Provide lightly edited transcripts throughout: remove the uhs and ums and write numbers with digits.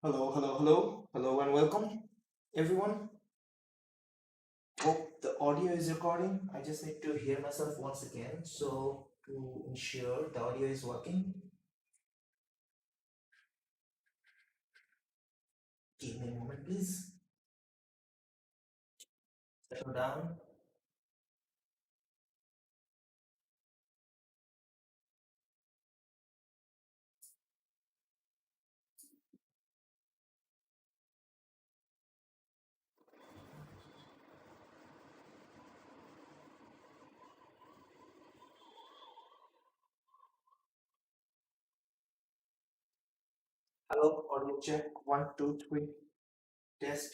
Hello, and welcome, everyone. Hope the audio is recording. I just need to hear myself once again. So, to ensure the audio is working, give me a moment, please. Settle down. Hello, audio check. One, two, three. Test.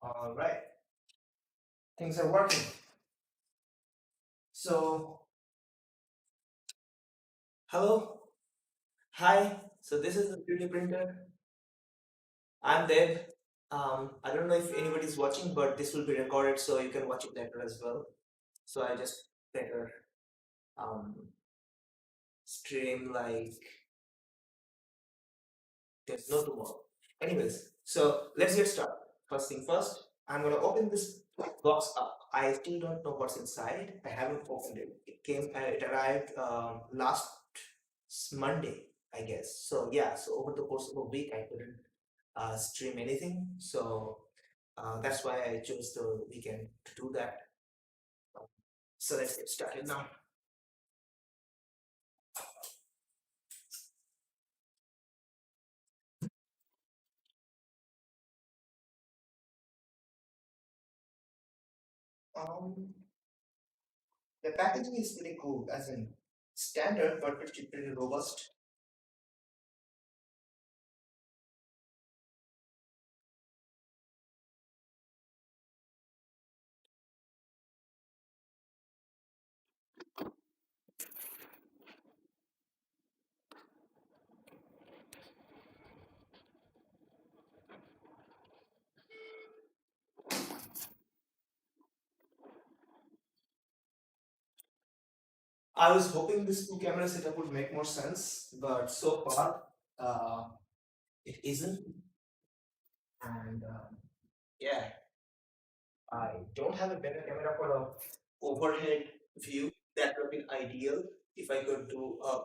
All right. Things are working. So, hello. Hi. So, this is the 3D printer. I'm Deb. I don't know if anybody's watching, but this will be recorded so you can watch it later as well. So I just better um, stream like there's no tomorrow. Anyways, so let's get started. First thing first, I'm gonna open this box up. I still don't know what's inside. I haven't opened it. It arrived last Monday, I guess. So yeah, so over the course of a week, I couldn't stream anything. So that's why I chose the weekend to do that. So let's get started now. Um, the packaging is pretty cool, as in standard, but pretty robust. I was hoping this two camera setup would make more sense, but so far it isn't. And yeah, I don't have a better camera for a overhead view. That would be ideal if I could do a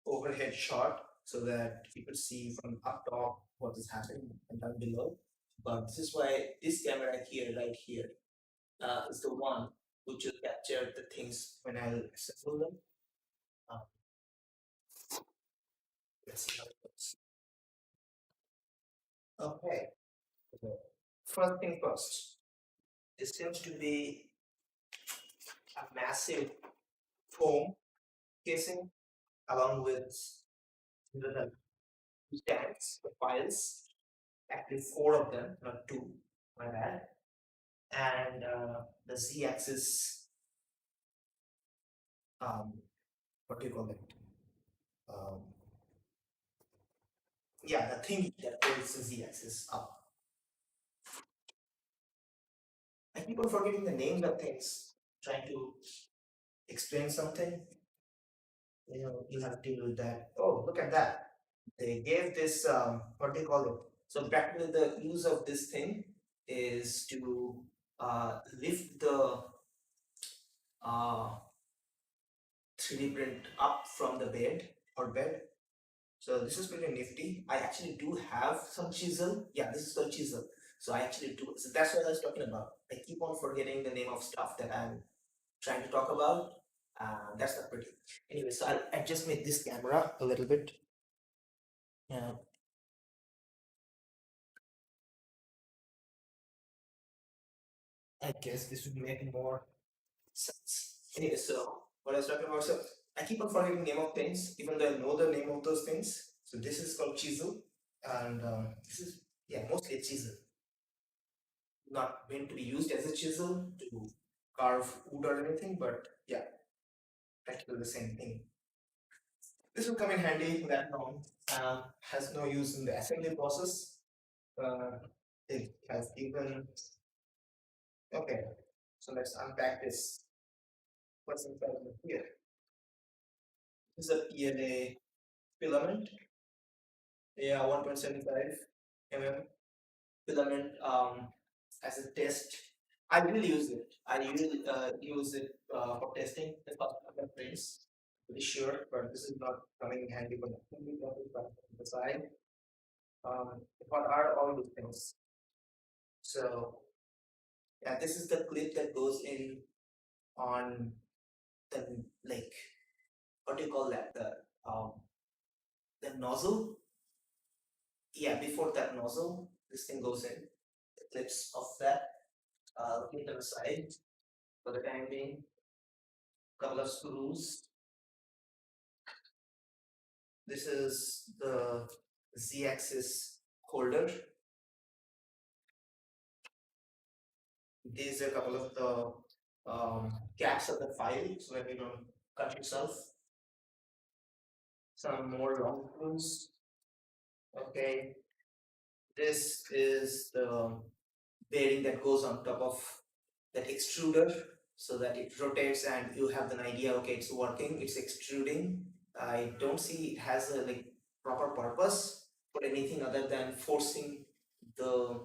overhead shot so that you could see from up top what is happening and down below. But this is why this camera here, right here, is the one which will capture the things when I assemble them. Uh, let's see how it goes. Okay. So, first thing first, this seems to be a massive foam casing along with the stands, the files, actually four of them, not two, my bad, and the z-axis, um, what do you call it? Um, yeah, the thing that holds the z-axis up. I keep on forgetting the names of things, trying to explain something. You have to do that. Oh, look at that. They gave this, what do you call it? So practically the use of this thing is to lift the uh, 3D print up from the bed or bed. So this is pretty nifty. I actually do have some chisel. Yeah, this is called chisel. So I actually do. So that's what I was talking about. I keep on forgetting the name of stuff that I'm trying to talk about. That's not pretty. Anyway, so I just made this camera a little bit. Yeah, I guess this would make more sense. Anyway, so what I was talking about, so I keep on forgetting the name of things, even though I know the name of those things. So this is called chisel, and this is mostly a chisel, not meant to be used as a chisel to carve wood or anything, but yeah, practically the same thing. This will come in handy that long. Has no use in the assembly process. Uh, it has even Okay, so let's unpack this. What's inside of here? This is a PLA filament. Yeah, 1.75 mm filament as a test. I will use it. I will use it for testing the customer prints. Pretty sure, but this is not coming in handy for the side. What are all these things? So yeah, this is the clip that goes in on the like what do you call that? The nozzle. Yeah, before that nozzle, this thing goes in. The clips of that looking to the side for the time being. Couple of screws. This is the Z-axis holder. These are a couple of the caps of the file so that you don't cut yourself. Some more long screws. Okay, this is the bearing that goes on top of that extruder so that it rotates and you have an idea, okay, it's working, it's extruding. I don't see it has a like proper purpose for anything other than forcing the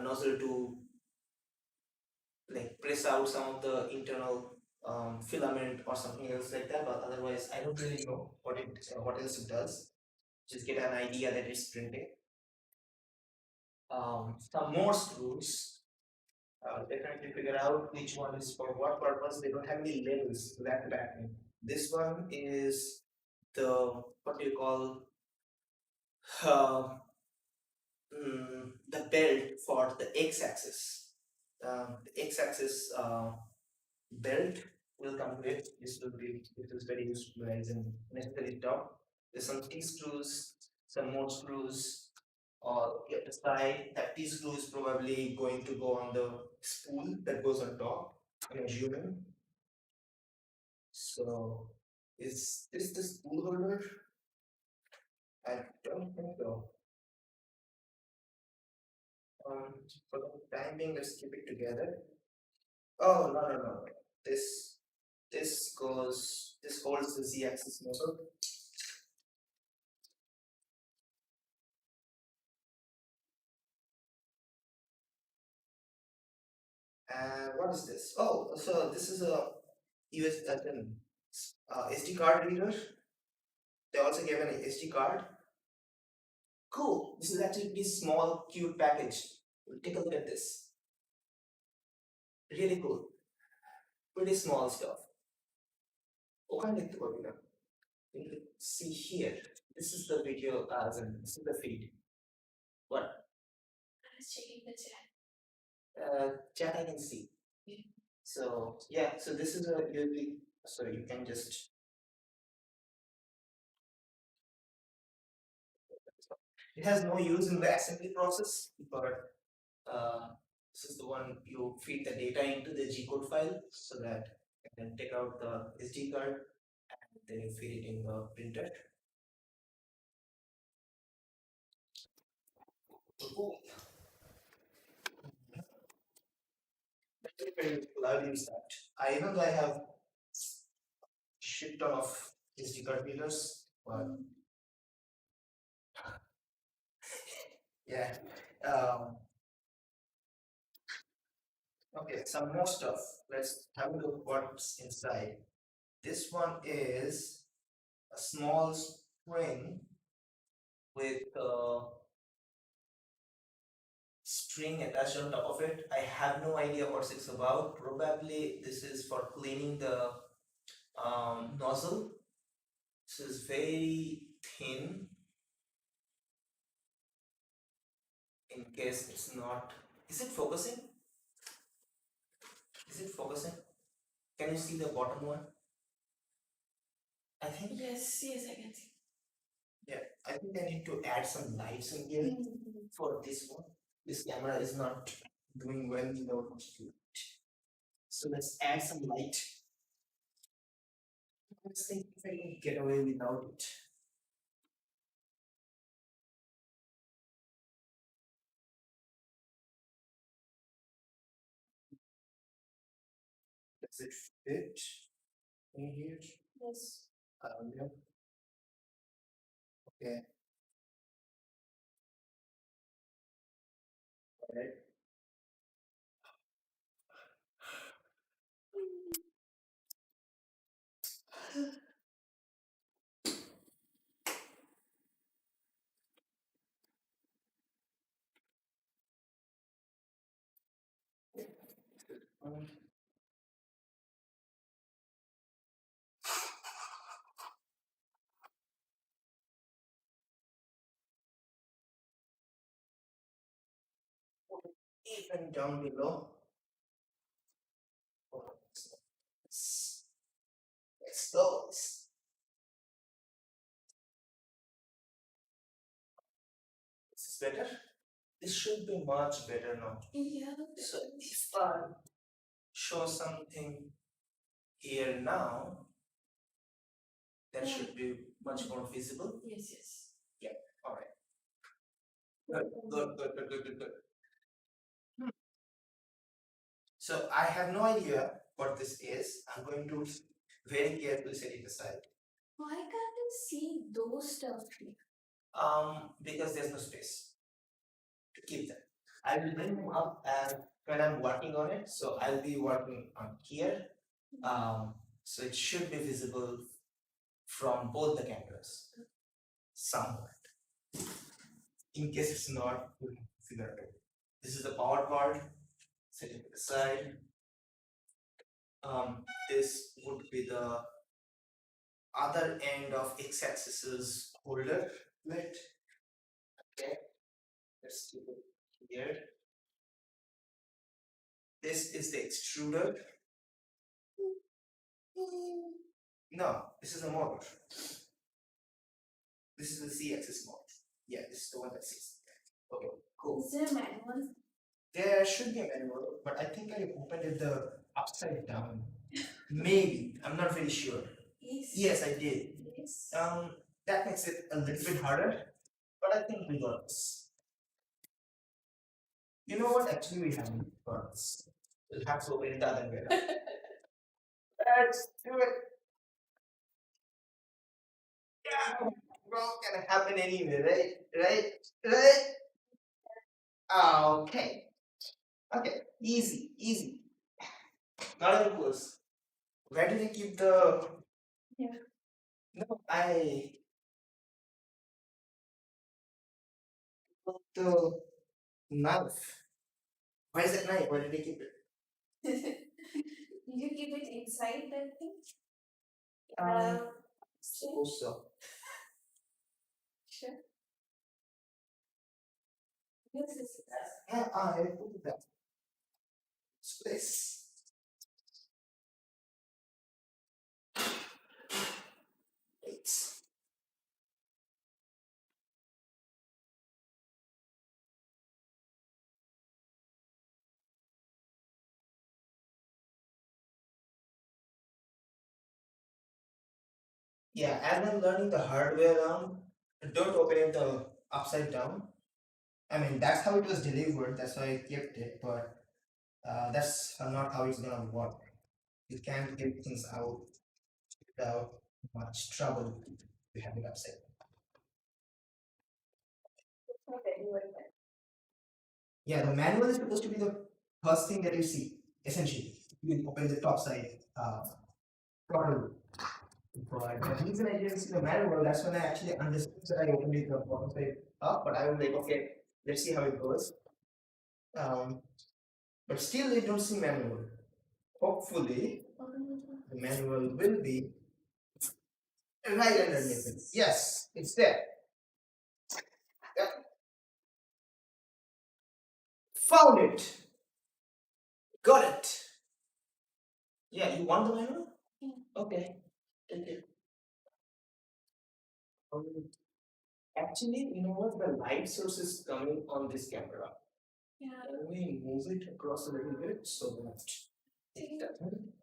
nozzle to like press out some of the internal filament or something else like that, but otherwise I don't really know what else it does. Just get an idea that it's printing. Some more screws. Definitely figure out which one is for what purpose. They don't have any labels to that pattern. This one is the what do you call uh, the belt for the x-axis. The x-axis belt will come with this. Will be this is very useful as in necessary top. There's some T screws, some more screws, or get the side. That T screw is probably going to go on the spool that goes on top. I'm assuming. So is this the spool holder? I don't think so. For the time being, let's keep it together. Oh no no no! This this holds the z-axis motor. And what is this? Oh, so this is a US SD card reader. They also gave an SD card. Cool. This is actually a pretty small, cute package. Take a look at this. Really cool. Pretty small stuff. ওখানে দেখতে পারবি না। You can see here. This is the video, as in this is the feed. What? I was checking the chat. Chat I can see. So yeah, so this is a USB. So you can just. It has no use in the assembly process, but this is the one you feed the data into the G code file so that you can take out the SD card and then you feed it in the printer. Cool. Very glad use that. Even though I have shit ton of SD card readers, but yeah. Um, okay, some more stuff. Let's have a look what's inside. This one is a small spring with string attached on top of it. I have no idea what it's about. Probably this is for cleaning the nozzle. This is very thin in case it's not. Is it focusing? Is it focusing? Can you see the bottom one? I think. Yes, yes, I can see. Yeah, I think I need to add some lights in here for this one. This camera is not doing well without much light. So let's add some light. Let's think if I can get away without it. Does it fit in here? Yes. Yeah. Okay. Alright. Um, Even down below. Oh, let's go. This is better. This should be much better now. Yeah. So if I show something here now, that should be much more visible. Yes, yes. Yeah. All right. Good. So I have no idea what this is. I'm going to very carefully set it aside. Why can't you see those stuff here? Because there's no space to keep them. I will bring them up and when I'm working on it, so I'll be working on here. So it should be visible from both the cameras somewhat. In case it's not, we'll figure it out. This is the power part. Set it aside. This would be the other end of x-axis's holder plate. Okay, let's keep it here. This is the extruder. No, this is a motor. This is the z-axis motor. Yeah, this is the one that sits. Okay, cool. Is there a manual? There should be a manual, but I think I opened it the upside down. Maybe, I'm not really sure. Yes, I did. Yes. That makes it a little bit harder, but I think we got this. You know what? Actually, we haven't got this. We'll have to open it the other way around. Let's do it. Yeah, well, can happen anyway, right? Okay. Okay, easy. Not even close. Where did you keep the? Yeah. No, I put the knife. Where is that knife? Where did you keep it? Did you keep it inside that thing? Suppose so. Sure. Yes, yes. Yeah, I put that. Space. Wait. Yeah, as I'm learning the hard way around, don't open it the upside down. I mean, that's how it was delivered. That's why I kept it, but that's not how it's gonna work. You can't get things out without much trouble. You have it upside down. Yeah, the manual is supposed to be the first thing that you see, essentially. You open the top side properly. But the reason I didn't see the manual, that's when I actually understood that I opened it the bottom side up, but I was like, okay, let's see how it goes. But still, I don't see manual. Hopefully, the manual will be right underneath it. Yes, it's there. Yep. Found it. Got it. Yeah, you want the manual? Yeah. Okay. Thank you. Actually, you know what? The light source is coming on this camera. Yeah. Let me move it across a little bit so that it doesn't.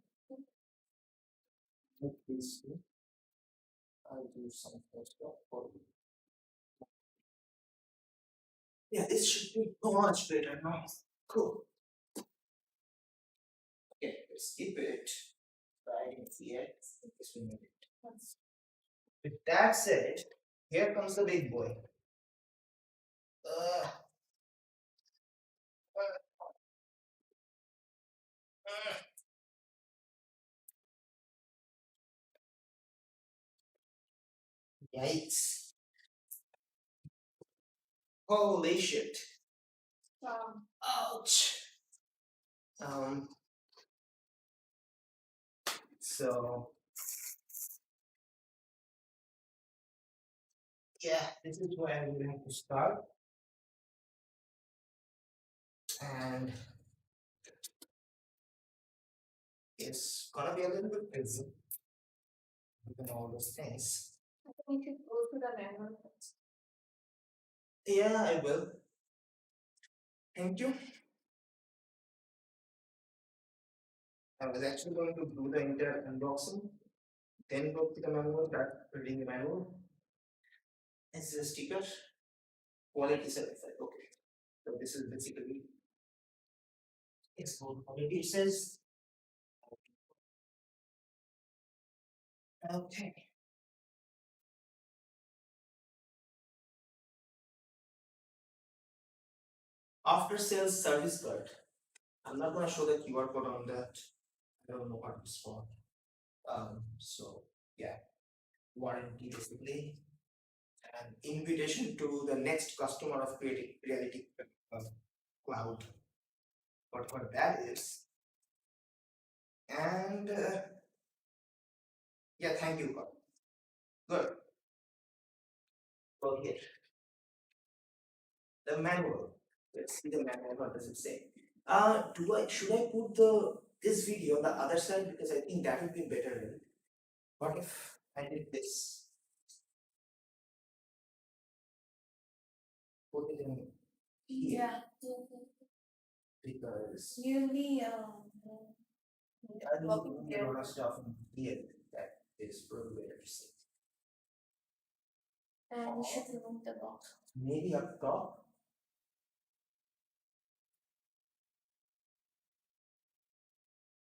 Please, I'll do some stuff for you. Yeah, this should be much better now. Cool. Okay, skip it. I didn't see it. Just a minute. With that said, here comes the big boy. Uh, Yikes. Holy shit. Ouch. Um, so, yeah, this is where I'm going to start. And it's gonna be a little bit busy with all those things. I think we should go through the manual first. Yeah, I will. Thank you. I was actually going to do the entire unboxing, then go to the manual, start reading the manual. This is a sticker, quality certified. Okay. So this is basically it's called quality. It says okay. After sales service card. I'm not gonna show the QR code on that. I don't know what it's for. So yeah, warranty basically, an invitation to the next customer of Creality Cloud. What that is, and yeah, thank you, God. Good. Okay, the manual. Let's see the manual. What does it say? Do I should I put the this video on the other side because I think that would be better. Right? What if I did this? Put it in here. Yeah. Because usually I do a lot of stuff in here that is probably better to see. And we should remove the box. Maybe up top.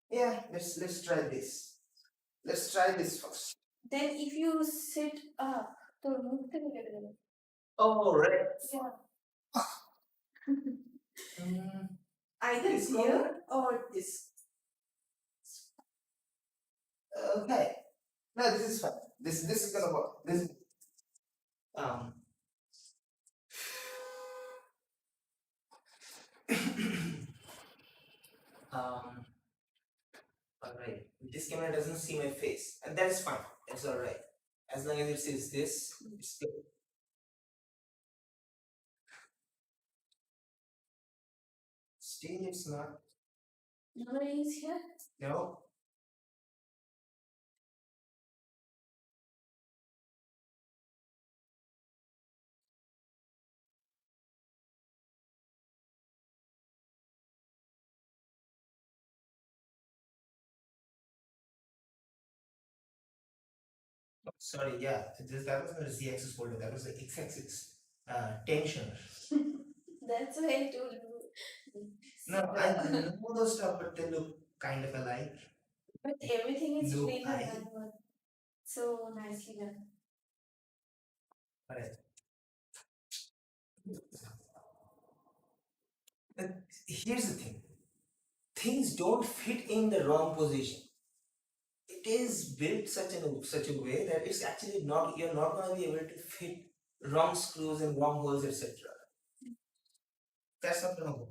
Yeah, let's try this. Let's try this first. Then if you sit up, to remove the level. Oh right. Yeah. Either this here or this. Okay. No, this is fine. This is gonna work. This um um alright. This camera doesn't see my face. And that's fine. That's alright. As long as it says this, it's good. Still it's not. Nobody is here? No. Sorry, yeah. That wasn't the Z-axis folder, that was the X-axis tensioner. That's why I told you. No, I know those stuff, but they look kind of alike. But everything is plain and manual. So nicely done. Alright. Here's the thing. Things don't fit in the wrong position. It is built such a way that it's actually not you're not gonna be able to fit wrong screws and wrong holes, etc. That's not gonna work.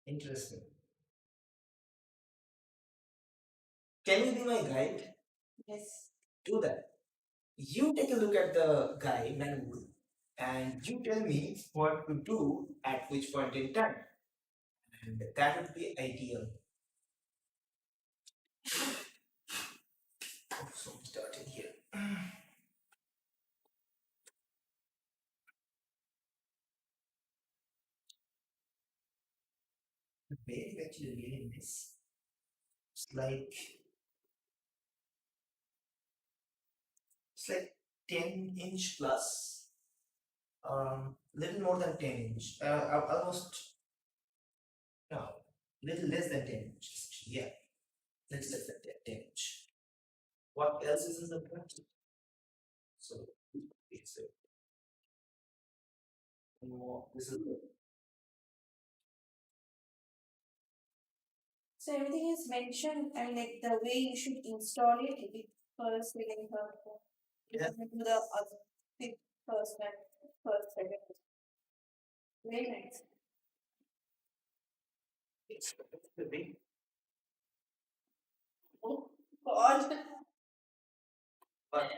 Interesting. Can you be my guide? Yes. Do that. You take a look at the guide manual and you tell me what to do at which point in time. And that would be ideal. Oh, so much dirt in here. Maybe actually reading this. It's like 10-inch plus. little more than 10 inch, almost, no, little less than 10 inches. Yeah, little less than 10 inch. What else is in the bracket? So, it's more, this is So everything is mentioned and like the way you should install it, it first, second, third, fourth. Yeah. Do the other fifth, first, and first, second. Very nice. it's the big. Oh God, But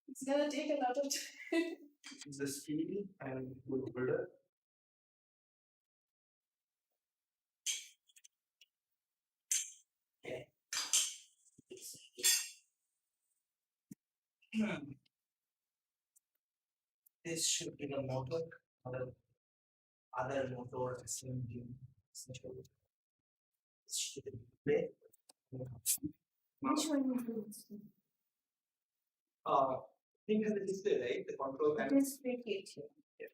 it's gonna take a lot of time. the speed and builder. Okay. Hmm. This should be the motor, other motor assembly. Essentially. This should be Which one is this? thing has a display, right? The control panel. Display kit. Yeah.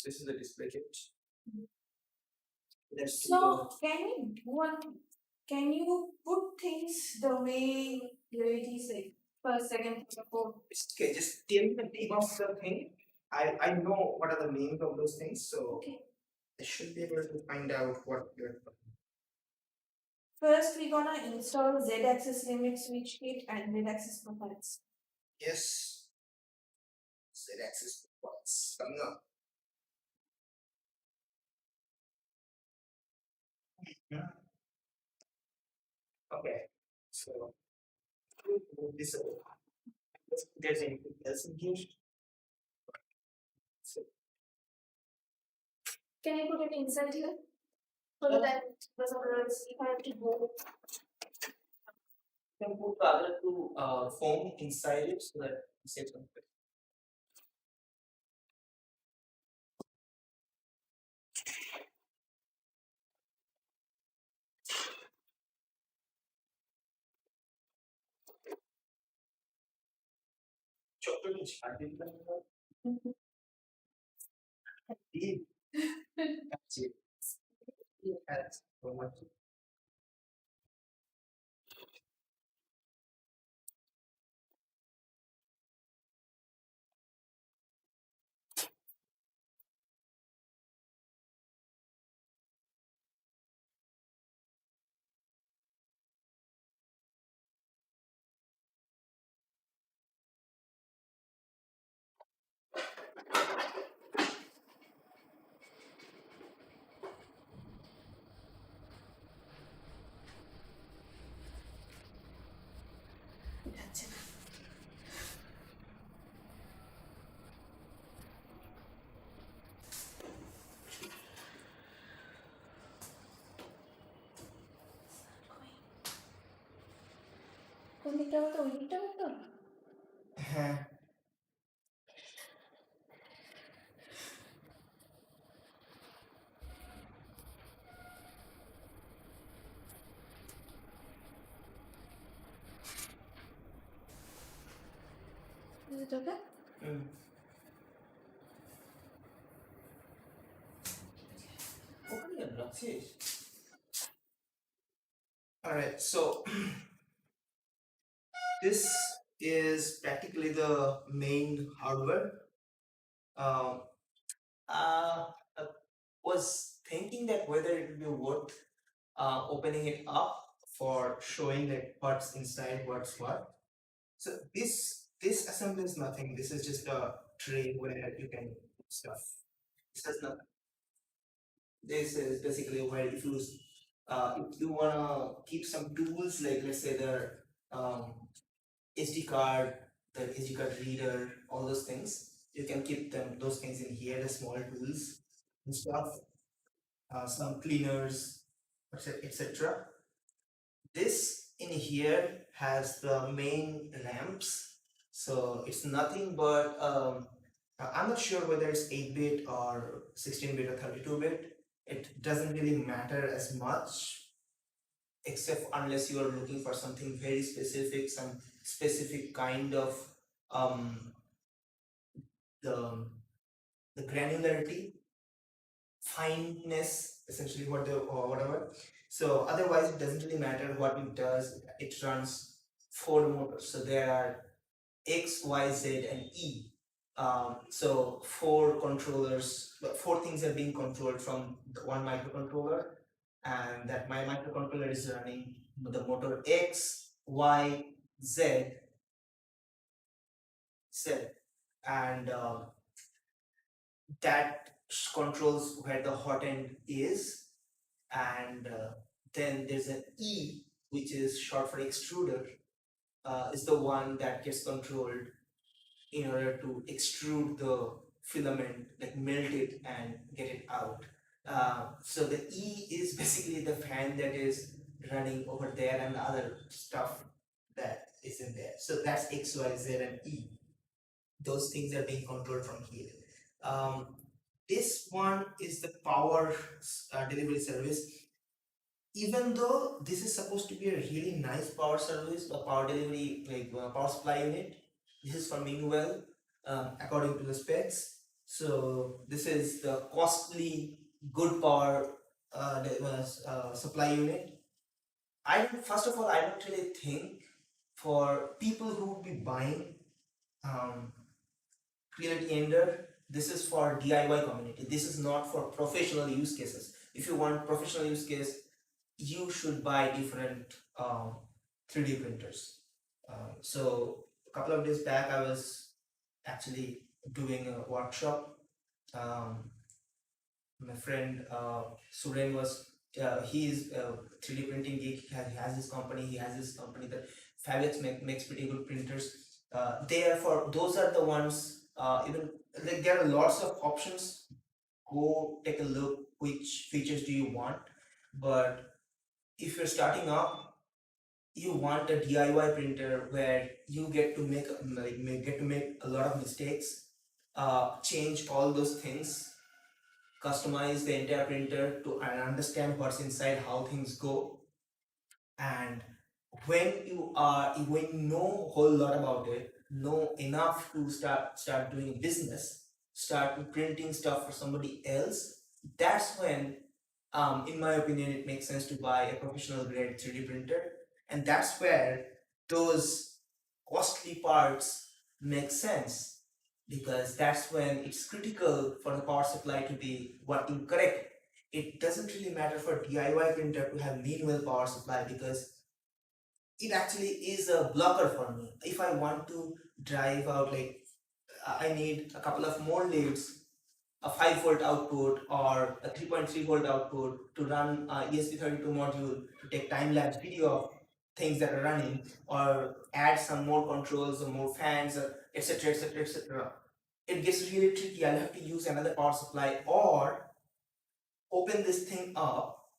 This is the display kit. Let's So can you do one? Can you put things the way Creality say? First, second, third, fourth. okay, just tell me the name of the thing. I know what are the names of those things, so Okay. I should be able to find out what you're talking. First, we're gonna install Z-axis limit switch kit and Z-axis profiles. Yes. Z-axis points coming up. Yeah. Okay, so this there's anything else in here? So, Can I put it inside here? So that because otherwise if I have to go. you can put the other two foam inside it so that it saves some space. Chocolate is hard deep. That's it. That's so much. That's enough. ওইটা তো ওইটা তো Is it okay? Alright, so this is practically the main hardware. I was thinking that whether it would be worth opening it up for showing like what's inside, what's what. So this assembly is nothing. This is just a tray where you can put stuff. This has nothing. This is basically where if you wanna keep some tools, like let's say the SD card, the SD card reader, all those things, you can keep those things in here, the small tools and stuff, some cleaners, etc. This in here has the main lamps, so it's nothing but I'm not sure whether it's 8-bit or 16-bit or 32-bit. It doesn't really matter as much, except unless you are looking for something very specific, some specific kind of the the granularity, fineness, essentially what the or whatever. So otherwise, it doesn't really matter what it does. It runs four motors. So there are X, Y, Z, and E. So four controllers, four things are being controlled from the one microcontroller, and that my microcontroller is running the motor X, Y, Z, Z, and that controls where the hot end is, and then there's an E, which is short for extruder, is the one that gets controlled in order to extrude the filament, like melt it and get it out. So the E is basically the fan that is running over there and the other stuff that is in there. So that's X, Y, Z, and E. Those things are being controlled from here. Um, this one is the power delivery service. Even though this is supposed to be a really nice power service, a power delivery, like power supply unit, this is from well, according to the specs. So this is the costly, good power supply unit. First of all, I don't really think for people who would be buying um, Creality Ender, this is for DIY community. This is not for professional use cases. If you want professional use case, you should buy different 3D printers. So a couple of days back, I was actually doing a workshop. My friend Suren was he is 3D printing geek. He has his company. He has his company that Fabex makes pretty good printers. They are for those are the ones. Even like there are lots of options. Go take a look. Which features do you want? But if you're starting up, you want a DIY printer where you get to make a lot of mistakes, change all those things, customize the entire printer to and understand what's inside, how things go, and when you know a whole lot about it, know enough to start doing business, start printing stuff for somebody else, that's when in my opinion it makes sense to buy a professional grade 3D printer, and that's where those costly parts make sense, because that's when it's critical for the power supply to be working correct. It doesn't really matter for DIY printer to have meanwhile power supply, because it actually is a blocker for me. If I want to drive out, like I need a couple of more leads, a 5-volt output or a 3.3-volt output to run a ESP32 module to take time-lapse video of things that are running, or add some more controls or more fans, etc., etc., etc. It gets really tricky. I'll have to use another power supply or open this thing up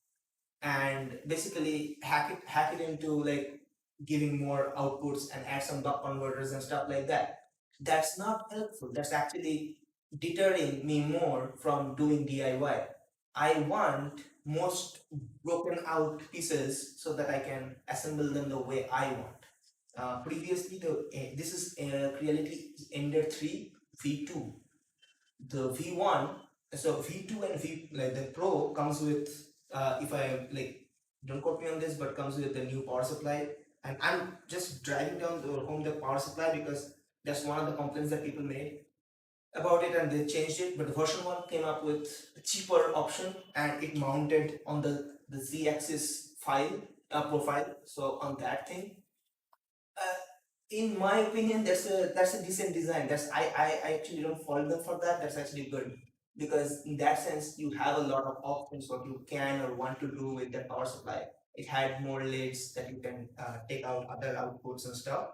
and basically hack it into like giving more outputs and add some buck converters and stuff like that. That's not helpful. That's actually deterring me more from doing DIY. I want most broken out pieces so that I can assemble them the way I want. Previously, this is Creality Ender-3 V2. The V1, so V2 and V like the Pro comes with if I like, don't quote me on this, but comes with the new power supply. And I'm just driving down the home the power supply because that's one of the complaints that people made about it, and they changed it. But the version one came up with a cheaper option, and it mounted on the Z-axis profile. So on that thing, uh, in my opinion, that's a decent design. I actually don't fault them for that. That's actually good, because in that sense you have a lot of options what you can or want to do with the power supply. It had more leads that you can take out other outputs and stuff.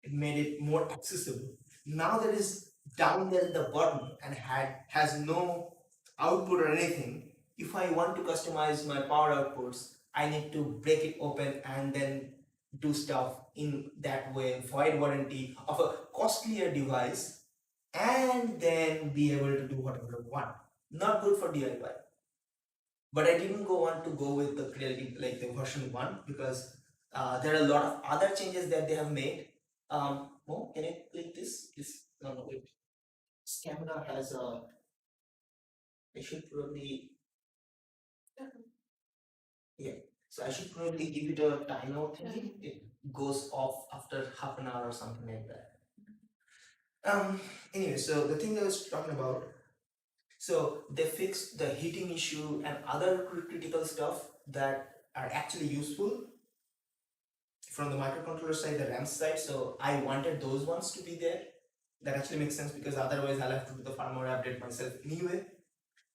It made it more accessible. Now that is down there at the bottom and has no output or anything. If I want to customize my power outputs, I need to break it open and then do stuff in that way, void warranty of a costlier device, and then be able to do whatever I want. Not good for DIY. But I didn't want to go with the Creality like the version 1, because there are a lot of other changes that they have made. Oh, can I click this? This no, no, wait. This camera has a I should probably, yeah. So I should probably give it a timeout thingy. It goes off after half an hour or something like that. Anyway, so the thing I was talking about, so they fixed the heating issue and other critical stuff that are actually useful from the microcontroller side, the RAM side. So I wanted those ones to be there. That actually makes sense because otherwise I'll have to do the firmware update myself anyway.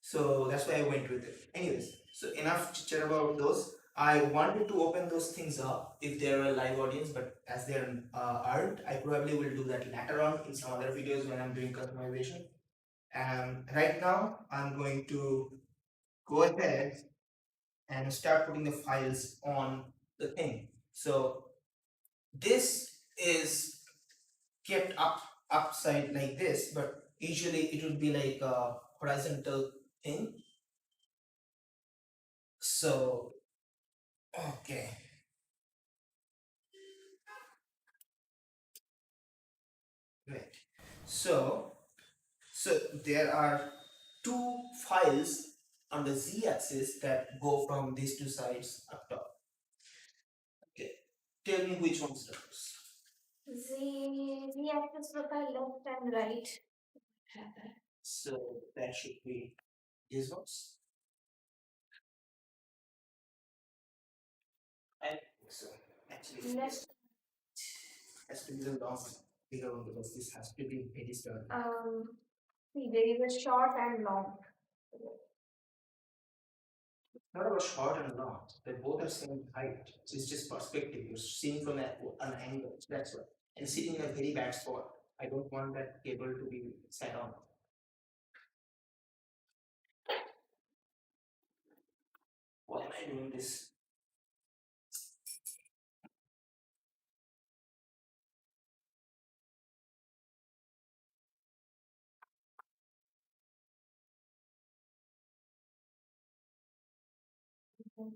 So that's why I went with it. Anyways, so enough to chat about those. I wanted to open those things up if they're a live audience, but as they aren't, I probably will do that later on in some other videos when I'm doing customization. And right now, I'm going to go ahead and start putting the files on the thing. So this is kept upside like this, but usually it would be like a horizontal thing. So okay, right. So there are two files on the z-axis that go from these two sides up top. Okay, tell me which one starts. Z-axis profile left and right. So that should be these ones. I think so. Actually, left has to be the long bigger one because this has to be very sturdy. See, there is a short and long. Not about short and long. They both are same height. So it's just perspective. You're seeing from an angle. That's why. And sitting in a very bad spot. I don't want that cable to be sat on. Why am I doing this?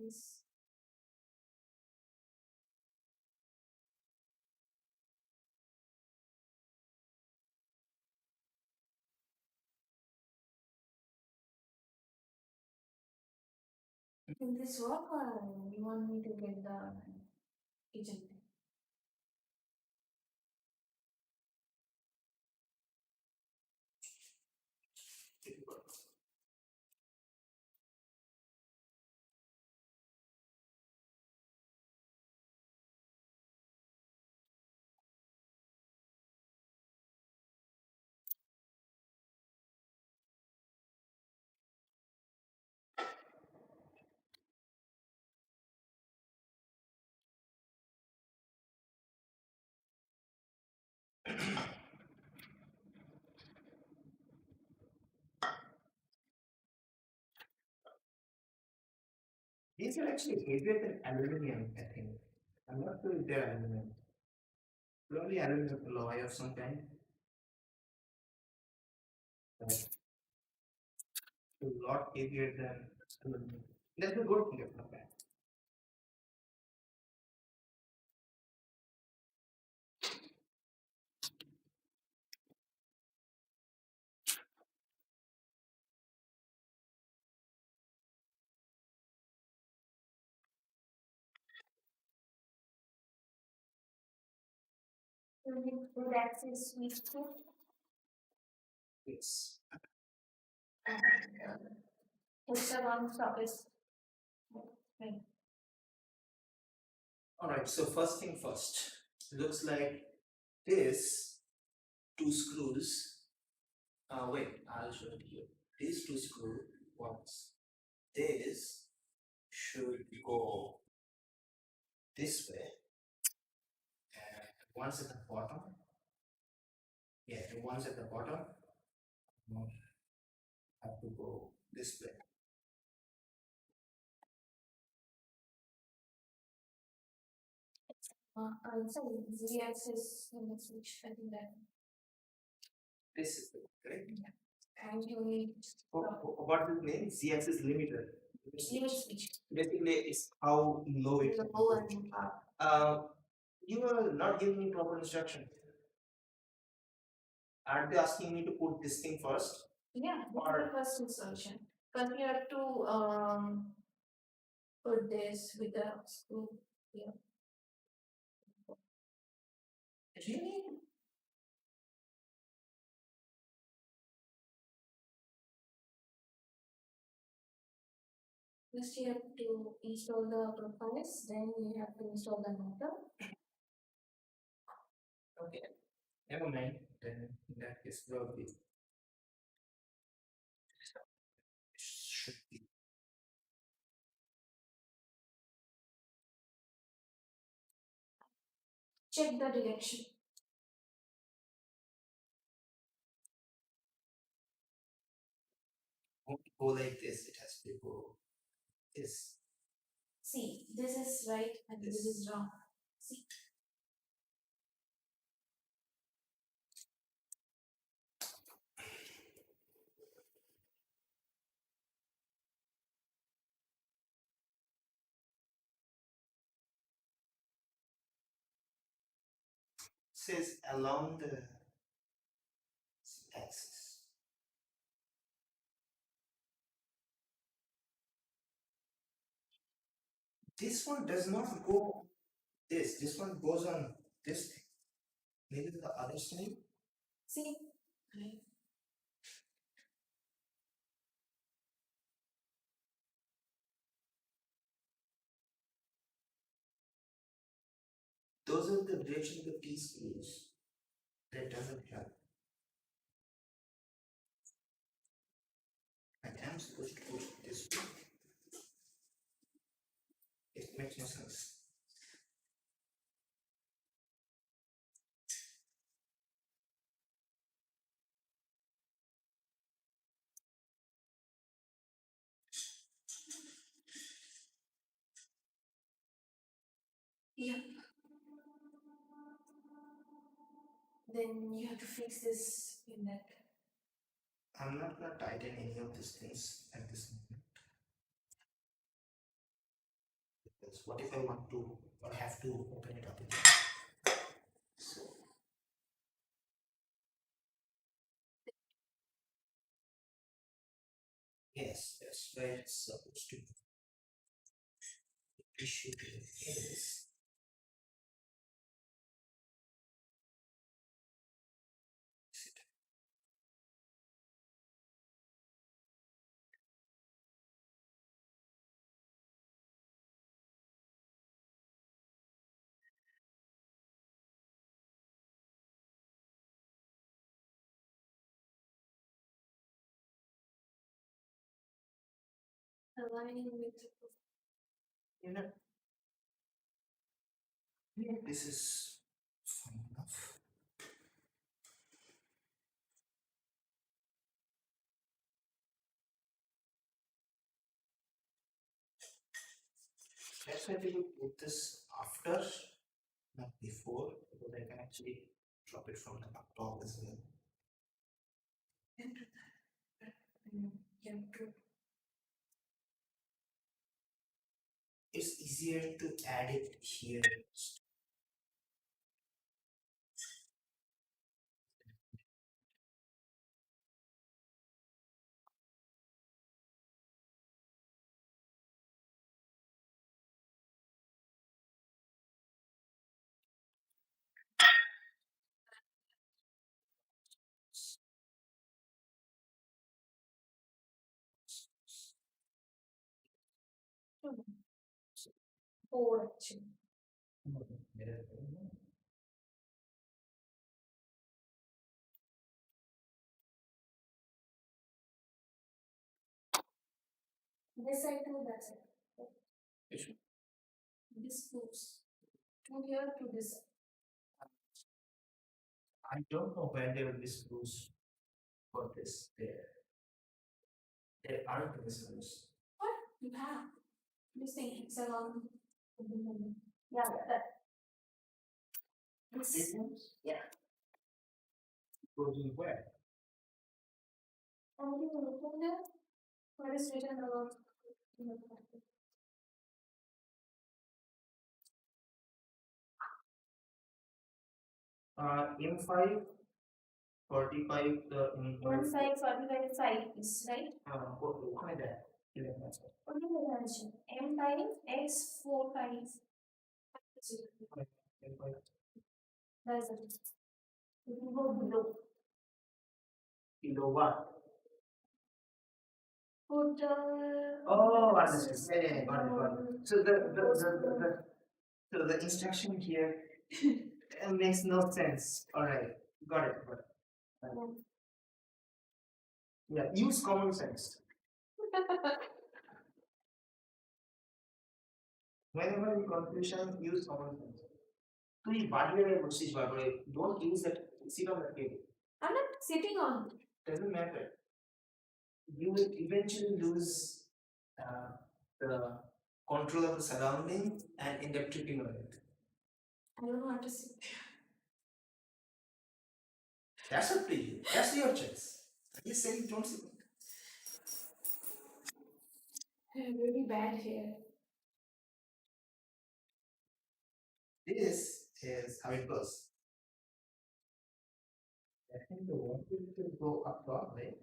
This. Will this work or you want me to get the kitchen? These are actually heavier than aluminum, I think. I'm not sure if they're aluminum. Probably aluminum alloy of some kind. But a lot heavier than aluminum. That's a good thing about that. Good access switch to. Yes. It's a one surface. Right. Alright, so first thing first. Looks like this two screws. Wait, I'll show it here. These two screw ones. This should go this way. And one's at the bottom. Yeah, the ones at the bottom have to go this way. Sorry, z-axis switch. I think that. This is the correct. Yeah. And you need. What is the name? Z-axis limiter. Limit switch. Basically, it's how low it. Low and up. You are not giving me proper instruction. Aren't they asking me to put this thing first? Yeah, this is the first instruction. But you have to put this with the screw here. Really? First you have to install the profiles, then you have to install the motor. Okay. Never mind. Then in that case, probably should be. Check the direction. Won't go like this. It has to go this. See, this is right and this This. is wrong. See. Says along the axis. This one does not go this. This one goes on this thing. Maybe the other side. See? Right. Those are the direction the T screws. That doesn't help. I am supposed to put it this way. It makes no sense. Yeah. Then you have to fix this in that. I'm not gonna tighten any of these things at this moment. Because what if I want to or have to open it up again? So yes, that's where it's supposed to be. The issue is Aligning with you know, this is fine enough. That's why we will put this after, not before, because I can actually drop it from the top as well. enter that. You have to. It's easier to add it here. Four actually. This side to that side. Which one? This goes to here to this side. I don't know when there will be screws for this there. There aren't any screws. What? You have. You think it's around. Yeah, that. This. Yeah. Goes in where? Only open there. What is written around? M5 45 One side 45 side is right. what is that? Only the dimension. M times x 4 times. That's it. You can go below. Below what? Put Oh, understood. Yeah, got it. So the instruction here makes no sense. All right, got it. Yeah, use common sense. Whenever in confusion, use common sense. তুই বাড়িয়ে বসছিস বারবার don't use that sit on that table. I'm not sitting on. Doesn't matter. You will eventually lose the control of the surrounding and end up tripping on it. I don't want to sit there. That's up to you. That's your choice. I just say don't sit. Really bad here. This is how it goes. I think the water will go up top, right?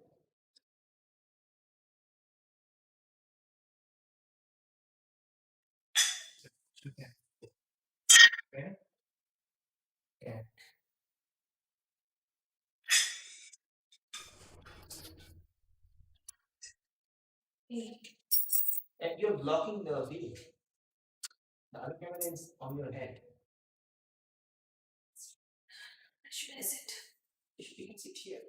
Okay. Okay. Yeah. And you're blocking the view. The other camera is on your head. Should I sit? You can sit here.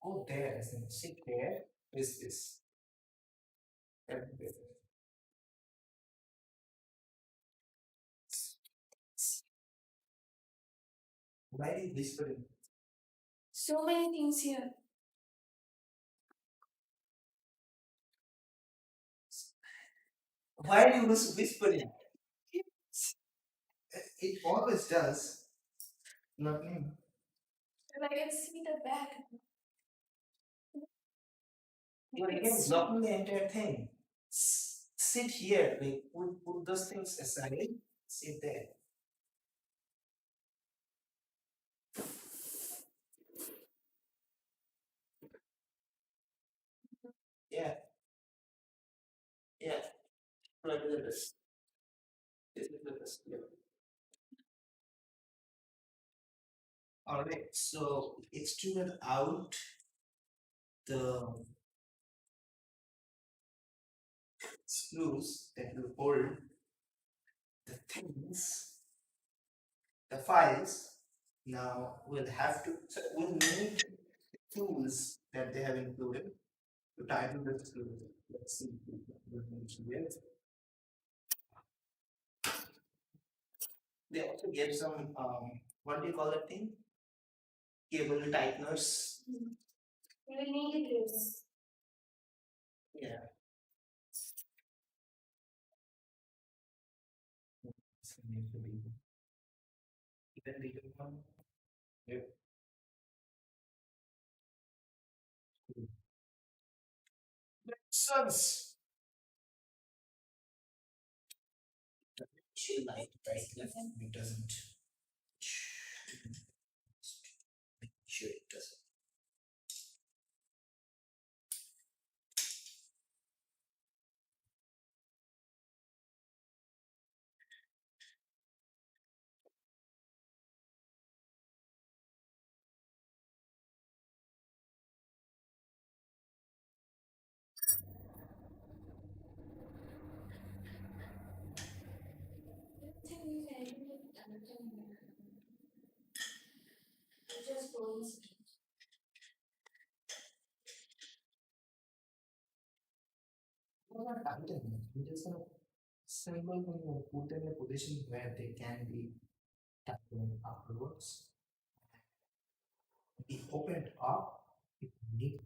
Go there and sit there. Is this? Why are you whispering? So many things here. Why are you whispering? It always does. Not me. And I can see the back. You're again blocking the entire thing. Sit here. Like, put those things aside. Sit there. Yeah. Yeah. Like this. This is this. Yeah. All right. So extrude out the screws that will hold the things, the files. Now we'll have to. So we'll need tools that they have included to tighten the screws. Let's see. They also gave some what do you call that thing? Cable tighteners. We will need this. Yeah. It's going to be even bigger one. Yep. Makes sense. She light right left. It doesn't. Sure it doesn't. Just going. Well, not tighten. You just gonna symbol when you put them in a position where they can be tightened afterwards. Be opened up if need.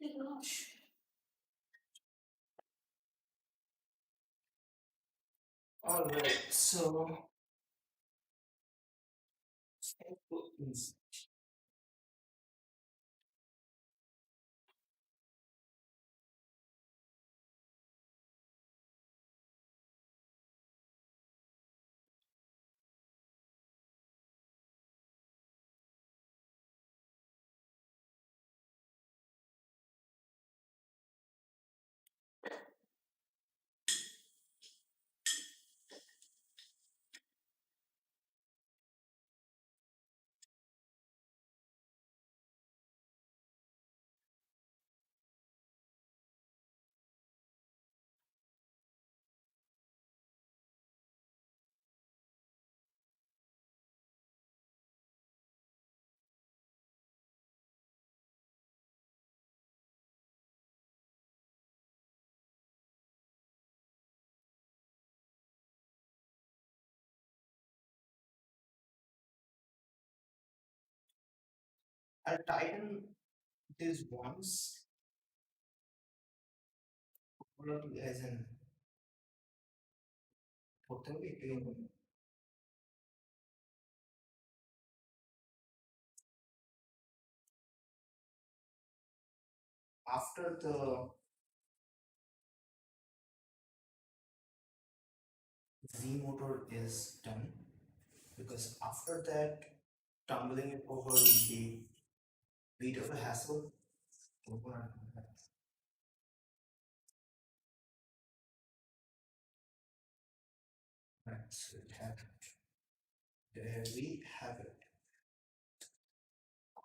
Gosh. All right, so I'll tighten this once, probably as in between after the V motor is done, because after that, tumbling it over will be a bit of a hassle. Right, so it have there we have it.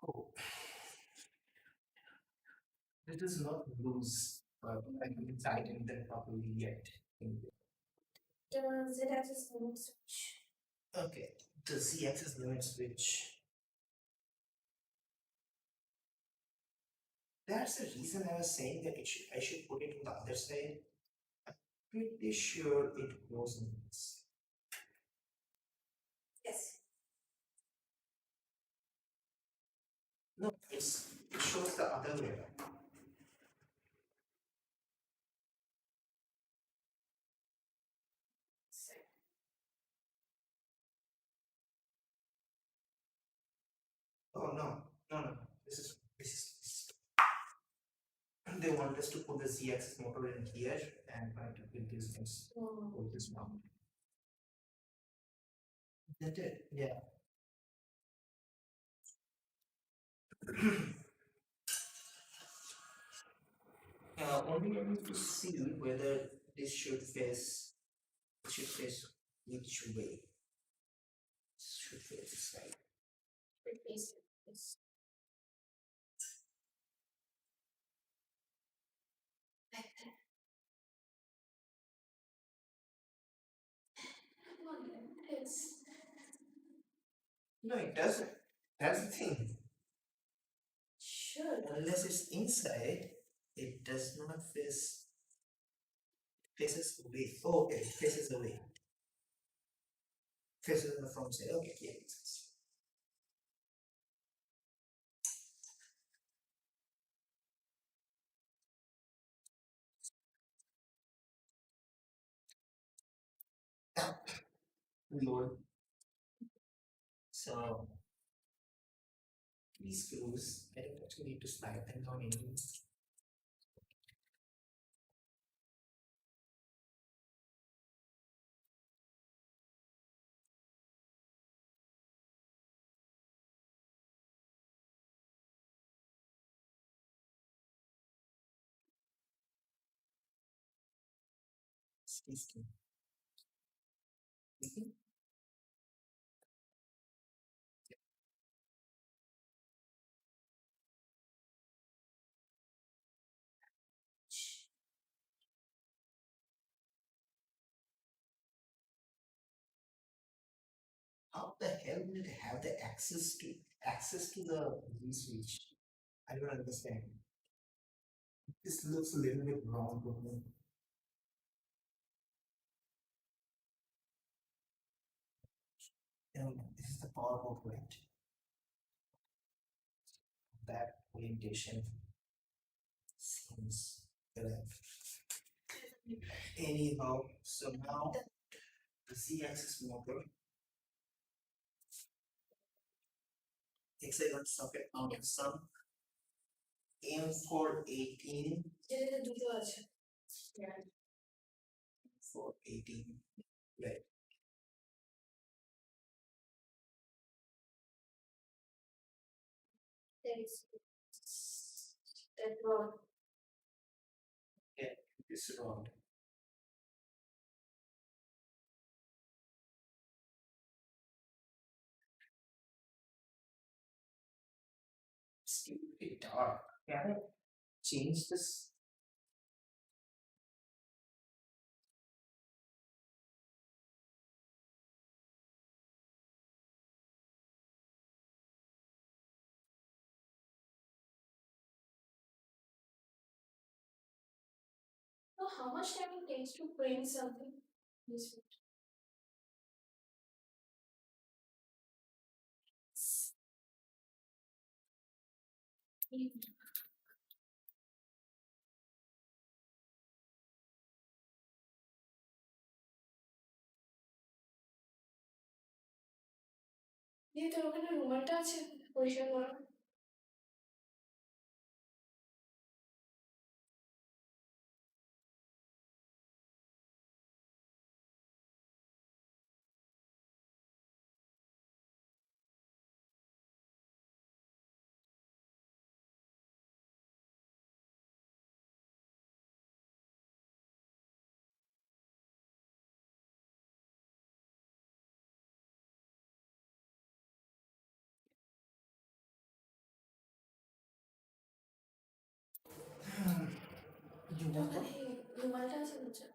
Oh, it is not loose, but I can tighten them properly yet. The Z-axis limit switch. Okay, the Z-axis limit switch. That's the reason I was saying that I should put it on the other side. I'm pretty sure it goes in this. Yes. No, it shows the other way around. Oh no. This is they want us to put the Z-axis motor in here and try to build these things with this one. That it? Yeah. Only I need to see whether this should face which way. Should face this side. Replace it. Yes. It's No, it doesn't. That's the thing. sure. Unless it's inside, it does not faces away. Oh, okay, faces away. Faces on the front side. Okay, yeah, makes sense. Reload. So these screws, I don't actually need to slide them down in. Squeeze. Mhm. How the hell did it have the access to the V switch? I don't understand. This looks a little bit wrong to me. This is the power outlet. That orientation. Seems left. Anyhow, so now the Z-axis motor, hexagon socket out of some, aim for 18. For 18. Right. Yeah, this round. It's pretty dark. Can I change this? So how much time it takes to print something? This দিয়ে তোর ওখানে রুমালটা আছে পরিষ্কার করো। ওখানে রুমালটা আছে বুঝছো?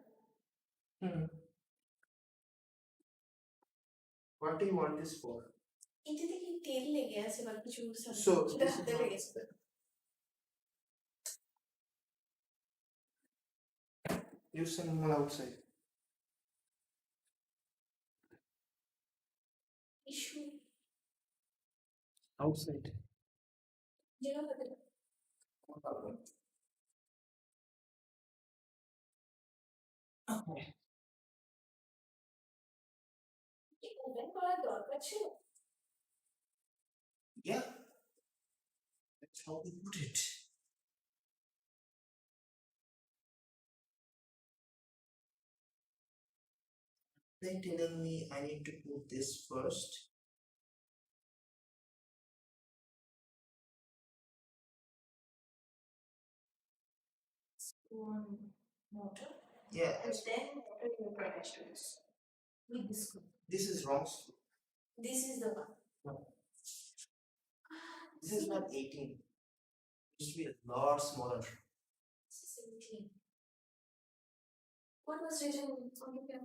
What do you want this for? এটাতে কি তেল লেগে আছে বা কিছু So সেটা this হাতে is লেগেছে। use some more outside. Issue Outside. যেন হাতে No problem. Okay. কি ওপেন করার দরকার ছিল? Yeah. That's how we put it. They're telling me I need to put this first. Motor. Yeah. And then motor you attach to this. With this screw. This is wrong screw. This is the one. No. This is not 18. It should be a lot smaller. This is 17. What was written on the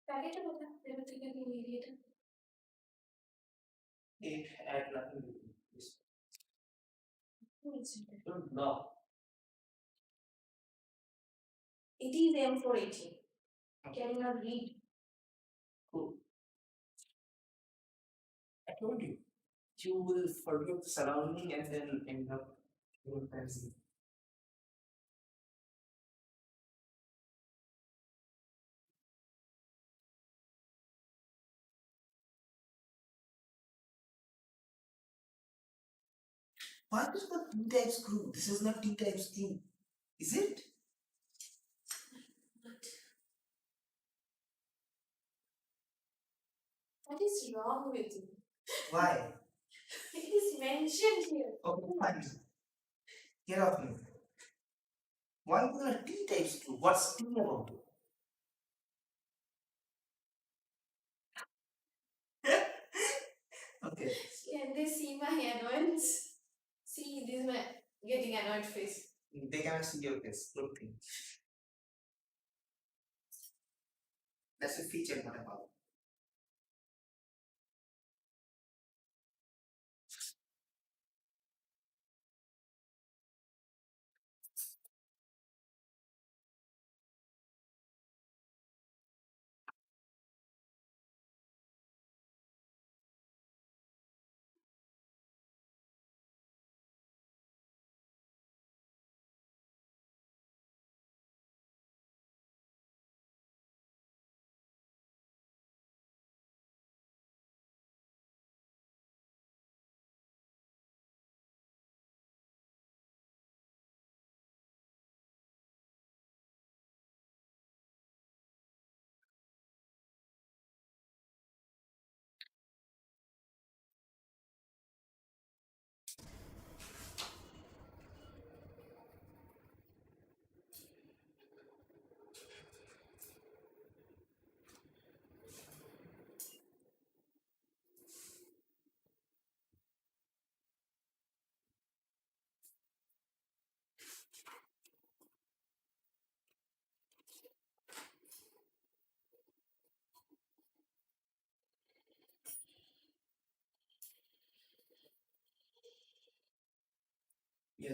packet of the radiator? It had nothing to do with this. Who is it? Don't know. It is M418. Can you not read? Cool. I told you. You will forget the surrounding and then end up doing fancy. Why is the T-type screw? This is not T-type screw. Is it? What is wrong with you? Why? It is mentioned here. Okay, fine. Get off me. Why is there a T-type screw? What's T about it? Okay. Can they see my annoyance? See, this is my getting annoyed face. They cannot see your face. Look thing. That's a feature, not a bug.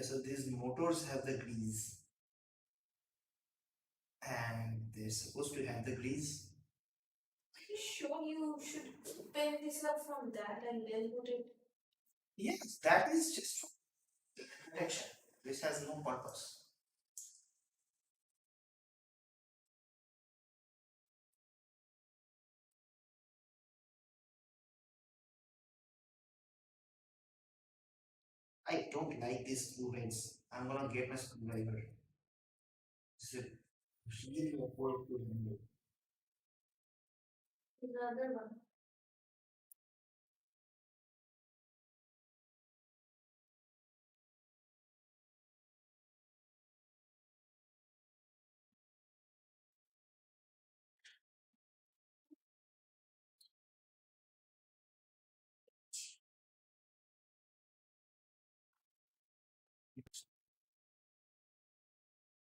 so these motors have the grease, and they're supposed to have the grease. Are you sure you should pin this up from that and then put it? Yes, that is just protection. This has no purpose. I don't like these screw heads. I'm gonna get my screwdriver. This is really awkward to handle. Another one.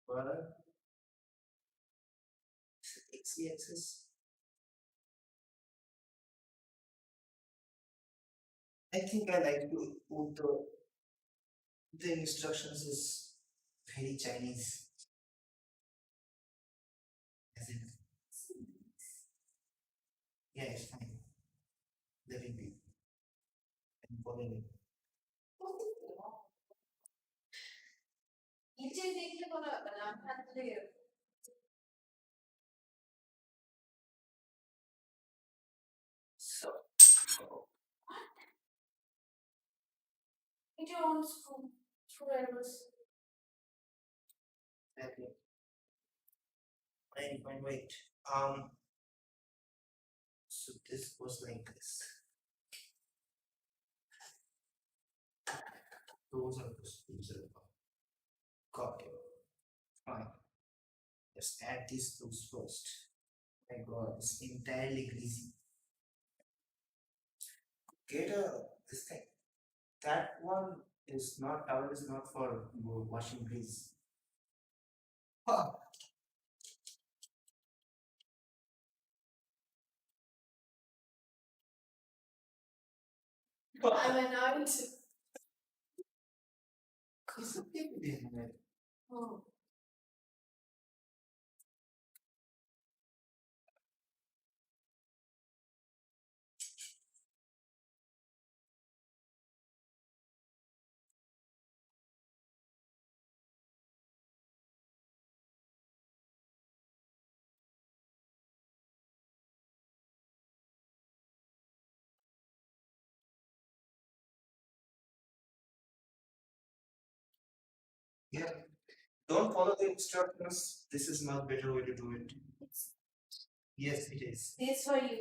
But X-axis. I think I like to put the instructions is very Chinese. As in, yeah, it's fine. Let it be. I'm following it. নিচে দেখলে কোনো ব্যাপার না, আমি হাত দিয়ে So, get your own screwdrivers. okay. Fine, wait. So this was like this. Those are the screws. Got it. Fine. Let's add these screws first. My God, it's entirely greasy. Get this thing. That one is not, towel is not for washing grease. Huh. I'm annoyed. It's okay with it. Oh. Yeah. Don't follow the instructions. This is not better way to do it. Yes, it is. This for you.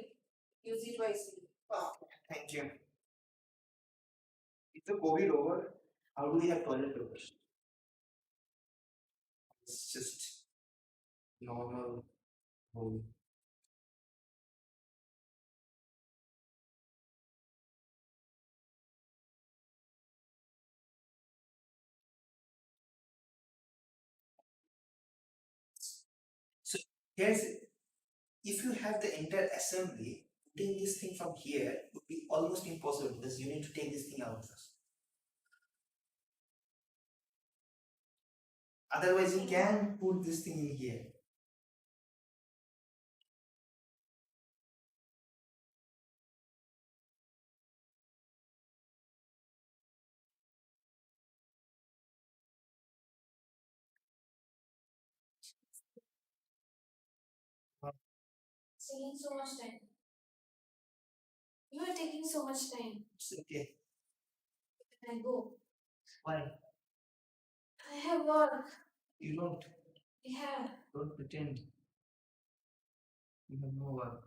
Use it wisely. Oh, thank you. Is the COVID over? How do we have toilet papers? It's just normal home. So here's it. If you have the entire assembly, putting this thing from here would be almost impossible because you need to take this thing out first. Otherwise, you can put this thing in here. Taking so much time. You are taking so much time. It's okay. Can I go? Why? I have work. You don't. Yeah. Don't pretend. You have no work.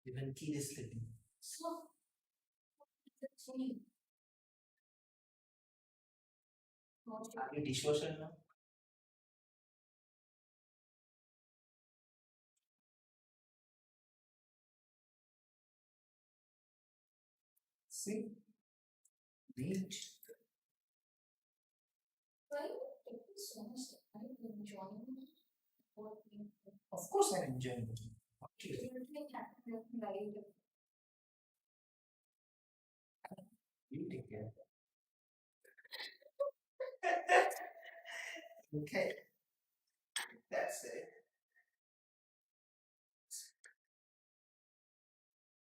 Even kid is sleeping. So, that's me. Are you dishwasher now? See? Neat. Why are you taking so much time? Are you enjoying what you do? Of course I'm enjoying it. Okay. You're doing happy life. You take care. Okay, that's it.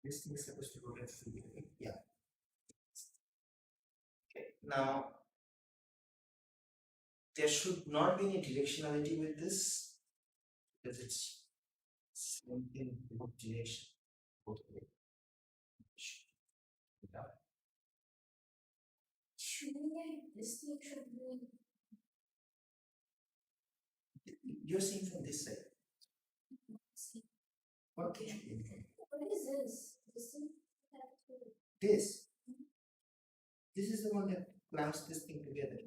This thing is supposed to go left to the right. Yeah. Okay. Now there should not be any directionality with this because it's something with direction both way. Yeah. This thing should be. You're seeing from this side. What Okay. should be? What is this? This thing? This. This is the one that clamps this thing together.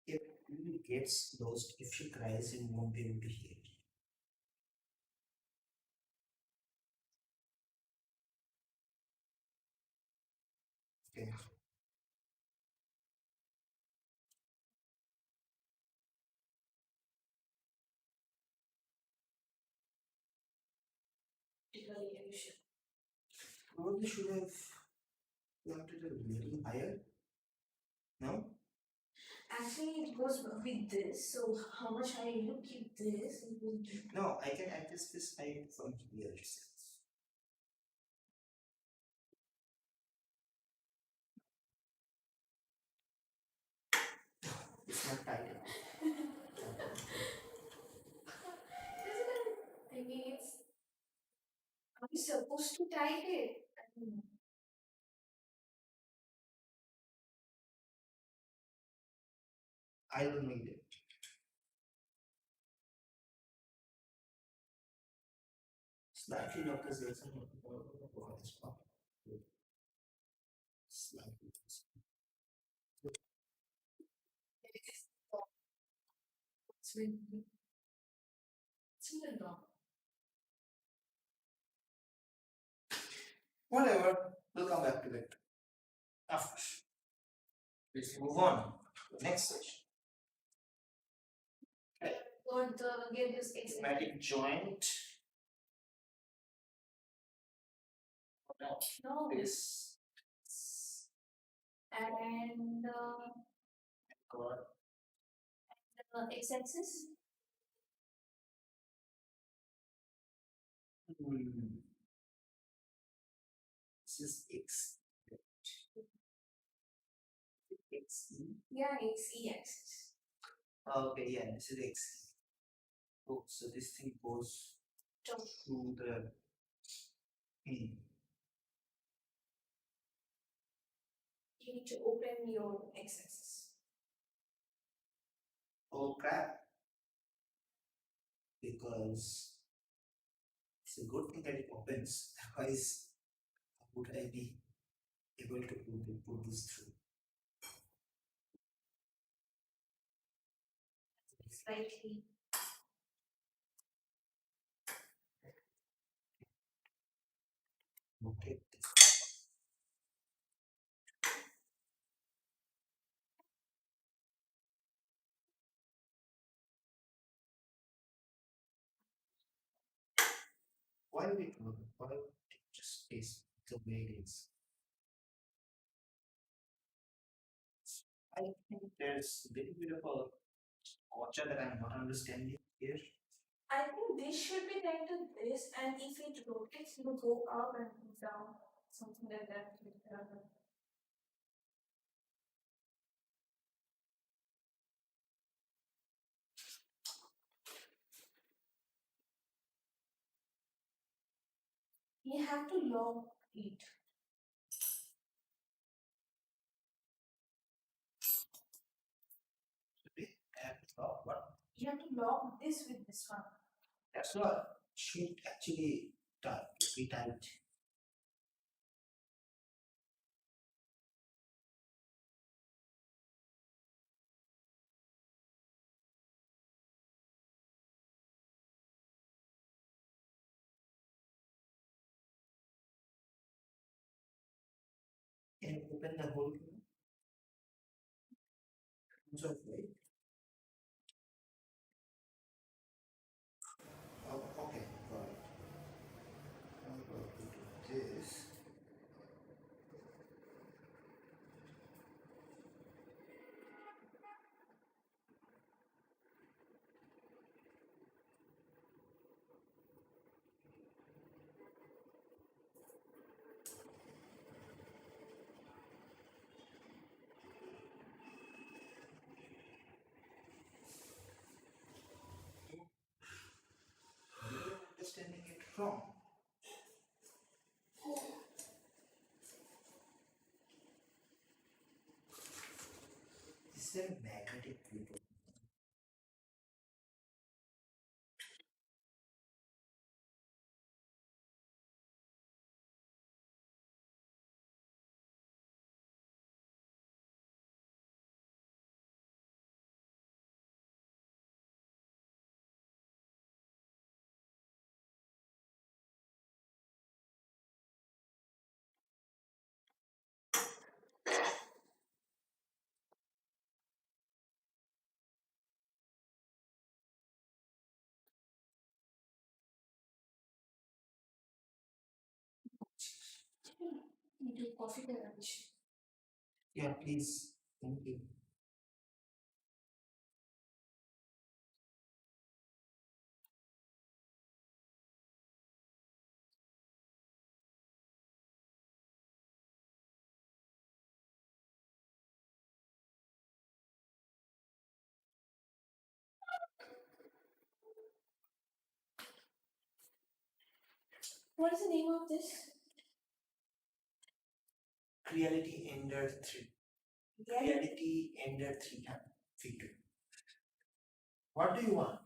If he gets lost, if she cries, you won't be able to hear it. Okay. Probably should have clamped it a little higher. No? Actually, it goes with this. So how much I look at this? It will be. No, I can adjust this height from here itself. It's not tight enough. I mean, it's. Are we supposed to tie it? I don't know. I don't need it. Slightly localization of the spot. Slightly. It's really. It's really long. Whatever, we'll come back to it after. Let's move on to the next section. Want to give this example? Pneumatic joint. No. This And got x-axis. this is X. X. Yeah, it's e-axis. Okay, yeah, this is X. Oh, so this thing goes through the. You need to open your x-axis. Oh crap! Because it's a good thing that it opens. Otherwise, how would I be able to put this through? Slightly. Okay. Why would it work? Why would it just is the way it is? I think there's a little bit of a gotcha that I'm not understanding here. I think this should be tied to this, and if it rotates, it will go up and down, something like that. You have to lock it. What? You have to lock this with this one. That's what should actually be tight. can open the whole thing. So, wait. Oh, okay, got it. I'm going to do this. You're understanding it wrong. This is a magnetic video. You do coffee garage. Yeah, please. Thank you. What is the name of this? Creality Ender-3. Creality Ender-3 feature. What do you want?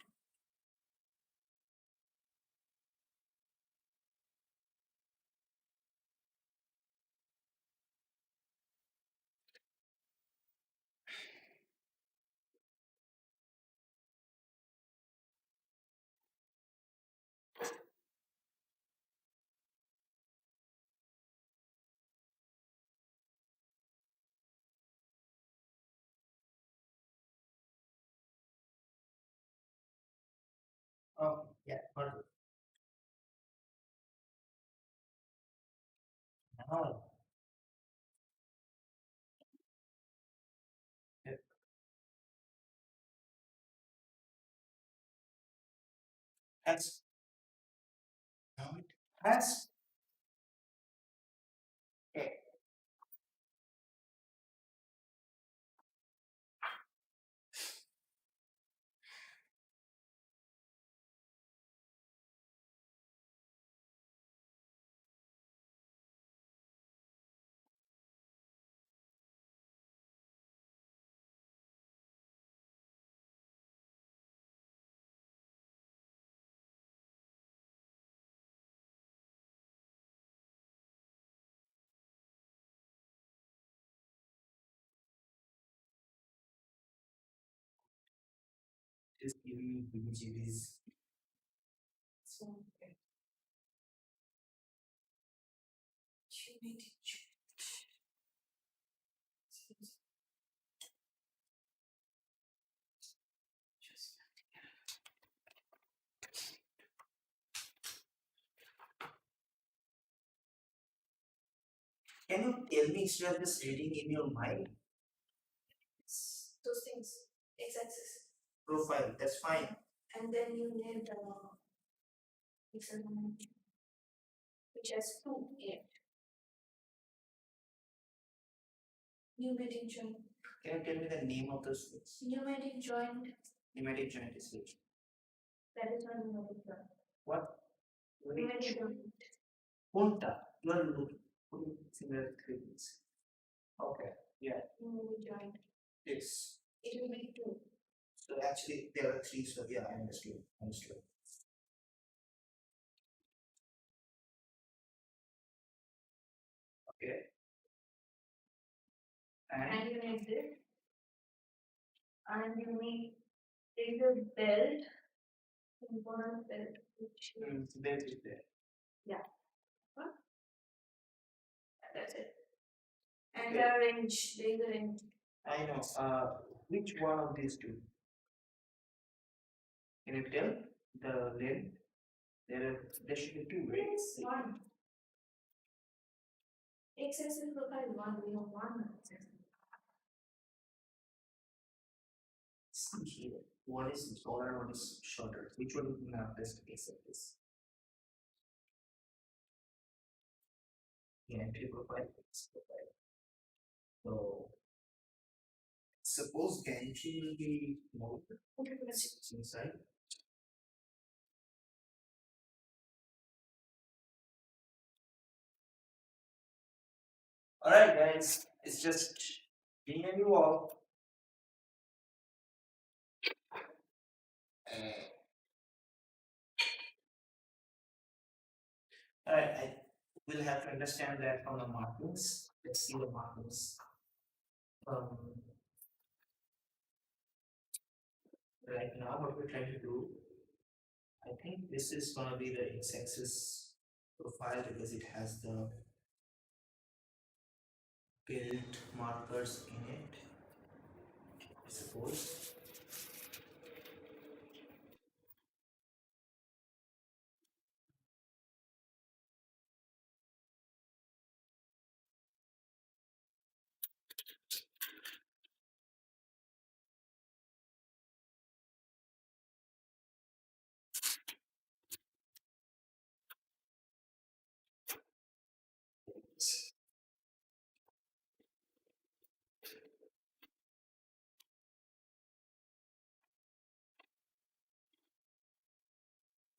Oh, yeah, got it. Now, it has, now it has, okay. Just giving you BGBs. So, humidity. Can you tell me instead of just reading in your mind? Those things, x-axis. Profile, that's fine. And then you need pixel dimension, which has 2 in it. Pneumatic joint. Can you tell me the name of those things? Pneumatic joint. Pneumatic joint is which? That is not pneumatic joint. What? Pneumatic joint. Punta. You are putting similar things. Okay, yeah. Pneumatic joint. Yes. It will be 2. So actually there are 3, so yeah, I understood. Understood. Okay. And you need this. And you need, there is a belt, component belt, which Belt is there. yeah. Huh? That's it. And And the range, there is a range. I know. Which one of these two? Can you tell the length? There should be two, right? Yes, one. X-axis profile one. We have one x-axis. See here. One is taller, one is shorter. Which one is the best case of this? Gantry profile, X profile. So suppose Gantry will be more. Okay, let's see what's inside. Alright guys, it's just me and you all. Alright, I will have to understand that from the markings. Let's see the markings. Right now, what we're trying to do, I think this is gonna be the x-axis profile because it has the built markers in it, I suppose.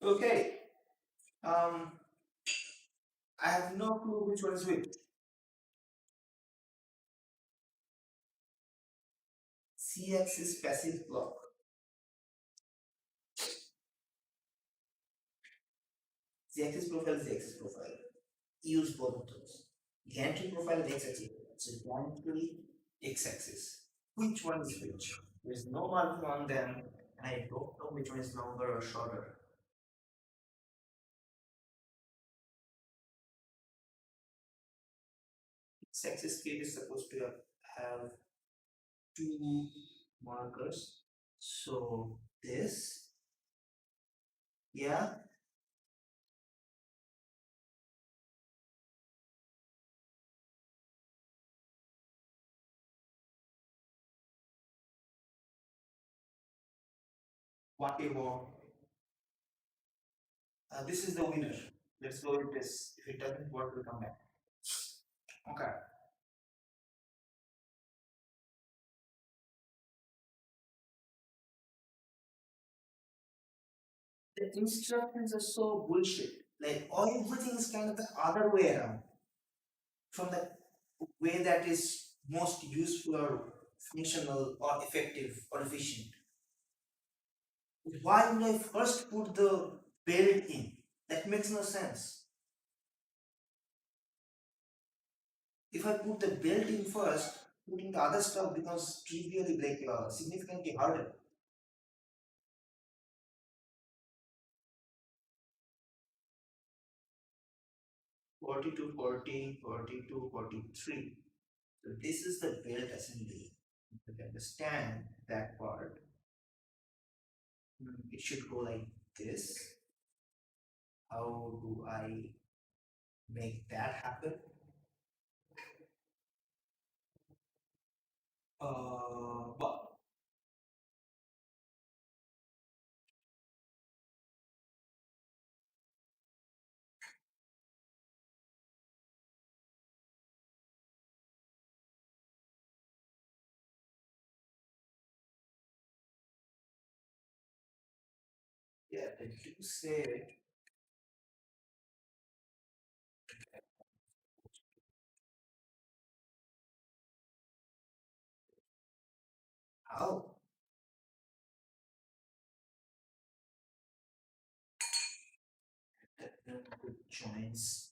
Okay. I have no clue which one is which. C-axis passive block. Z-axis profile is the axis profile. Use both of those. Gantry profile is x-axis. So gantry x-axis. Which one is which? There's no marking on them, and I don't know which one is longer or shorter. X-axis kit is supposed to have two markers. So this, yeah, whatever. This is the winner. Let's go with this. If it doesn't work, we'll come back. Okay. The instructions are so bullshit. Like everything is kind of the other way around. From the way that is most useful or functional or effective or efficient. Why would I first put the belt in? That makes no sense. If I put the belt in first, putting the other stuff becomes trivially like significantly harder. Forty-two, 40, 42, 43. So this is the belt assembly. If you understand that part, it should go like this. How do I make that happen? Well, yeah, they do say how. Good joints.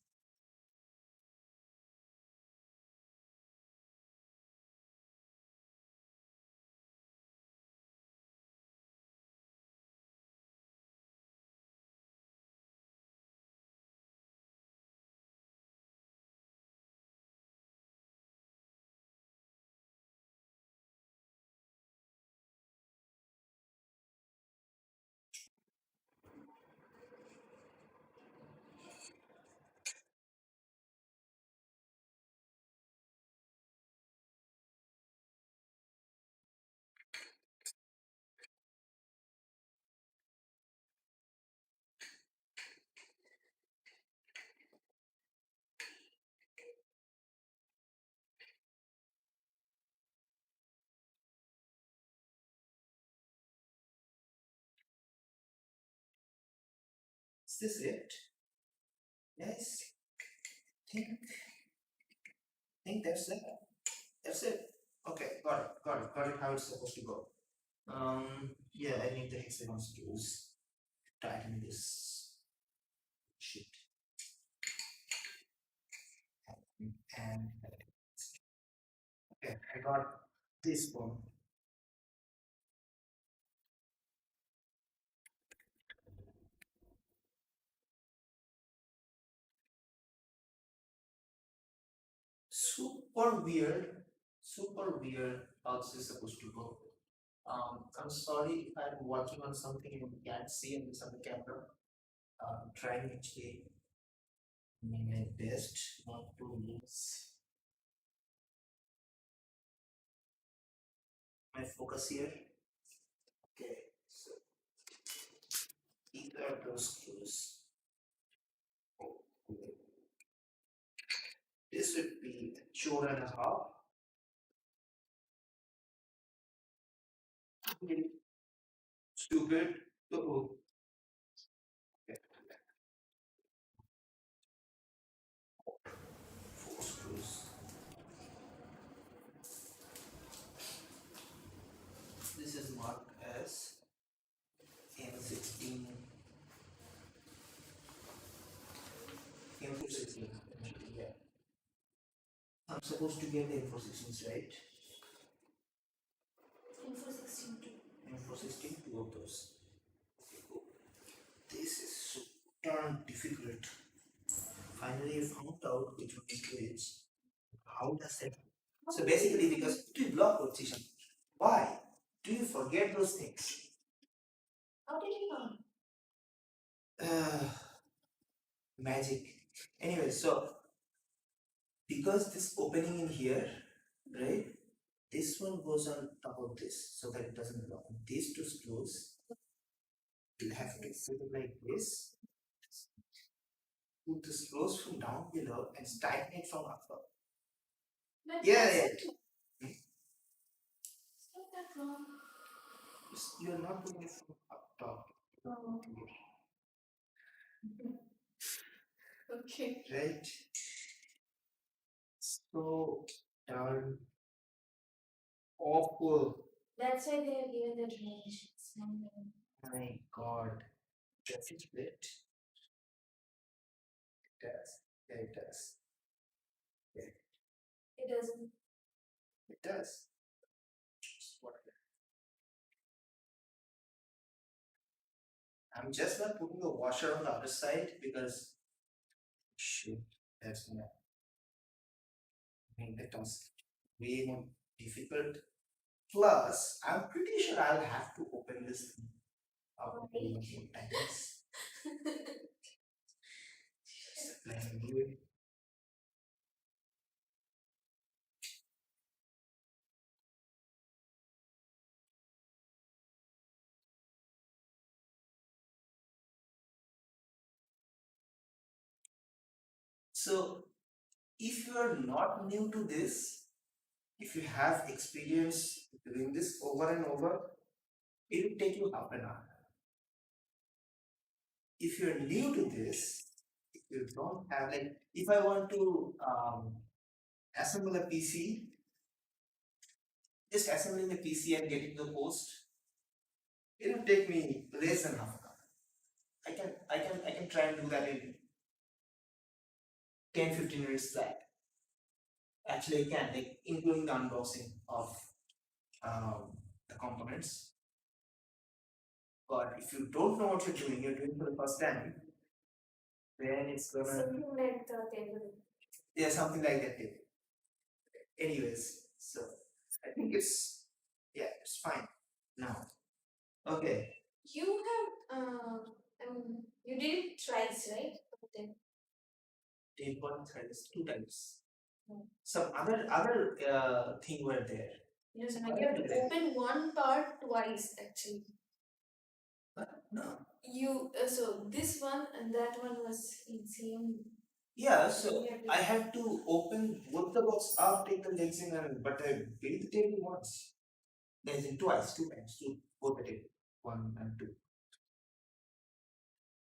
Is this it? Yes. Think that's it. That's it. Okay, got it. How it's supposed to go. Yeah, I need the hexagon screws. Tighten this shit. And okay, I got this one. Super weird. Super weird how this is supposed to go. I'm sorry if I'm working on something you can't see in this on the camera. Trying actually my best not to lose my focus here. Okay, so these are those screws. This would be a chore and a half. Stupid. Oh, okay. Four screws. This is marked as M16. M416. Yeah. I'm supposed to get the M416s, right? Info 16 too. M416, two of those. Okay, cool. This is so darn difficult. Finally, I found out which one is which. How does that? So basically, because do you block position? Why do you forget those things? How did you know? Magic. Anyway, so because this opening in here, right? This one goes on top of this so that it doesn't block. These two screws will have to sit like this. Put the screws from down below and tighten it from up top. But Yeah, that's yeah. it. It's not that wrong. You're not doing it from up top. Oh. Okay. Right? So darn awful. That's why they are given the dimensions. My god. Does it split? It does. Yeah, it does. It doesn't. It does. I'm just not putting the washer on the other side because shit, that's not. I mean, that was way more difficult. Plus, I'm pretty sure I'll have to open this thing up many times. Just letting you. So, if you are not new to this, if you have experience doing this over and over, it will take you half an hour. If you're new to this, if you don't have like, if I want to assemble a PC, just assembling the PC and getting the host, it will take me less than half an hour. I can try and do that in 10-15 minutes flat. Actually, I can, like including the unboxing of the components. But if you don't know what you're doing for the first time, then it's gonna Something like the table. yeah something like that. Anyways, so I think it's yeah it's fine now. Okay. You have, you did it twice, right? Okay. Tape one threads two times. Hmm. Some other thing were there. Yes, and you have to open one part twice actually. No. You so this one and that one was in same. Yeah, so I had to open both the box up, take the legs in, and but I built the table once. There's in twice, two times, two both the table, one and two.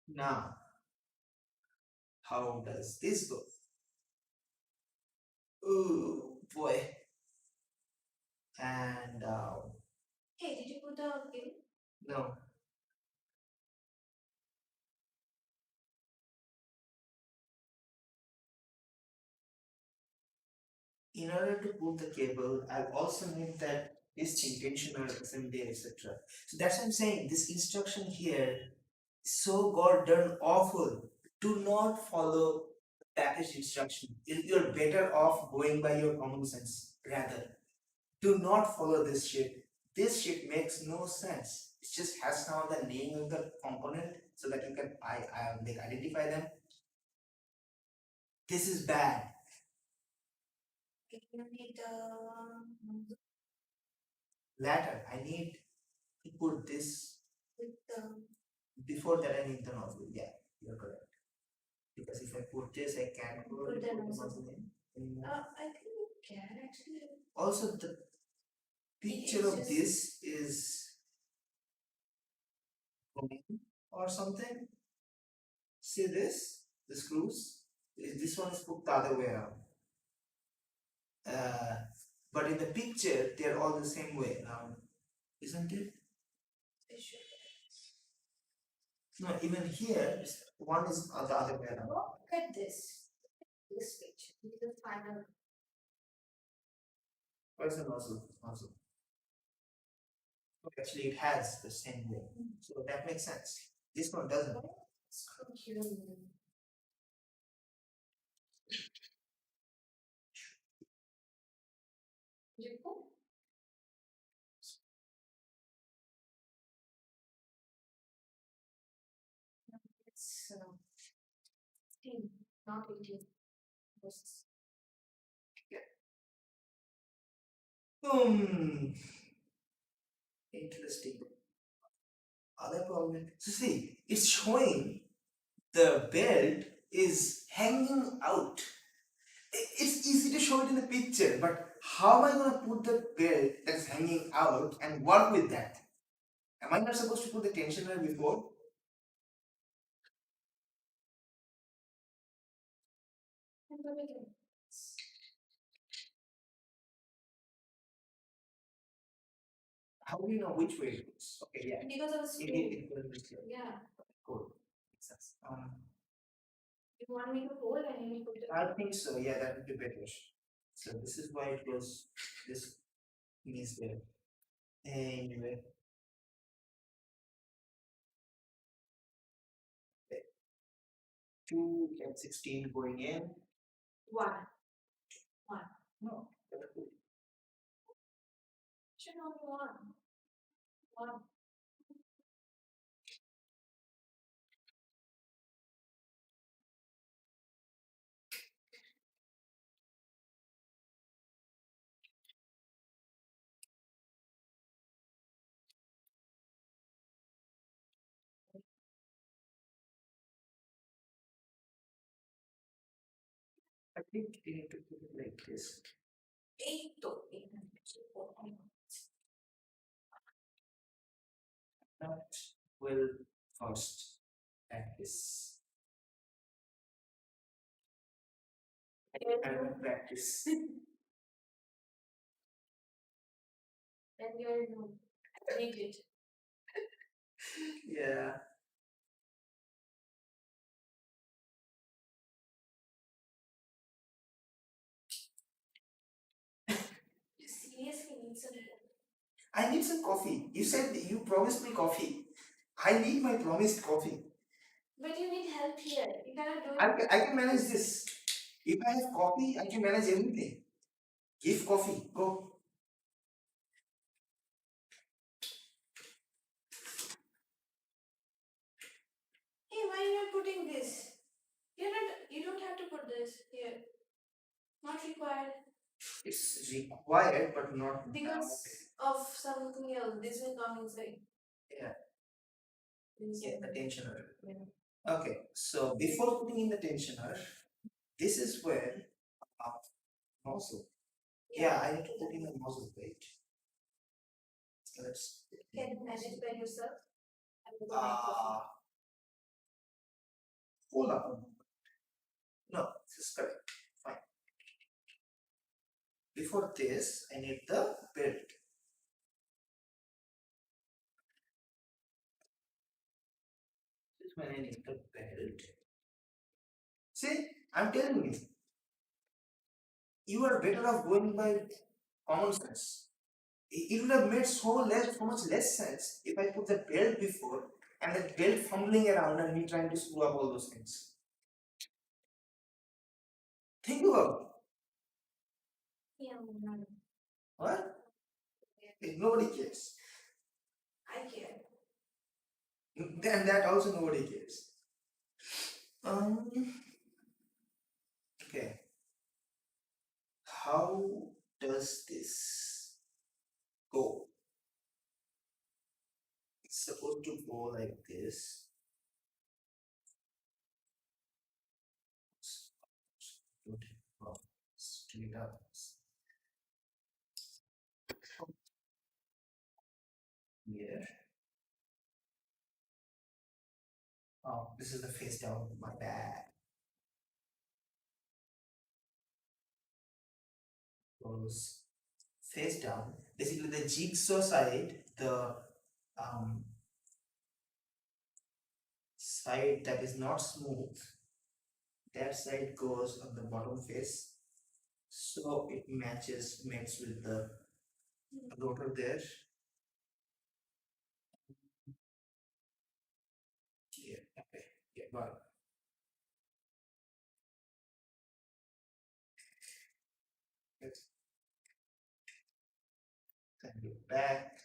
Now How does this go? Oh boy. And Hey, did you put the cable? no. In order to put the cable, I also need that this intentional assembly, etc. So that's what I'm saying. This instruction here is so goddamn awful. Do not follow the package instruction. You're better off going by your common sense. Rather, do not follow this shit. This shit makes no sense. It just has now the name of the component so that you can like identify them. This is bad. You need the Latter, I need to put this with the before that. I need the nozzle. Yeah, you're correct. Because if I put this, I can't Put the nozzle. in anymore. I think you can actually. Also, the picture is of just- this is or something. See this? The screws? This one is put the other way around. But in the picture, they're all the same way around, isn't it? It should. No, even here, one is the other way around. Look at this. This picture. You can find out. Where's the nozzle? Nozzle. Okay, actually, it has the same way, so that makes sense. This one doesn't. Screw here and then. Did you put? It's 18, not 18. It's Interesting. Other problem. So see, it's showing the belt is hanging out. It's easy to show it in the picture, but how am I gonna put the belt that's hanging out and work with that? Am I not supposed to put the tensioner before? I'm gonna make it. How do you know which way it goes? Okay, yeah. Because of the It, screw. it goes this way. Yeah. Cool. Makes sense. You want me to hold and you put it. I think so. Yeah, that would be better. So this is why it goes. This is there. Anyway. Okay. 2 and 16 going in. One. No. Should only one. One. I think you need to put it like this. 8 to 8. That will first practice. I will practice. And you're naked. Yeah. You seriously need some. I need some coffee. You said you promised me coffee. I need my promised coffee. But you need help here. You cannot do it. I can manage this. If I have coffee, I can manage everything. Give coffee. Go. Hey, why are you not putting this? You're not. You don't have to put this here. Not required. It's required, but not Because of something else. This will come inside. Yeah. Inside. The tensioner. Yeah. Okay, so before putting in the tensioner, this is where nozzle. Yeah, I need to put in the nozzle plate. So let's. Can you manage by yourself? Hold up. No, this is correct. Fine. Before this, I need the belt. This is when I need the belt. See, I'm telling you, you are better off going by common sense. It would have made so much less sense if I put the belt before and the belt fumbling around and me trying to screw up all those things. Think about Yeah, no. what? If nobody cares. I care. Then that also nobody cares. Okay. How does this go? It's supposed to go like this. Straight up. Here. Oh, this is the face down. My bad. Goes face down. Basically, the jigsaw side, the side that is not smooth, that side goes on the bottom face, so it mates with the rotor there. Yeah, okay, yeah, got it. Good. Then go back,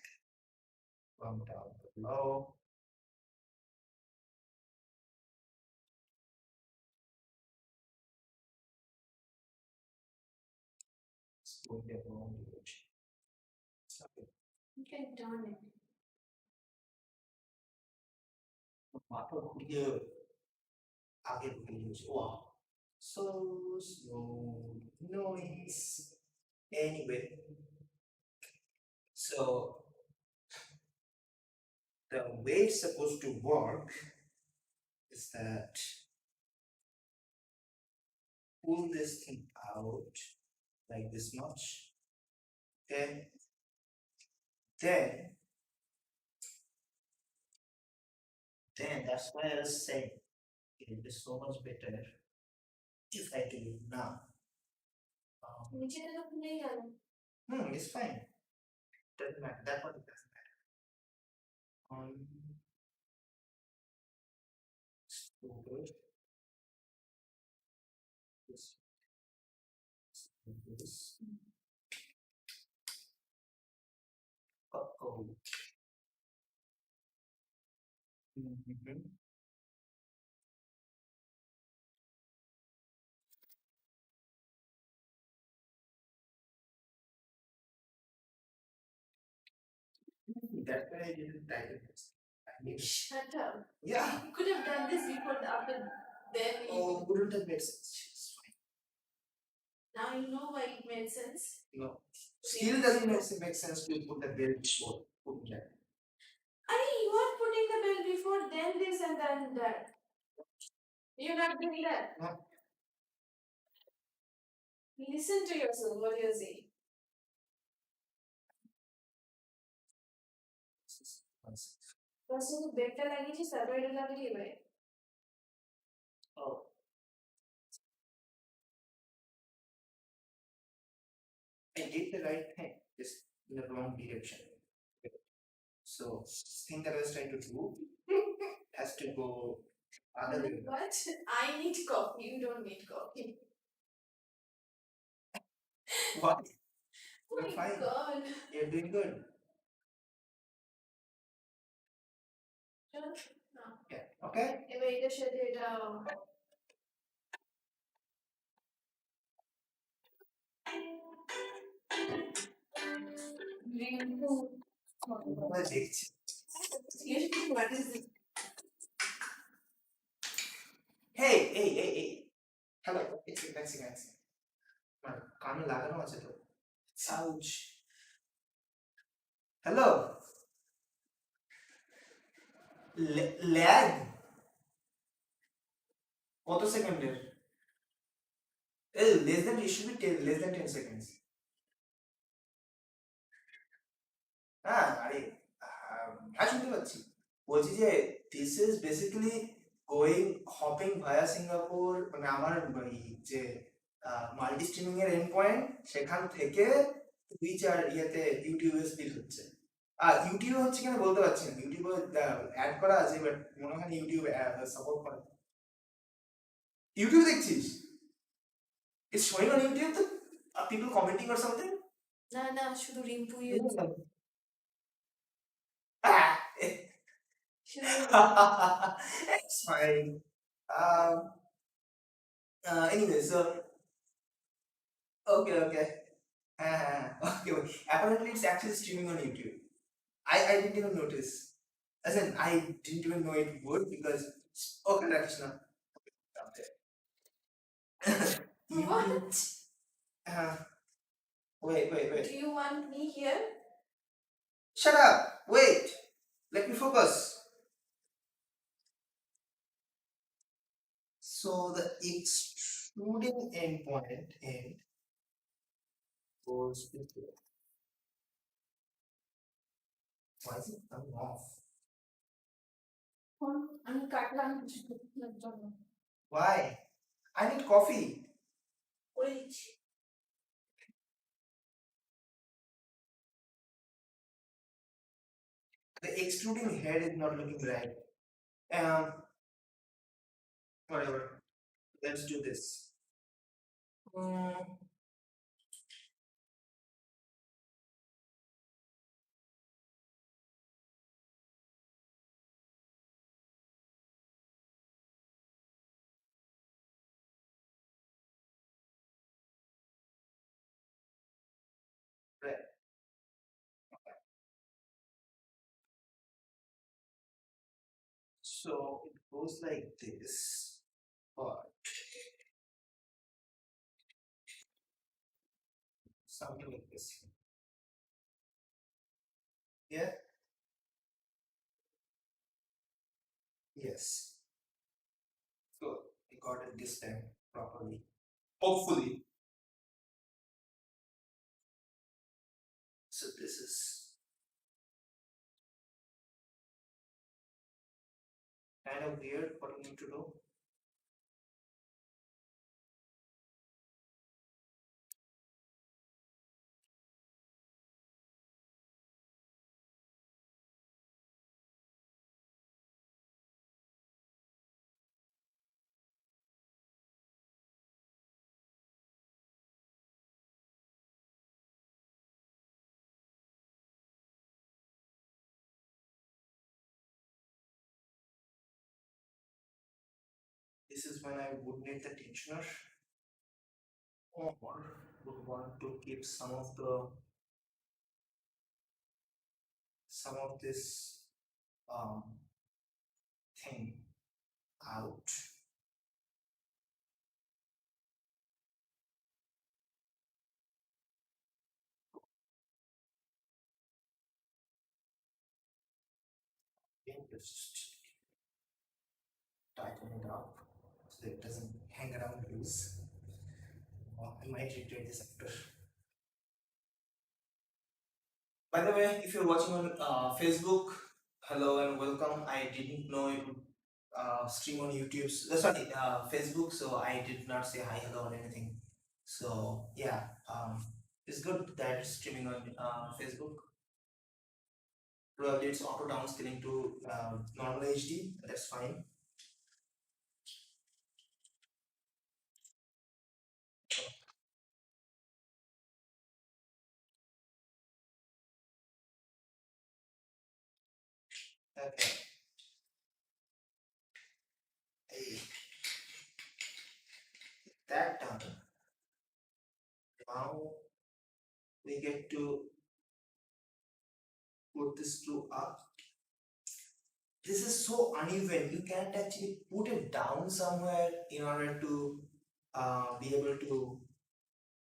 come down below. It's going the wrong direction. Okay. You can turn it. माथा घुरिए आगे Ghurye wow, so smooth noise. Anyway, so the way it's supposed to work is that pull this thing out like this much, then then that's why I was saying it will be so much better if I do it now. नीचे तो नहीं जाना. It's fine. Doesn't matter. That one doesn't matter. So good. This. This. Uh-oh. Mm-hmm. That's why I didn't title this. I mean, Shut up. yeah. You could have done this before after then. Oh, wouldn't have made sense. It's fine. Now you know why it made sense. No. Still doesn't make sense to put the belt short. Put that. I mean, you are putting the belt before, then this and then that. You're not doing that. No. Listen to yourself, what you're saying. बस वो बेटा लगी थी survival लग रही है. Oh. I did the right thing, just in the wrong direction. So, thing that I was trying to do has to go other way. What? I need coffee. You don't need coffee. Why? Oh You're my fine. God. You're doing good. No. Yeah. Okay. এবার এটার সাথে এটা Well, দেখছি। What is this? Hey. Hello. It's Mexican. আমার কানে লাগানো আছে তো। Ouch. Hello. ল্যাগ কত সেকেন্ডের? Less than, it should be 10, less than 10 seconds. হ্যাঁ আরে হ্যাঁ শুনতে পাচ্ছি। বলছি যে this is basically going hopping via Singapore, মানে আমার ওই যে মাল্টি স্ট্রিমিং এর এন্ড পয়েন্ট, সেখান থেকে টুইচ আর ইয়েতে ইউটিউবে স্পিড হচ্ছে। আর ইউটিউবে হচ্ছে কিনা বলতে পারছি না, ইউটিউবে অ্যাড করা আছে বাট মনে হয় ইউটিউব সাপোর্ট করে। ইউটিউব দেখছিস? ইটস শোয়িং অন ইউটিউব তো, পিপল কমেন্টিং অর সামথিং? না না, শুধু রিম্পু Ah, শুধু it's fine. Um, anyway, so okay. Okay, okay. Apparently, it's actually streaming on YouTube. I didn't even notice. As in, I didn't even know it would because okay, Rakshna. YouTube. What? Uh, wait. Do you want me here? Shut up. Wait. Let me focus. So the extruding endpoint end goes with the. Why is it coming off? আমি কাটলাম কিছুক্ষণের জন্য। Why? I need coffee. করে দিচ্ছি। The extruding head is not looking right. Whatever. Let's do this. Mm, right. So it goes like this, but something like this. Yeah. Yes. Good. We got it this time properly. Hopefully. So this is kind of weird. What we need to do? This is when I would need the tensioner, or would want to keep some of this um, thing out. Okay, let's just tighten it up so that it doesn't hang around loose. I might regret this after. By the way, if you're watching on Facebook, hello and welcome. I didn't know it would stream on YouTube. Sorry, Facebook. So I did not say hi, hello, or anything. So yeah, it's good that it's streaming on Facebook. Probably it's auto downscaling to normal HD. That's fine. Okay. Hey, that done. Now we get to put this screw up. This is so uneven. You can't actually put it down somewhere in order to be able to,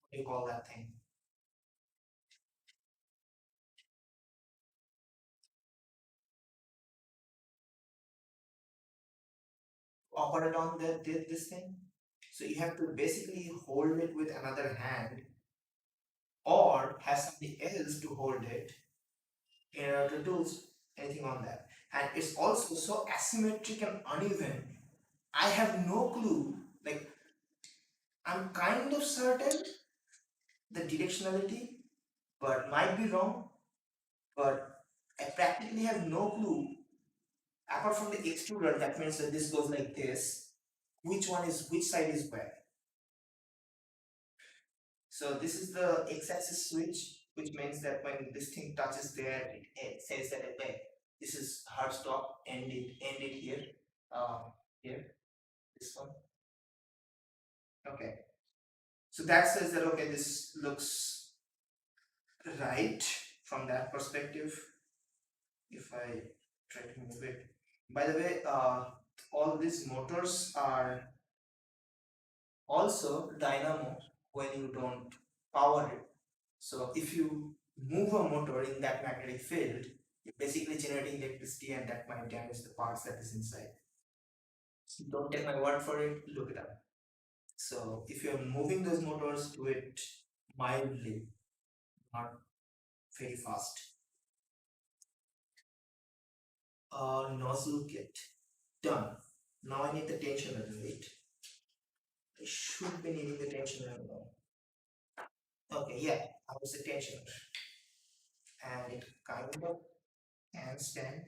what do you call that thing? Operate on this thing. So you have to basically hold it with another hand or have somebody else to hold it in order to do anything on that. And it's also so asymmetric and uneven. I have no clue. Like, I'm kind of certain the directionality, but might be wrong. But I practically have no clue. Apart from the extruder, that means that this goes like this. Which side is where? So this is the x-axis switch, which means that when this thing touches there, it says that okay, this is hard stop, end it here, here, this one. Okay, so that says that okay, this looks right from that perspective. If I try to move it, by the way, all these motors are also dynamo when you don't power it. So if you move a motor in that magnetic field, you're basically generating electricity and that might damage the parts that is inside. So don't take my word for it, look it up. So if you're moving those motors, do it mildly, not very fast. Nozzle kit. Done. Now I need the tensioner, right? I should be needing the tensioner now. Okay, yeah, I was the tensioner. And it kind of can stand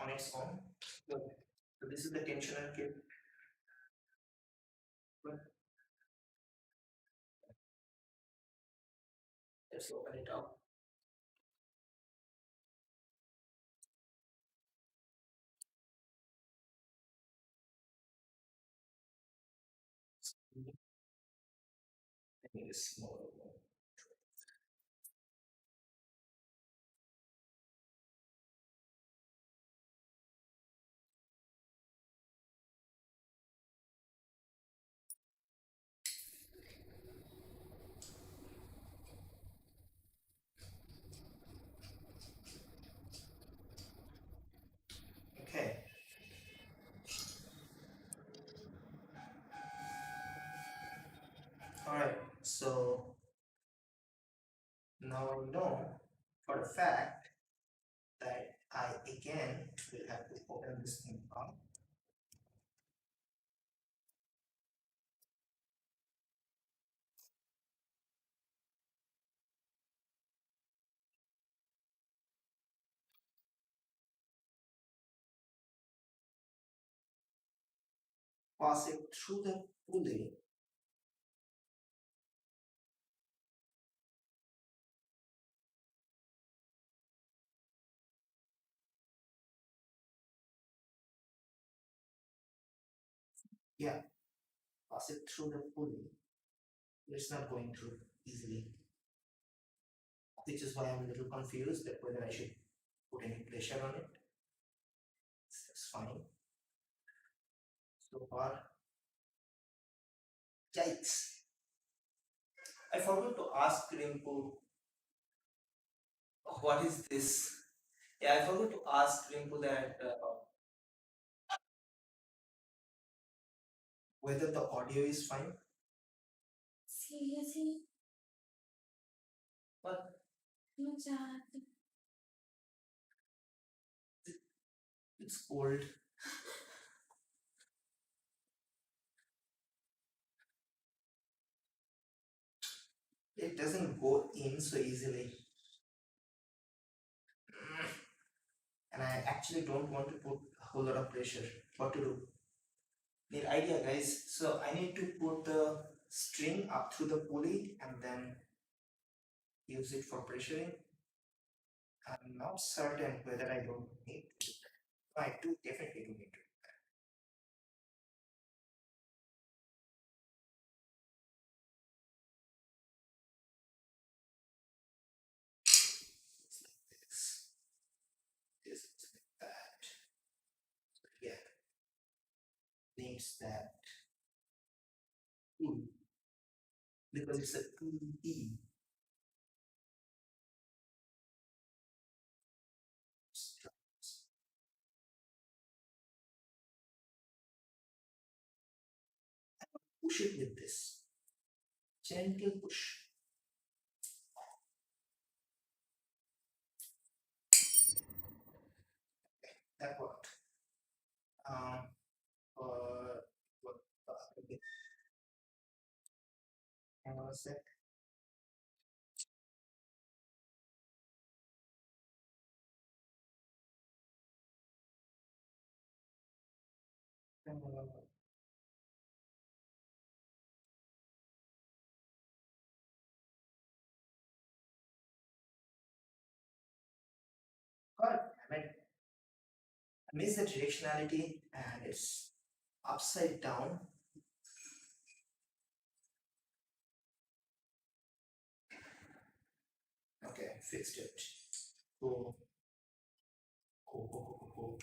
on its own. So this is the tensioner kit. Let's open it up. I need a smaller one. Okay. Alright, so now I know for a fact that I again will have to open this thing up. Pass it through the pulley. Yeah, pass it through the pulley. It's not going through easily. Which is why I'm a little confused that whether I should put any pressure on it. It's fine. So far. Yikes. I forgot to ask Rinku, what is this? Yeah, I forgot to ask Rinku that whether the audio is fine. Seriously? But it's cold. It doesn't go in so easily. And I actually don't want to put a whole lot of pressure. What to do? Need idea, guys. So I need to put the string up through the pulley and then use it for pressuring. I'm not certain whether I don't need to. I do definitely do need to. It's like this. This is like that. So yeah, needs that pull because it's a pull E. push it with this. Gentle push. That worked. What? Okay. Hang on a sec. But I mean, I miss the directionality and it's upside down. Okay, fixed it. Go, go.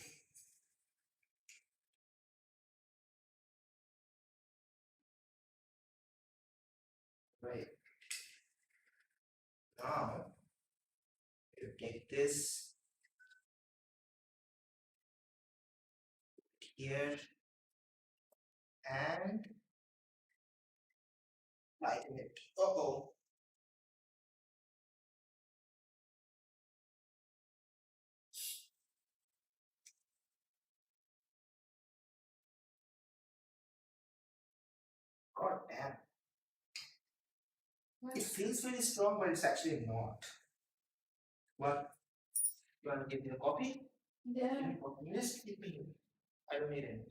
Right. Now, you take this here and lighten it. Uh-oh. God damn. It feels very strong, but it's actually not. What? You want to give me a copy? Yeah. Just give me. I don't need any.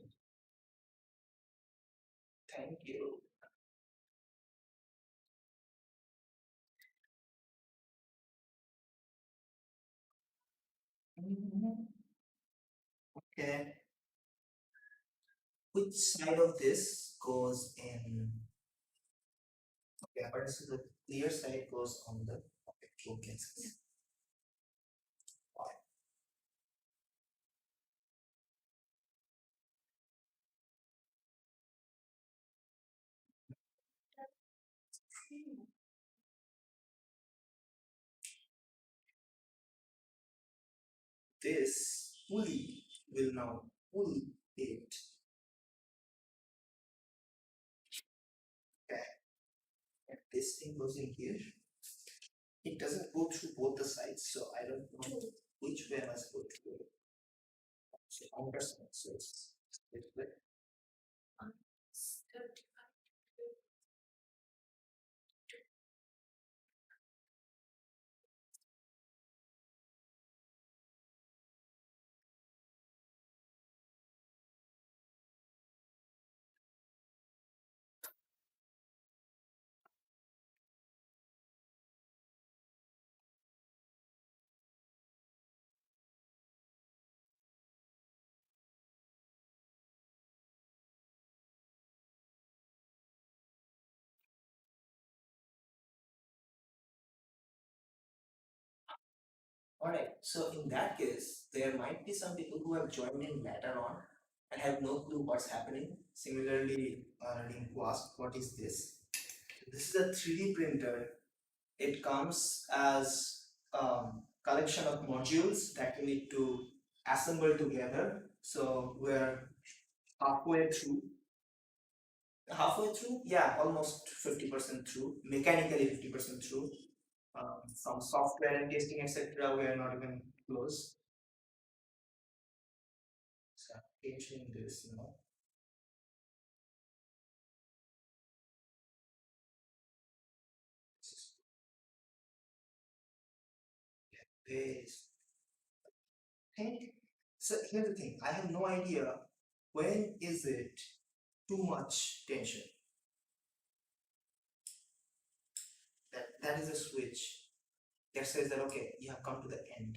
Thank you. Okay. Which side of this goes in? Okay, but so the clear side goes on the okay. This pulley will now pull it. Okay. And this thing goes in here. It doesn't go through both the sides, so I don't know which way I must go through. So understand. So it's like alright. So in that case, there might be some people who have joined in later on and have no clue what's happening. Similarly, Nadine who asked, what is this? This is a 3D printer. It comes as collection of modules that you need to assemble together. So we're halfway through. Halfway through? Yeah, almost 50% through. Mechanically 50% through. From software and testing, etc., we are not even close. So changing this, this thing. So here's the thing. I have no idea when is it too much tension. That is a switch that says that okay, you have come to the end.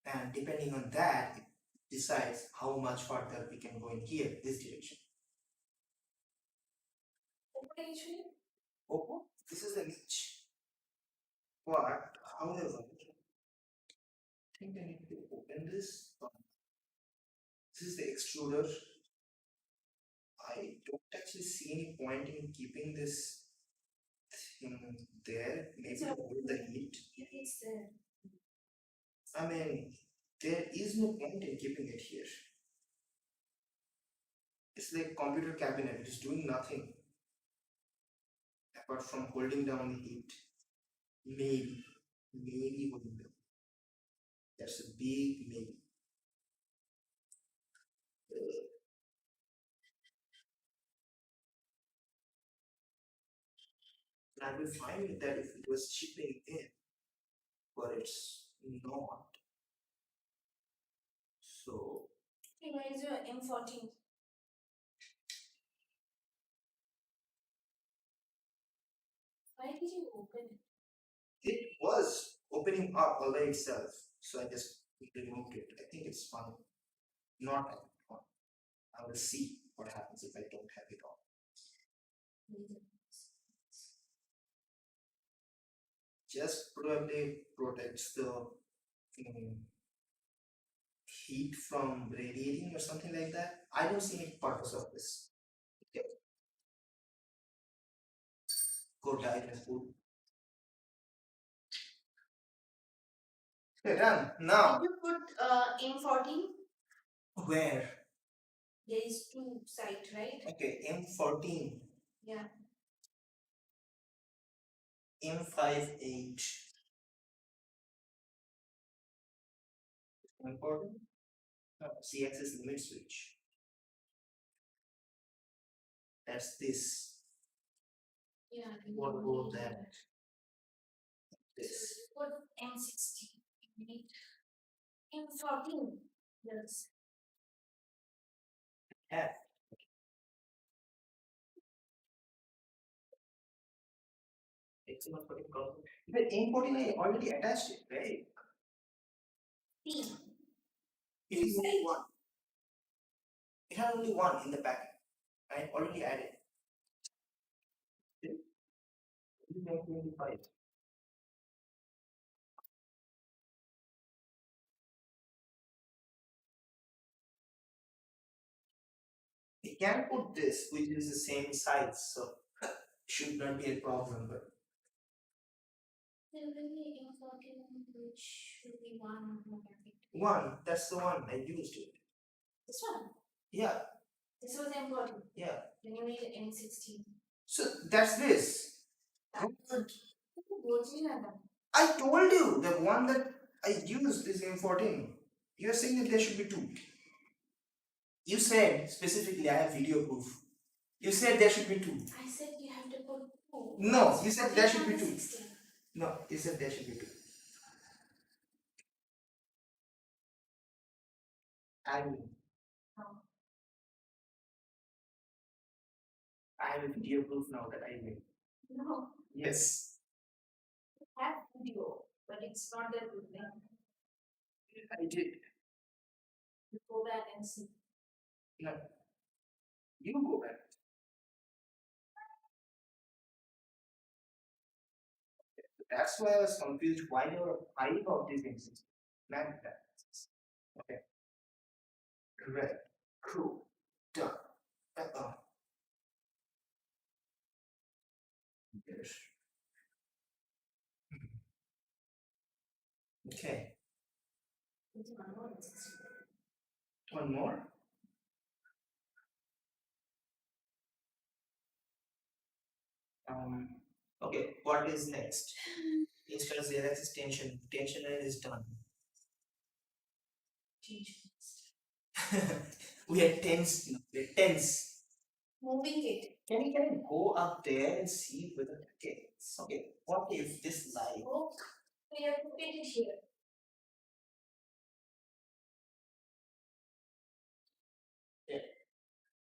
And depending on that, it decides how much further we can go in here, this direction. Oh, this is the niche. But however, I think I need to open this. This is the extruder. I don't actually see any point in keeping this thing there. Maybe to hold the heat. I mean, there is no point in keeping it here. It's like computer cabinet. It's doing nothing apart from holding down the heat. Maybe holding down. That's a big maybe. I will find it that if it was shipping in, but it's not. So Hey, where is your M14? Why did you open it? it was opening up by itself. So I just removed it. I think it's fine. Not fun. I will see what happens if I don't have it on. Just probably protects the heat from radiating or something like that. I don't see any purpose of this. Okay. Go die in a pool. Okay, done. Now. Did you put M14? Where? There is two sides, right? Okay, M14. Yeah. M58. Important. C-axis limit switch. That's this. Yeah. What about that? So This. you put M16. M14. Yes. F. It's not putting problem. The M14 I already attached it, right? P. It is only one. It had only one in the packet. I already added. It is M25. We can put this, which is the same size, so should not be a problem. But There will be M14, which should be one more packet. one, that's the one I used it. This one. Yeah, This was M14. yeah. Then you made M16. So that's this. What do you have done? I told you the one that I used is M14. You're saying that there should be two. You said specifically I have video proof. You said there should be two. I said you have to put two. No, you said there should be two. 16. No, you said there should be two. I will. No. I have a video proof now that I will. No. Yes. I have video, but it's not that good thing. I did. You go back and see. No. You go back. That's why I was confused why there were five of these exist. Man, okay. Red. Cool. Done. Yes. Okay. One more. Okay, what is next? Instance there is tension. Tensioner is done. We are tense. We're tense. Moving it. Can you go up there and see whether okay. What if this light? Oh, we have to put it here.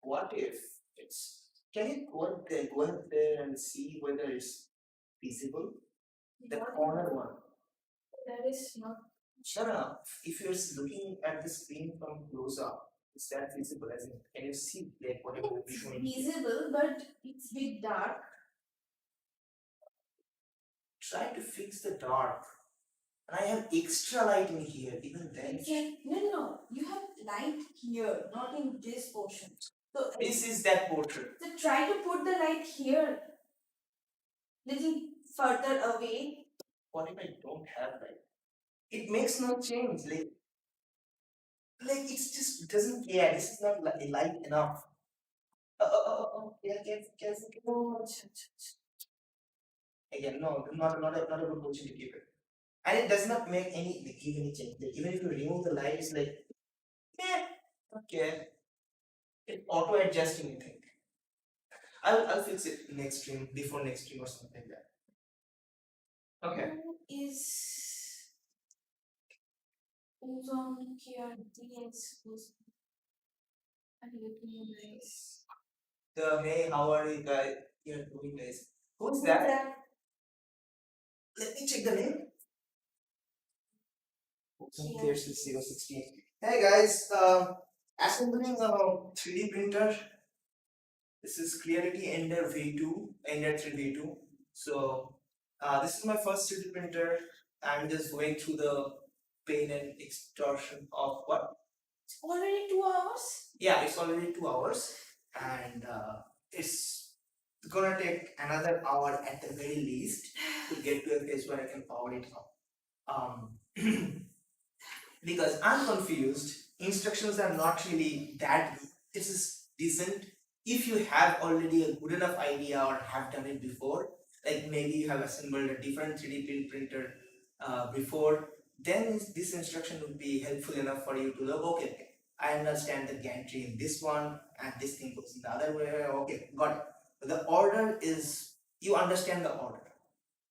What if it's can you go up there and see whether it's feasible? The What? corner one. That is not. No. If you're looking at the screen from close up, is that visible? As in, can you see like whatever It's is showing? visible, but it's a bit dark. Try to fix the dark. And I have extra light in here, even then. No. You have light here, not in this portion. So This is that portrait. So try to put the light here, little further away. What if I don't have light? It makes no change. Like it just doesn't care. This is not light enough. Yeah, careful. Oh, again, no, not a good position to keep it. And it does not make give any change. Like, even if you remove the light, it's like, yeah, okay. It auto adjusting, I think. I'll fix it next stream, before next stream or something like that. Okay. Who is who's on Creality and Spool? I'm looking nice. The hey, how are you guys? You're doing nice. Who's that? Let me check the name. There's the 016. Hey guys, assembling a 3D printer. This is Creality Ender V2, Ender-3 V2. So this is my first 3D printer. I'm just going through the pain and extortion of what? It's already 2 hours? Yeah, it's already 2 hours. And it's gonna take another hour at the very least to get to a place where I can power it up. Because I'm confused. Instructions are not really that good. This is decent. If you have already a good enough idea or have done it before, like maybe you have assembled a different 3D printer before, then this instruction would be helpful enough for you to look, okay, I understand the gantry in this one and this thing goes in the other way. Okay, got it. The order is, you understand the order.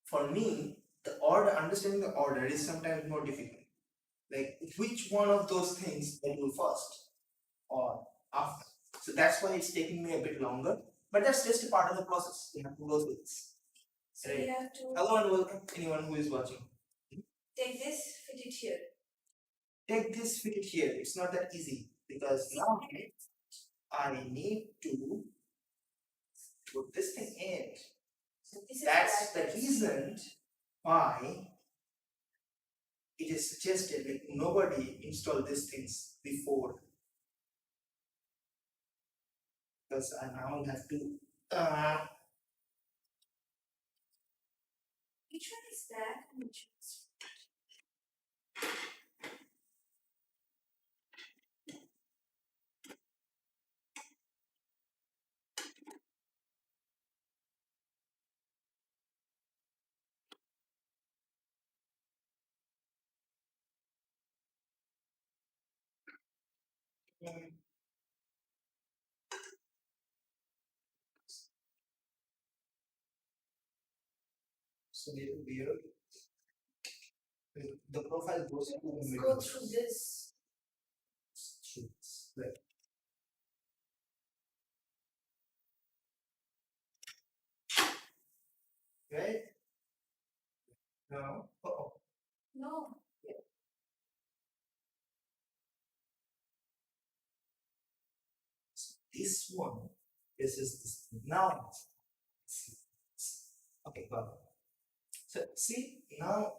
For me, understanding the order is sometimes more difficult, like which one of those things I do first or after. So that's why it's taking me a bit longer, but that's just a part of the process. You have to go through this. So right. You have to hello and welcome anyone who is watching. Take this, fit it here. Take this, fit it here. It's not that easy because now I need to put this thing in. So that's the reason why it is suggested like nobody install these things before, because I now have to. Which one is that? Which one? It's a little weird. The profile goes into the middle. Go through this. Through this. Right. Right? No. Uh-oh. No. Yeah. This one. This is this. Now. Okay, got it. So see now.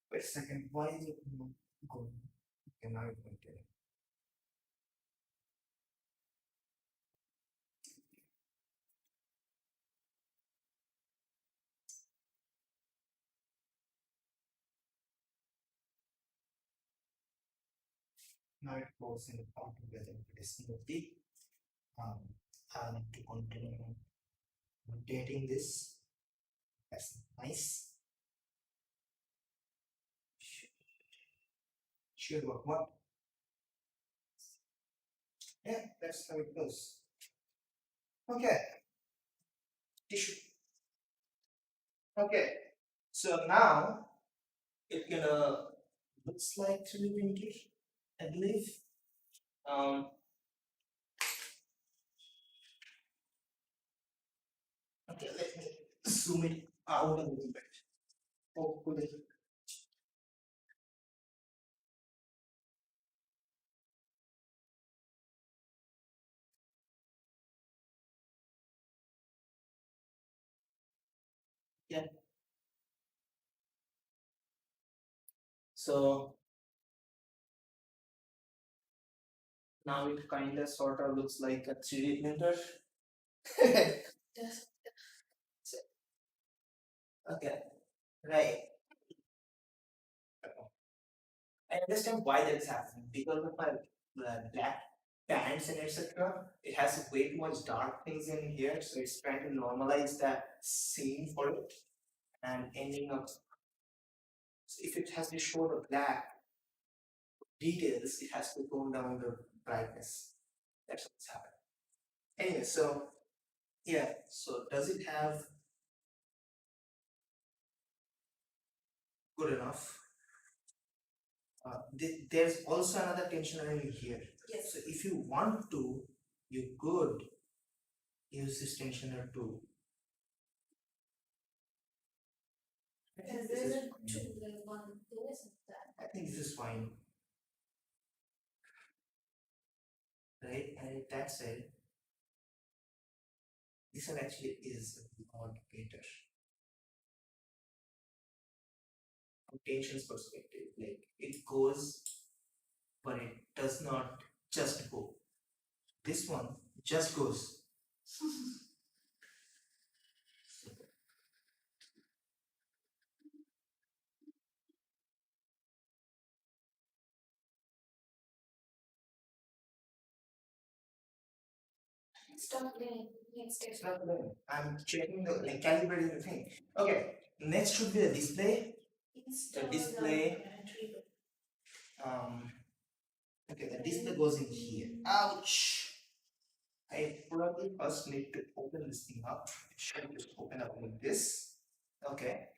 Wait a second. Why is it not going? Okay, now it's going to. Now it goes in part together. It is smoothly. Um, I need to continue rotating this. That's nice. Should work. What? Yeah, that's how it goes. Okay. Tissue. Okay. So now it gonna looks like 3D printer, I believe. Um. Okay. Let me zoom it out a little bit. Hopefully. Yeah. So now it kind of sort of looks like a 3D printer. Yes. Okay, right. I understand why that's happening because of my black pants and etc. It has way too much dark things in here, so it's trying to normalize that scene for it and ending up. So if it has to show the black details, it has to tone down the brightness. That's what's happening. Anyway, so yeah, so does it have good enough? There's also another tensioner in here. Yes. So if you want to, you could use this tensioner too. Because there isn't two, like one, there isn't that. I think this is fine. Right? And that said, this one actually is a lot better. From tension's perspective, like it goes, but it does not just go. This one just goes. Stop playing. Next step. It's not playing. I'm checking the like calibrating the thing. Okay, next should be the display. The display. Um. Okay, the display goes in here. Ouch! I probably first need to open this thing up. It should just open up like this. Okay.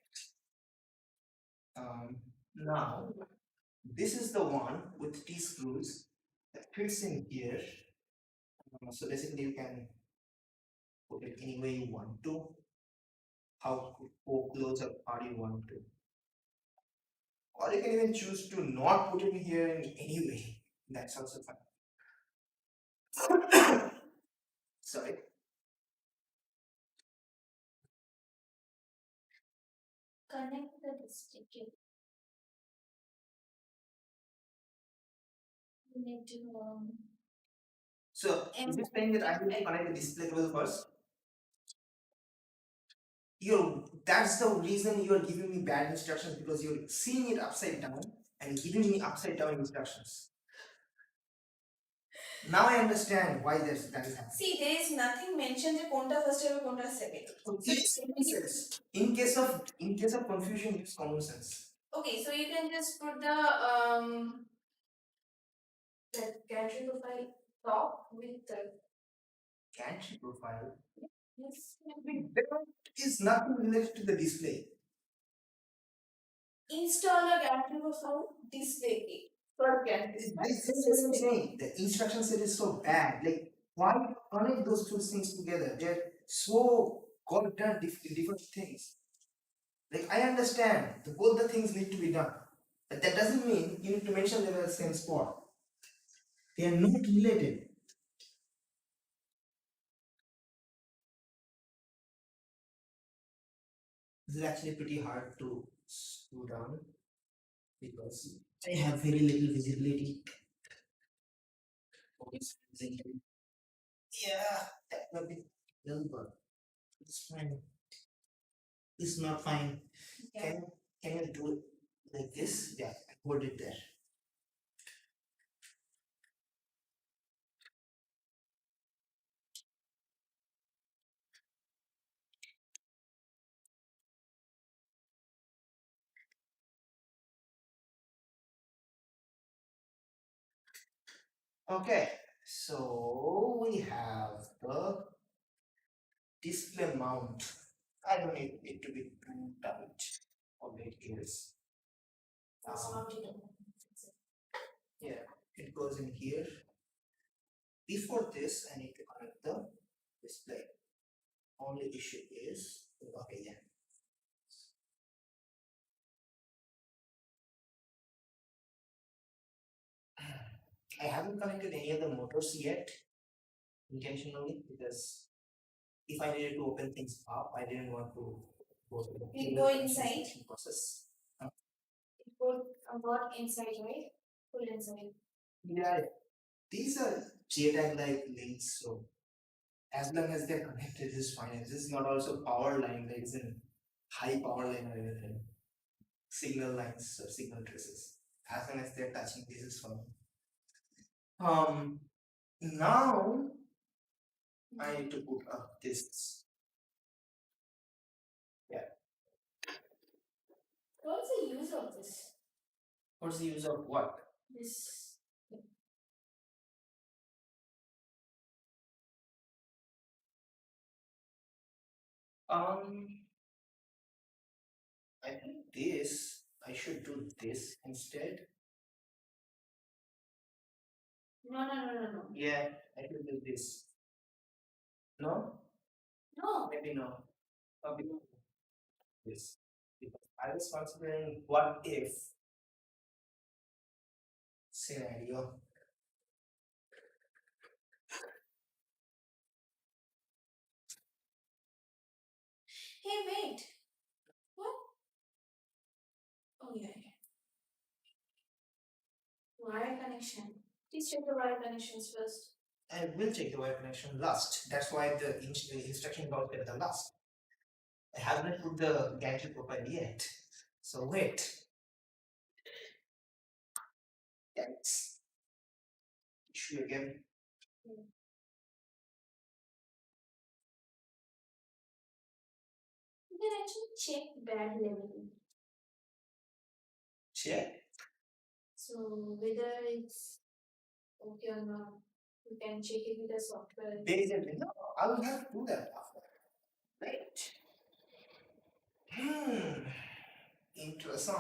Now this is the one with T screws that fits in here. So basically, you can put it any way you want to. How close apart you want to, or you can even choose to not put it here in any way. That's also fine. Sorry. Connect the display. You need to So is this saying that I need to connect the display cable first? That's the reason you're giving me bad instructions because you're seeing it upside down and giving me upside down instructions. Now I understand why that is happening. See, there is nothing mentioned in Konta first or Konta second. In case of confusion, use common sense. Okay, so you can just put the gantry profile top with the Gantry profile. yes. That is nothing related to the display. Install a gantry profile display kit for gantry. This is what I'm saying. The instruction set is so bad. Like, why connect those two things together? They're so goddamn different things. Like, I understand both the things need to be done, but that doesn't mean you need to mention them at the same spot. They are not related. This is actually pretty hard to screw down because I have very little visibility. Yeah, that will be little, but it's fine. It's not fine. Yeah. Can you do it like this? Yeah, hold it there. Okay, so we have the display mount. I don't need it to be too tight. Already it is. Yeah, it goes in here. Before this, I need to connect the display. Only issue is okay, yeah. I haven't connected any of the motors yet intentionally because if I needed to open things up, I didn't want to It go inside. Process. It go not inside, right? Full inside. Yeah, these are JTAG like links, so as long as they're connected, is fine. This is not also power line, like it's in high power line or anything. Signal lines or signal traces. As long as they're touching, this is fine. Now I need to put up this. Yeah. What's the use of this? What's the use of what? This. Um, I think this. I should do this instead. No. Yeah, I should do this. No? No. Maybe no. Maybe this. Because I was considering what if scenario. Hey, wait. What? Oh yeah. Wire connection. Please check the wire connections first. I will check the wire connection last. That's why the instruction got at the last. I haven't put the gantry profile yet. So wait. Yikes. Issue again. You can actually check bad leveling. Check. So whether it's okay or not, you can check it with the software. There is a window. I will have to do that after. Wait. Interesting.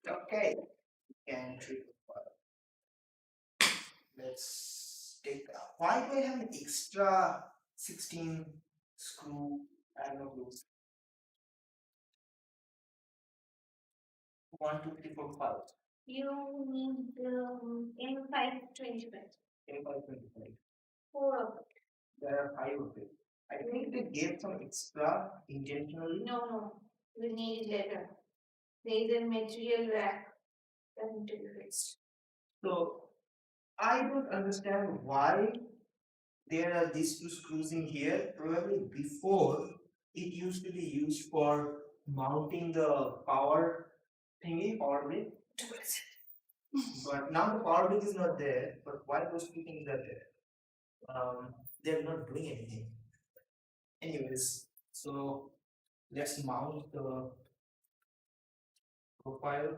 Okay. Gantry profile. Let's take that. Why do I have an extra 16 screw? I don't know. 1, 2, 3, 4, 5. You need M525. M525. 4 of it. There are 5 of it. I think they gave some extra intentionally. No. You need it later. There is a material rack that need to be fixed. So I don't understand why there are these two screws in here. Probably before it used to be used for mounting the power thingy, power brick. But now the power brick is not there. But why those two things are there? They're not doing anything. Anyways, so let's mount the profile.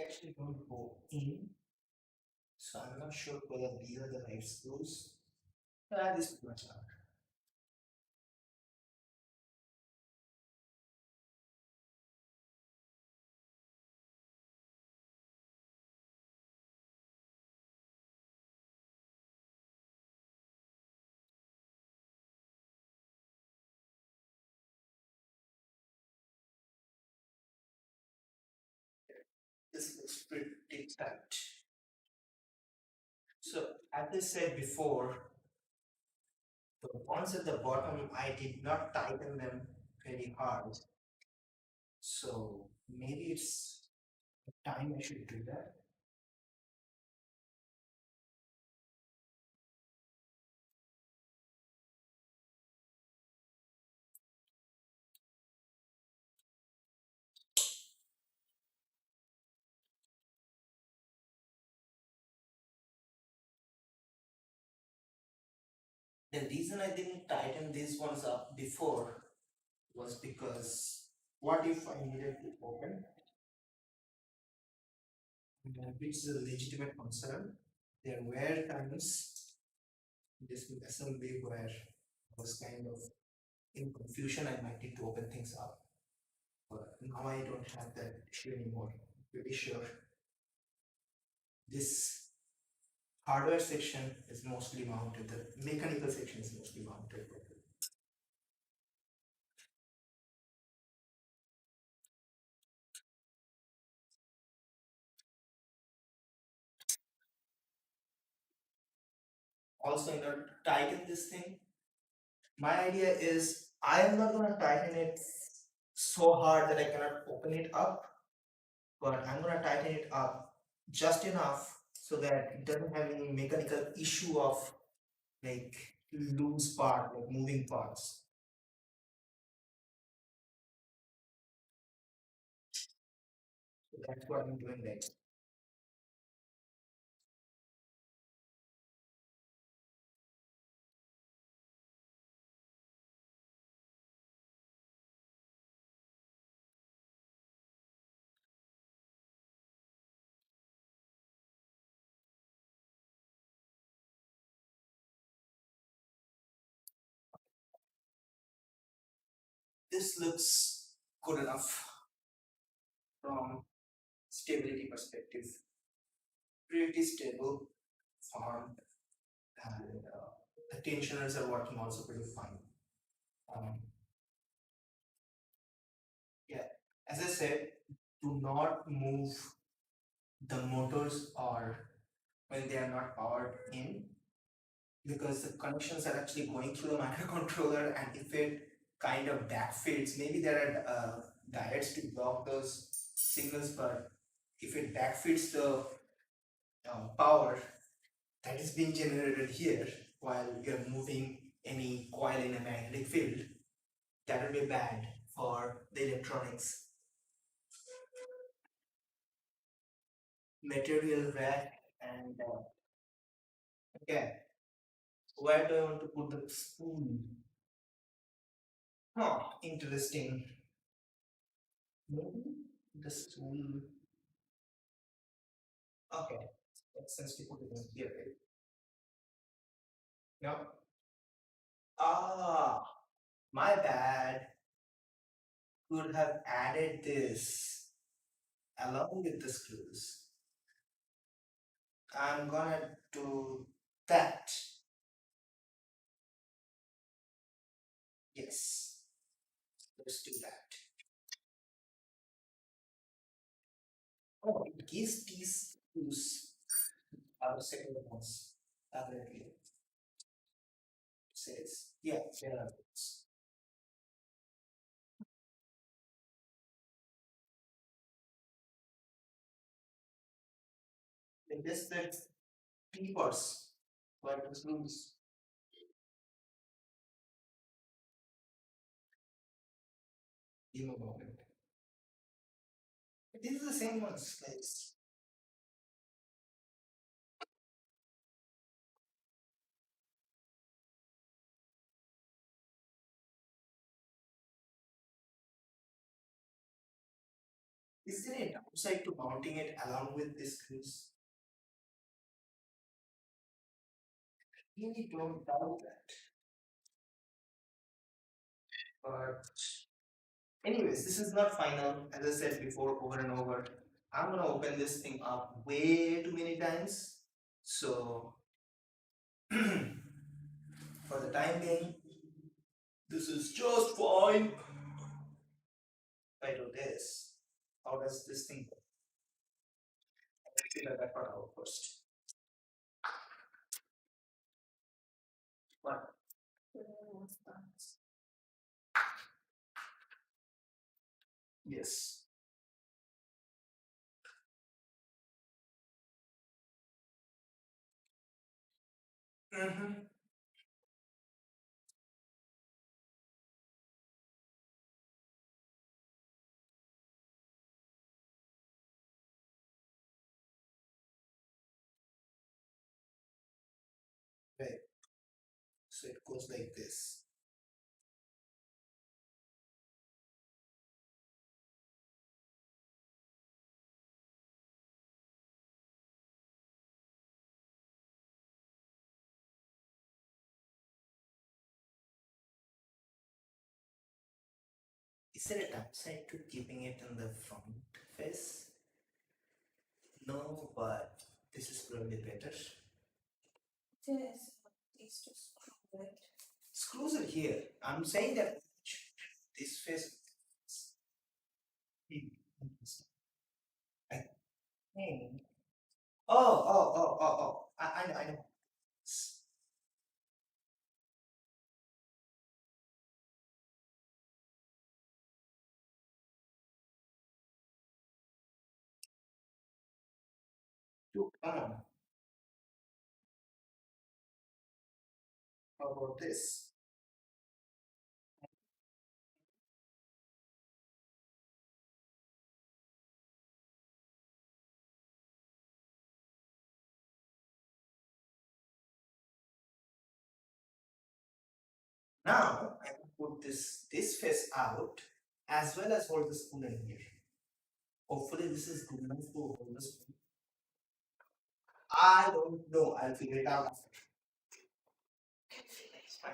Actually going to go in. So I'm not sure whether these are the right screws. This is pretty much out. This looks pretty tight. So as I said before, the ones at the bottom I did not tighten them very hard. So maybe it's time I should do that. The reason I didn't tighten these ones up before was because what if I needed to open, which is a legitimate concern. There were times in this assembly where I was kind of in confusion. I might need to open things up, but now I don't have that issue anymore. I'm pretty sure this hardware section is mostly mounted, the mechanical section is mostly mounted. Also, in order to tighten this thing, my idea is I am not going to tighten it so hard that I cannot open it up, but I'm going to tighten it up just enough so that it doesn't have any mechanical issue of like loose part, like moving parts. So that's what I'm doing next. This looks good enough from stability perspective. Pretty stable farm, and the tensioners are working also pretty fine. Um, yeah, as I said, do not move the motors or when they are not powered in, because the connections are actually going through the microcontroller, and if it kind of backfeeds, maybe there are diodes to block those signals, but if it backfeeds the power that is being generated here while you're moving any coil in a magnetic field, that will be bad for the electronics. Material rack, and okay, where do I want to put the spool? Huh, interesting. Maybe the spool. Okay, since we put it in here, right? Yeah. Ah, my bad. Could have added this along with the screws. I'm gonna do that. Yes, let's do that. Oh, it gives these screws second ones. Apparently, it says, yeah, there are those. In this, that P-parts, where the screws. Give a moment. These are the same ones, like, is there a downside to mounting it along with these screws? Really don't doubt that. But anyways, this is not final. As I said before, over and over, I'm gonna open this thing up way too many times. So for the time being, this is just fine. If I do this, how does this thing go? Let's figure that part out first. What? Yes. Mm-hmm. Right. So it goes like this. Is there a downside to keeping it in the front face? No, but this is probably better. Yes, it's to screw it. Screws are here. I'm saying that this face. I think. Oh. I know. Come on. How about this? Now I will put this face out as well as hold the spoon in here. Hopefully this is good enough to hold the spoon. I don't know. I'll figure it out after. It's fine.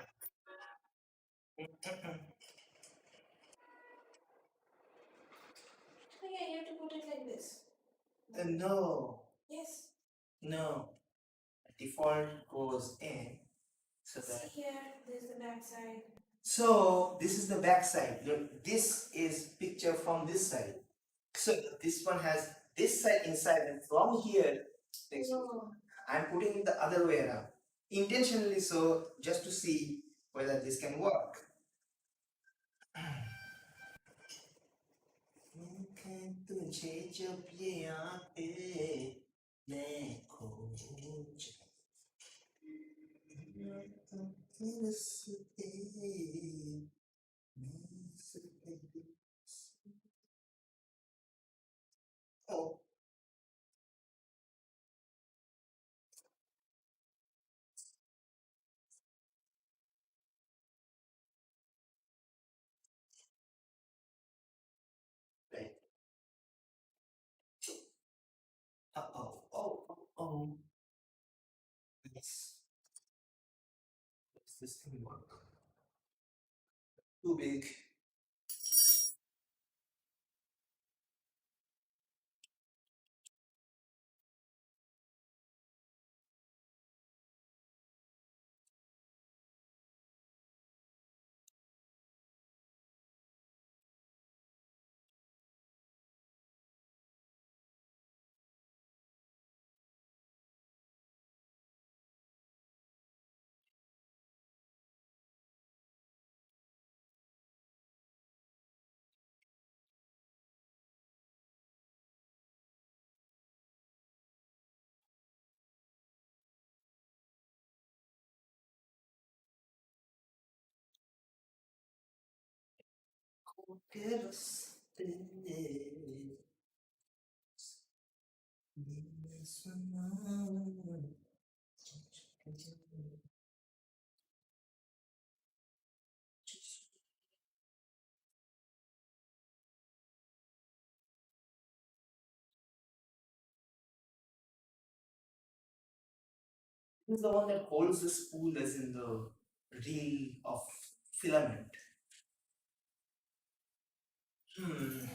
Oh yeah, you have to put it like this. No, Yes. no. Default goes in. So that. See here, there's the back side. So this is the back side. Look, this is picture from this side. So this one has this side inside, and from here, No. I'm putting it the other way around. Intentionally so, just to see whether this can work. तुझे जब ये आंखें मैं खो Oh, right. Oh. Yes. Does this thing work? Too big. This is the one that holds the spool as in the reel of filament. Hmm.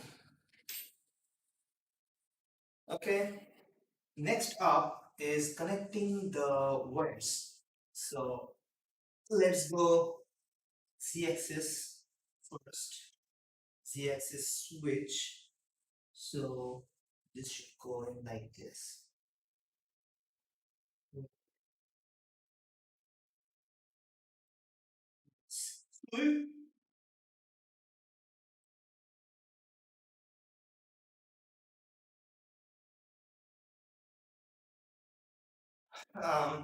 Okay. Next up is connecting the wires. So let's go Z-axis first. Z-axis switch. So this should go in like this. Swoop.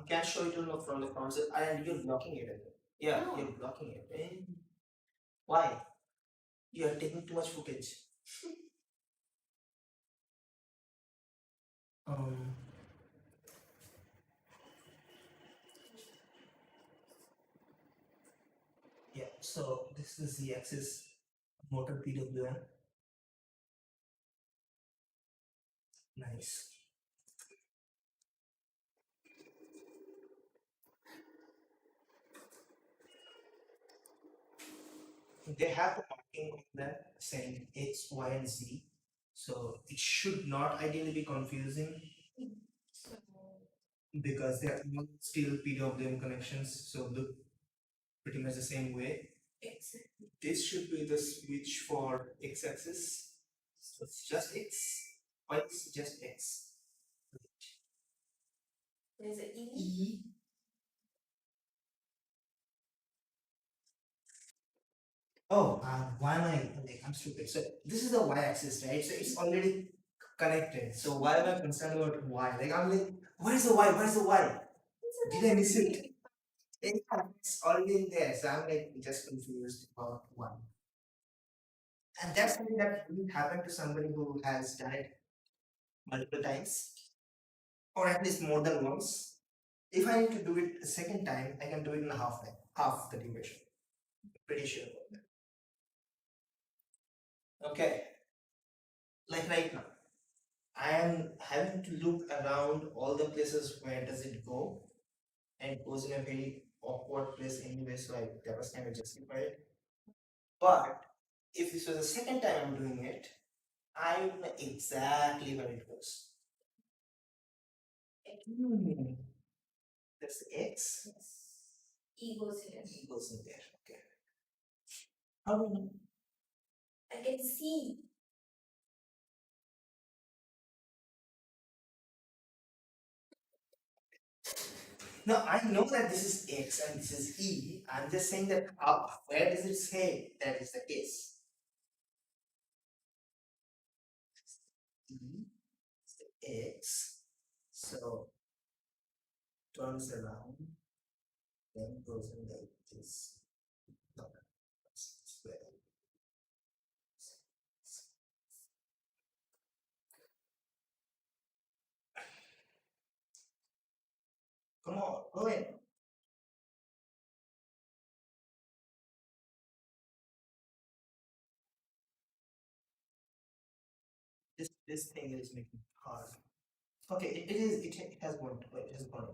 Can show it from the front, and you're blocking it. Yeah, No. you're blocking it. Why? You are taking too much footage. Um, So this is the axis motor PWM. Nice. They have the marking on them saying X, Y, and Z. So it should not ideally be confusing So because they are all still PWM connections. So look pretty much the same way. exactly. This should be the switch for X axis. So it's just X. Why is just X? There's an E. E. Oh, why am I like I'm stupid? So this is the y-axis, right? So it's already connected. So why am I concerned about y? Like I'm like, where's the y? Where's the y? Did I miss it? Yeah, it's already there. So I'm like just confused about one. And that's something that will happen to somebody who has done it multiple times, or at least more than once. If I need to do it a second time, I can do it in half time, half the duration. Pretty sure about that. Okay, like right now. I am having to look around all the places where does it go, and it goes in a very awkward place anyway, so that was kind of justified. But if this was the second time I'm doing it, I would know exactly where it goes. Hmm. That's the X. Yes. E goes here. E goes in there. Okay. How do you know? I can see. No, I know that this is X and this is E. I'm just saying that where does it say that is the case? E is the X. So turns around, then goes in like this. No, square. Come on, go in. This thing is making it hard. Okay, it has one. It has one.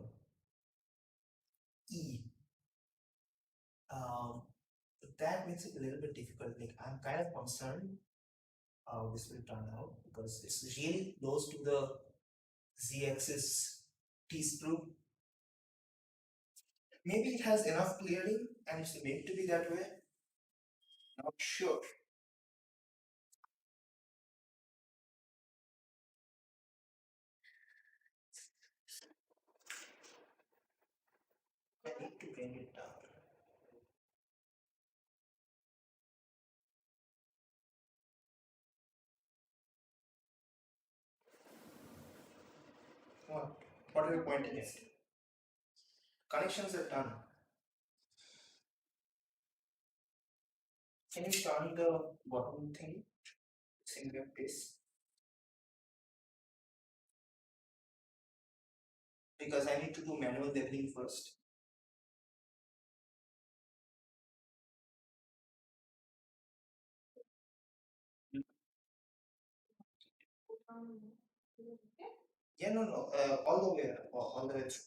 E. Um, that makes it a little bit difficult. Like I'm kind of concerned how this will turn out because it's really close to the z-axis T screw. Maybe it has enough clearing and it's made to be that way. Not sure. I need to bring it down. What are you pointing at? Connections are done. Can you turn the bottom thing? It's in your place. Because I need to do manual leveling first. Yeah, no, no, all the way, all the way through.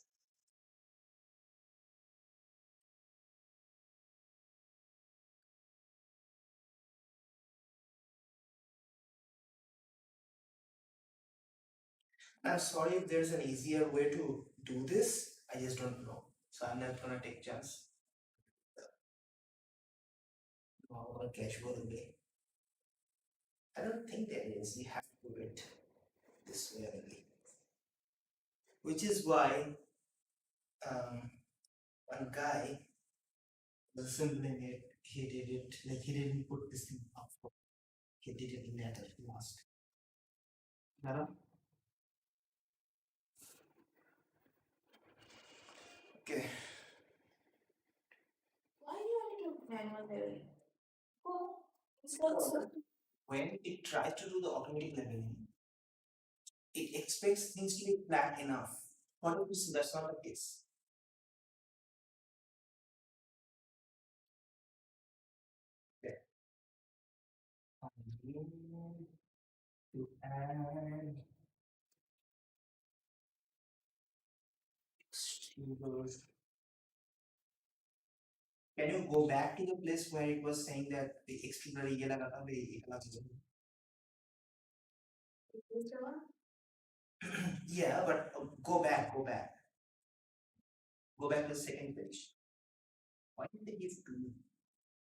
I'm sorry if there's an easier way to do this. I just don't know. So I'm not gonna take chance. Or casual way. I don't think there is. You have to do it this way only. Which is why one guy was assembling it. He did it like he didn't put this thing up. He did it later last. Madam? Okay. Why do you want to do manual leveling? Oh, it's also. When it tries to do the automatic leveling, it expects things to be flat enough. What if that's not the case? to add extruders. Can you go back to the place where it was saying that the extruder ये लगा था, ये लगा था? Yeah, but go back, go back to the second page. Why did they give two?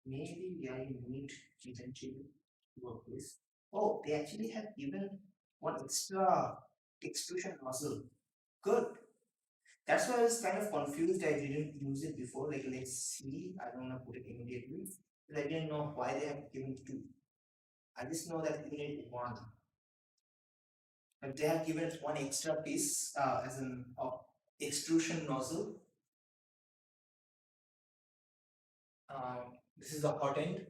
Maybe I need eventually to work this. Oh, they actually have given one extra extrusion nozzle. Good. That's why I was kind of confused. I didn't use it before. Like, let's see. I don't want to put it immediately. But I didn't know why they have given two. I just know that you need one. But they have given one extra piece as an extrusion nozzle. This is the hot end,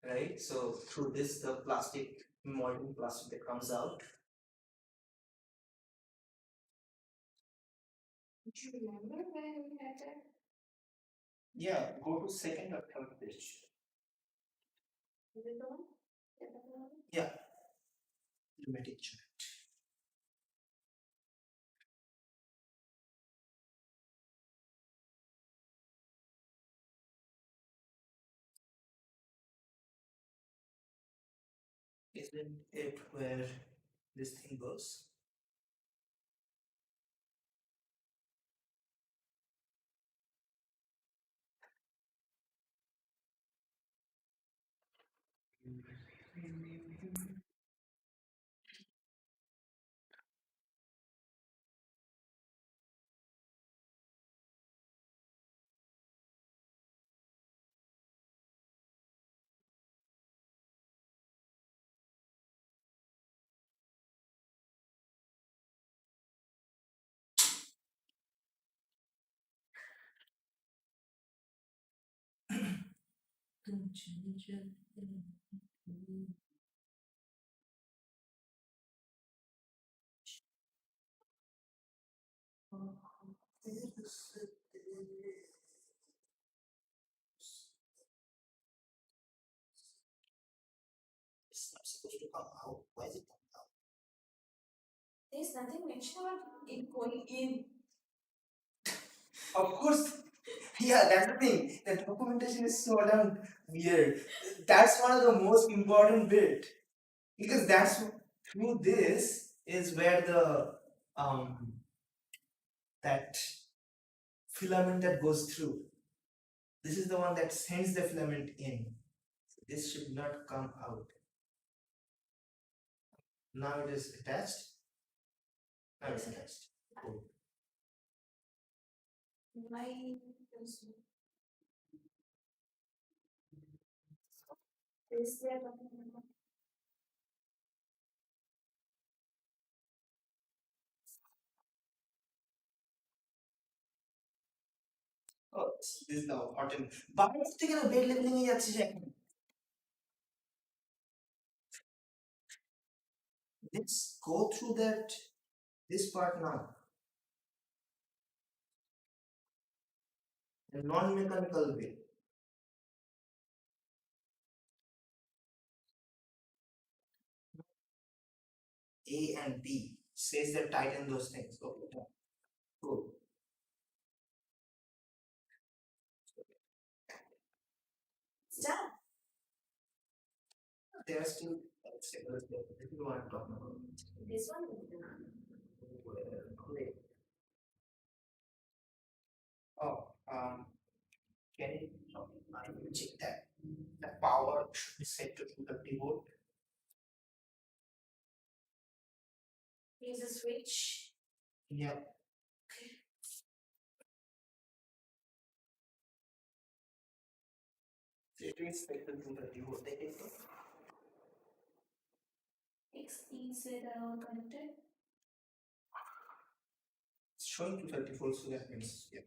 right? So through this, the plastic, molten plastic that comes out. Do you remember where we had that? Yeah, go to second or third page. Is it the one? Yeah, that's the one. Yeah. Pneumatic joint. Isn't it where this thing goes? It's not supposed to come out. Why is it coming out? There's nothing mentioned about it going in. Of course, yeah, that's the thing. The documentation is so damn weird. That's one of the most important bit because that's through this is where the that filament that goes through. This is the one that sends the filament in. This should not come out. Now it is attached. Now it's attached. Cool. Why is there a Oh, this is the hot end. But it's taken a bed leveling in your. Let's go through that this part now. A non-mechanical way. A and B says that tighten those things. Okay, done. Cool. It's done? There are still sectors there. This is what I'm talking about. This one is done. Great. Oh, can you I will check that the power should be set to 230 volt. Here's a switch. Yeah. It is set to 230 volt. They take it. XE said are all connected. It's showing 230 volts, so that means yep.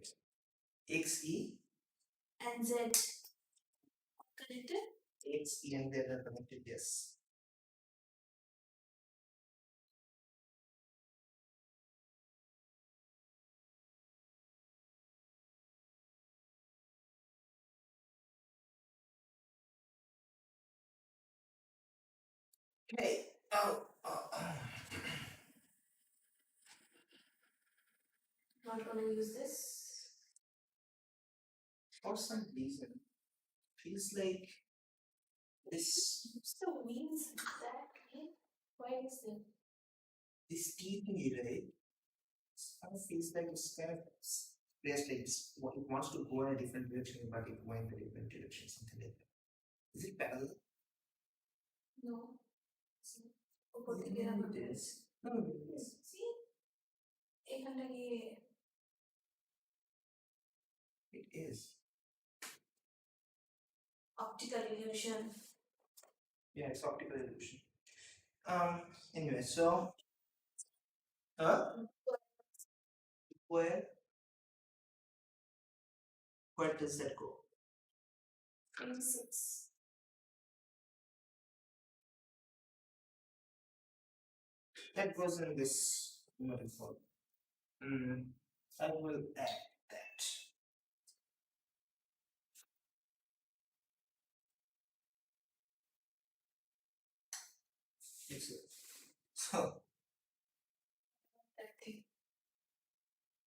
XE And Z connected. XE and they are connected, yes. Hey, Not gonna use this. for some reason, feels like this So means exactly. Why is it? this TV, right? Kind of feels like it's kind of yes, like it wants to go in a different direction, but it went in a different direction, something like that. Is it parallel? No. See? Yeah, it is. No, it is. See? এখানটাকে It is. optical illusion. Yeah, it's optical illusion. Anyway, so where where does that go? 86. That goes in this metaphor. I will add that. Excellent. So That thing.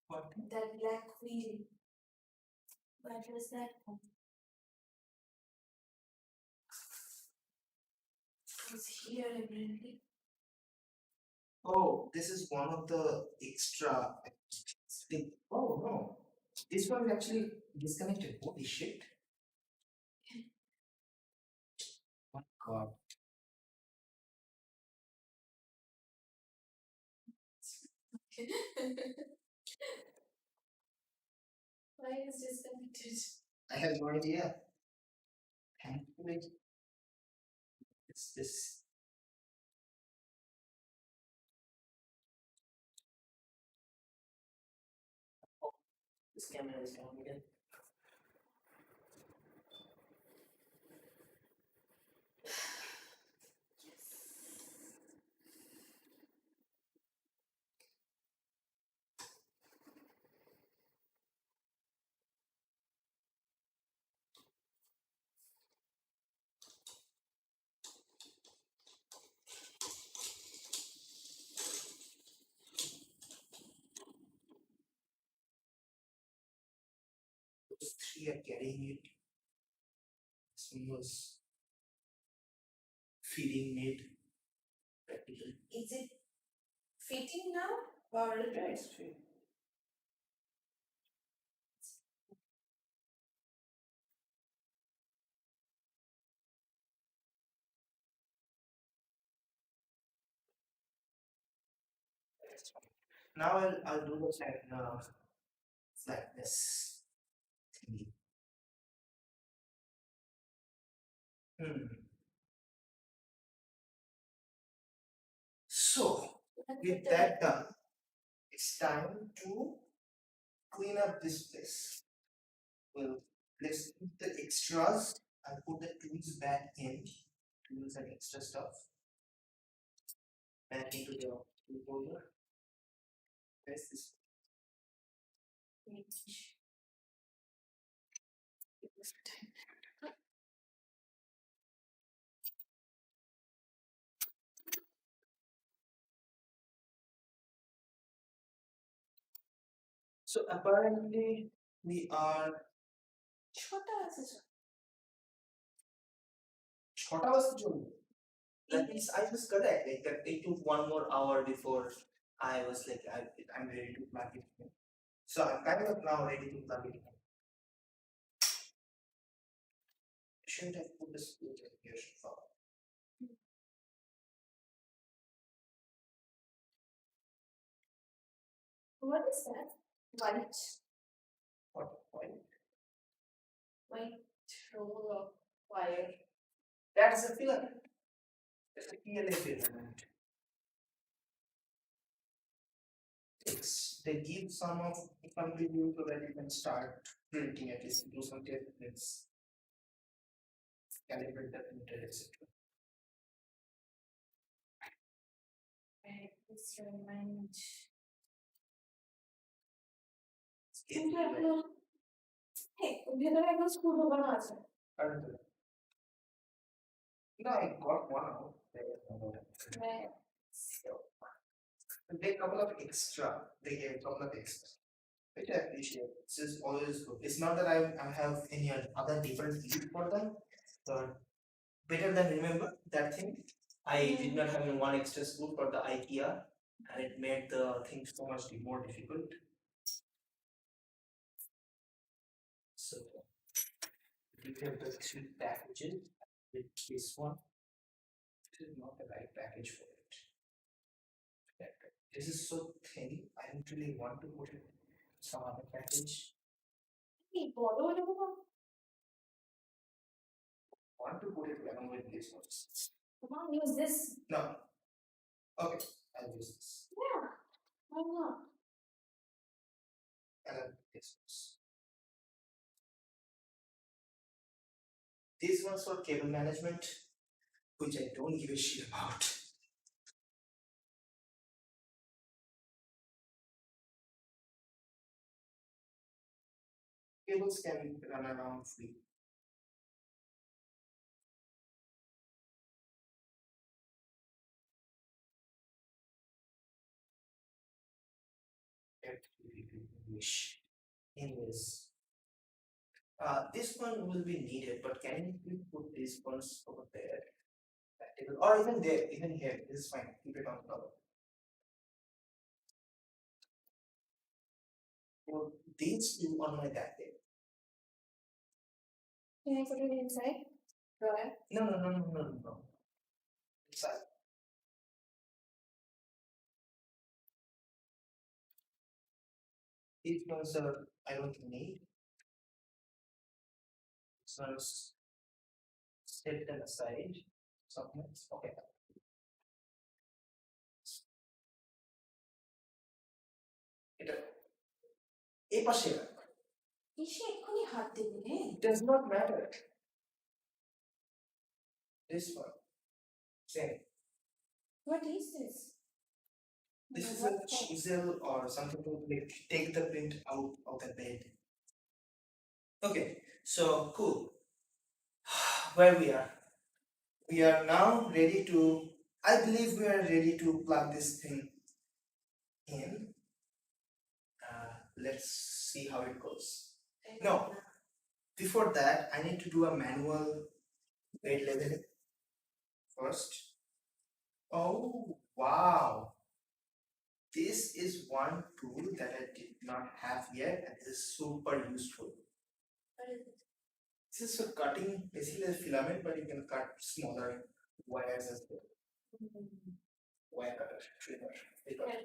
what? That black wheel. Where does that go? It's here apparently. Oh, this is one of the extra. Oh no, this one is actually disconnected. Holy shit! Oh my god. Why is disconnected? I have no idea. Thankfully, it's this. Oh, this camera is down again. Those three are carrying it. This one was feeding it practically. Is it fitting now? Or Yeah, it's free. Now I'll do the flatness thingy. So with that done, it's time to clean up this place. We'll place the extras and put the tools back in. Tools and extra stuff back into the tool folder. Where's this? So apparently we are छोटा আছে छोटा was the journey. That means I was correct. Like that it took 1 more hour before I was like I'm ready to plug it in. So I'm kind of now ready to plug it in. Shouldn't have put the spool in here so far. What is that? White. What point? White roll of wire. That's a filament. That's a PLA filament. They give some of the review so that you can start printing at least do some tests, calibrate the printer, etc. This remind. Hey, ভেতরে একটা screw ঢোকানো আছে। No, I got one out. Where? So, they couple of extra. They gave a couple of extra, which I appreciate. This is always good. It's not that I have any other different lead for them, but better than remember that thing. I did not have even one extra spool for the IKEA, and it made the thing so much more difficult. So we have the two packages with this one. This is not the right package for it. This is so thin. I don't really want to put it in some other package. Hey, bottle it over. Want to put it along with this one. Come on, use this. No. Okay, I'll use this. Yeah. Why not? And then this one. These ones for cable management, which I don't give a shit about. Cables can run around free. If you wish. Anyways, this one will be needed, but can you put these ones over there? That table, or even there, even here, this is fine. Keep it on top. Put these two on my that table. Can I put it inside? Drawer. No. Inside. These ones are I don't need. This one's set them aside. Something else. Okay. It a পাশে রাখ। কিসে এক্ষুনি হাত দেবে রে? It does not matter. This one. Same. What is this? This is a chisel or something to like, take the print out of the bed. Okay, so cool. Where we are. We are now ready to, I believe we are ready to plug this thing in. Let's see how it goes. No, before that, I need to do a manual bed level first. Oh, wow. This is one tool that I did not have yet and is super useful. What is it? This is for cutting basically a filament, but you can cut smaller wires as well. Wire cutter, trimmer, paper. Yeah.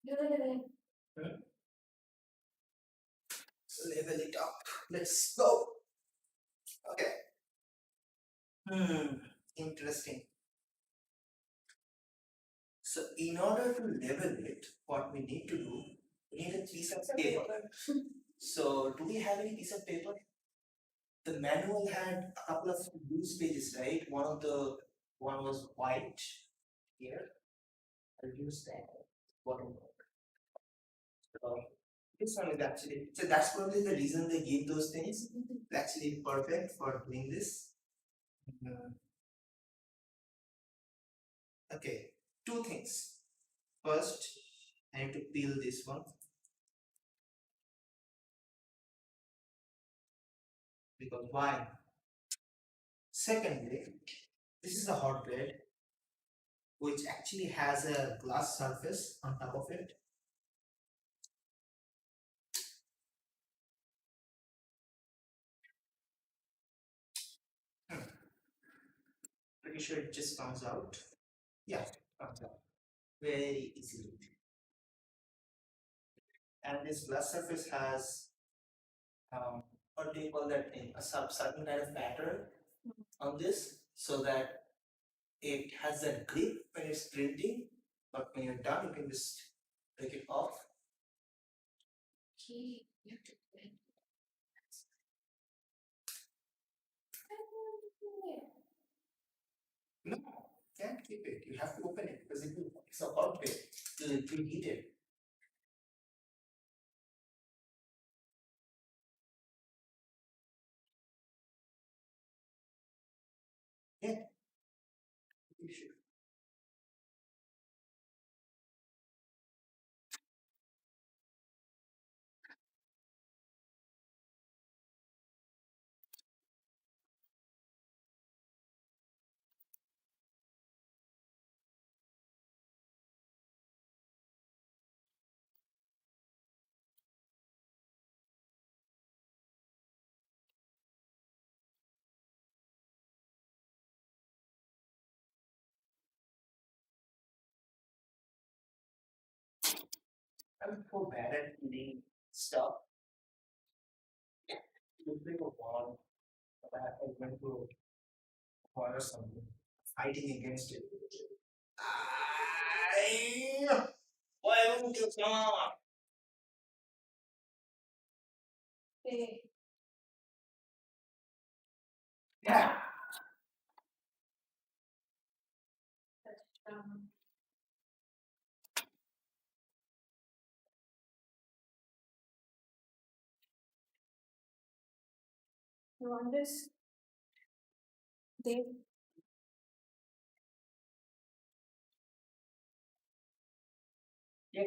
Do it again. Level it up. Let's go. Okay. Interesting. So in order to level it, what we need to do, we need a piece of paper. So do we have any piece of paper? The manual had a couple of loose pages, right? One was white here. I'll use that bottom one. This one is actually, so that's probably the reason they give those things. It's actually perfect for doing this. Okay, two things. First, I need to peel this one. Because why? Secondly, this is a hot bed which actually has a glass surface on top of it. Pretty sure it just comes out. Yeah, it comes out very easily. And this glass surface has what do you call that thing? A certain kind of pattern on this, so that it has that grip when it's printing, but when you're done, you can just take it off. Okay. You have to blend. No, can't keep it. You have to open it because it's a hot bed. It will preheat it. Yeah, you should. I'm so bad at eating stuff. It's like a wall that I went to or something, fighting against it. Why won't you come? Hey, Yeah. that's you want this? They Yeah.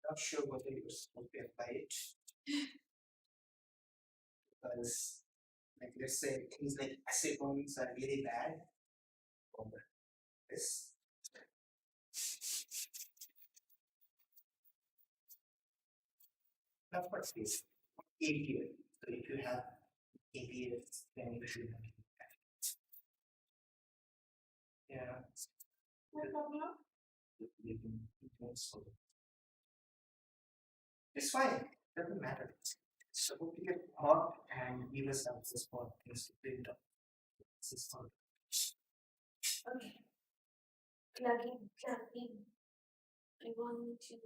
Not sure whether you're supposed to apply it because, like, let's say things like acetone are really bad. Or this. Of course, this APA. So if you have APS, then you should have. Yeah. what problem? So it's fine. Doesn't matter. So we get hot and give us access for things to print up. This is fine. Okay. Plugging. I want to.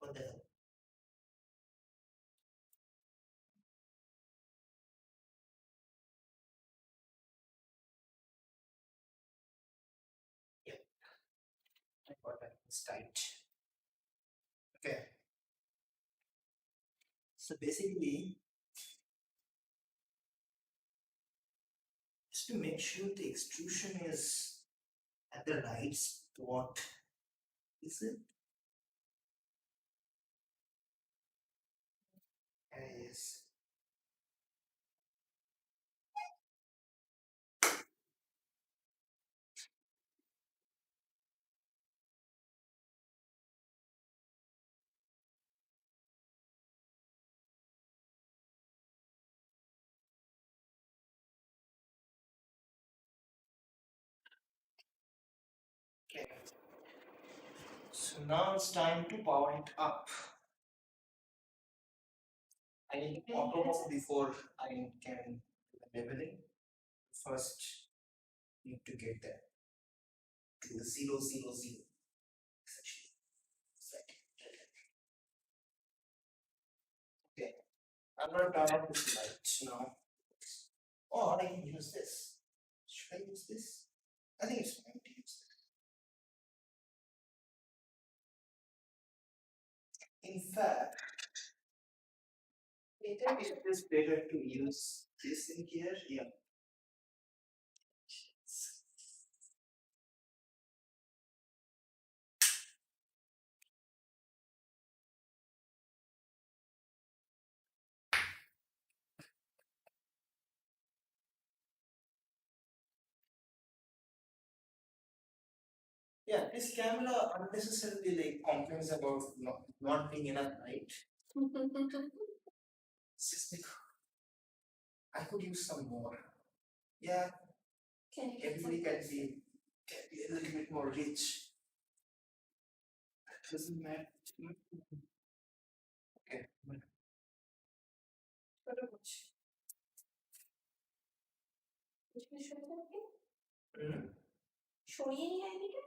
What the hell? Yep, I got that. It's tight. Okay. So basically, just to make sure the extrusion is at the right spot, is it? Yes. Okay. So now it's time to power it up. I need auto mode before I can do the leveling. First, need to get that to the 000 essentially. Okay, I'm gonna turn off this light now. Or I can use this. Should I use this? I think it's fine to use this. In fact, it is better to use this in here. Yeah. Yeah, this camera unnecessarily like complains about not being enough light. It's just like I could use some more. Yeah, Can you get everybody some? can be a little bit more rich. Doesn't matter. Okay. Very much. সরিয়ে নিয়ে এদিকে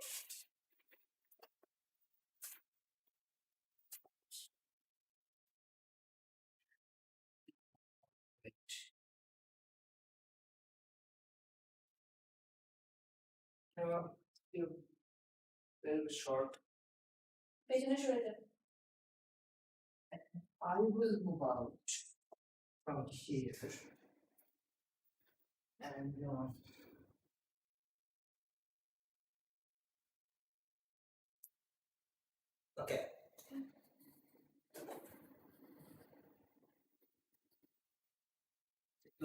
short. পেছনে সরে যাবে I will move out from here and okay.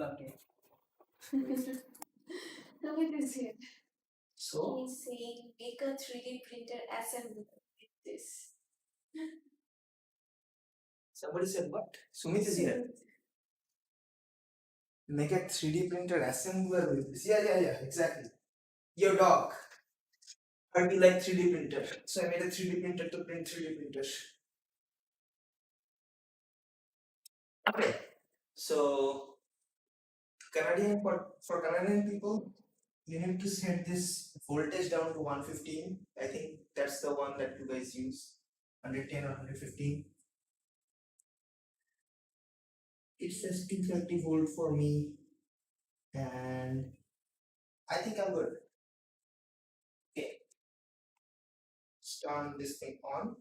Okay. Look at this here. So He's saying make a 3D printer assembly with this. somebody said what? Sumit is here. Make a 3D printer assembler with this. Yeah, exactly. Your dog. Heard you like 3D printer. So I made a 3D printer to print 3D printers. Okay. So Canadian for Canadian people, you need to set this voltage down to 115. I think that's the one that you guys use. 110 or 115. It says 230 volt for me, and I think I'm good. Okay. Let's turn this thing on.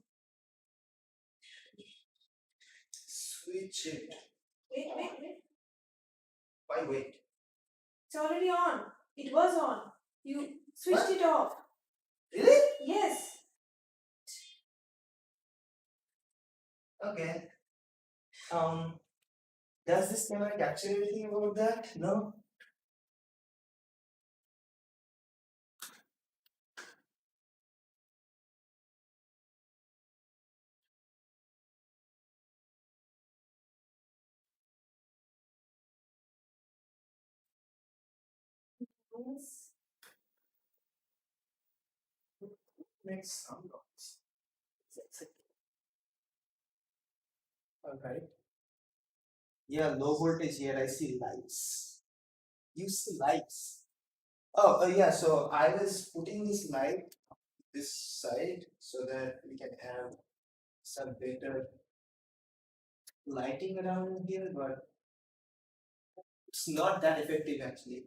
Switch it. Wait. Why wait? It's already on. It was on. You switched What? it off. Really? Yes. Okay. Does this camera capture anything about that? No? Yes. Makes some noise. That's it. Alright. Yeah, low voltage here. I see lights. You see lights. Oh, yeah. So I was putting this light this side so that we can have some better lighting around here, but it's not that effective actually.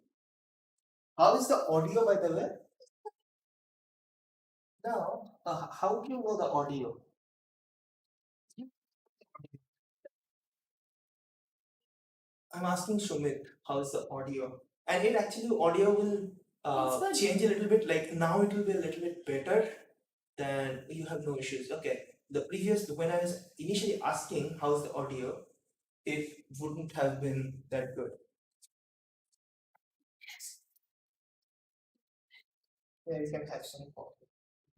How is the audio, by the way? Now, how do you know the audio? I'm asking Sumit, how is the audio? And it actually audio will change a little bit. Like now it will be a little bit better. Then you have no issues. Okay. The previous when I was initially asking how's the audio, it wouldn't have been that good. Yeah, you can have some coffee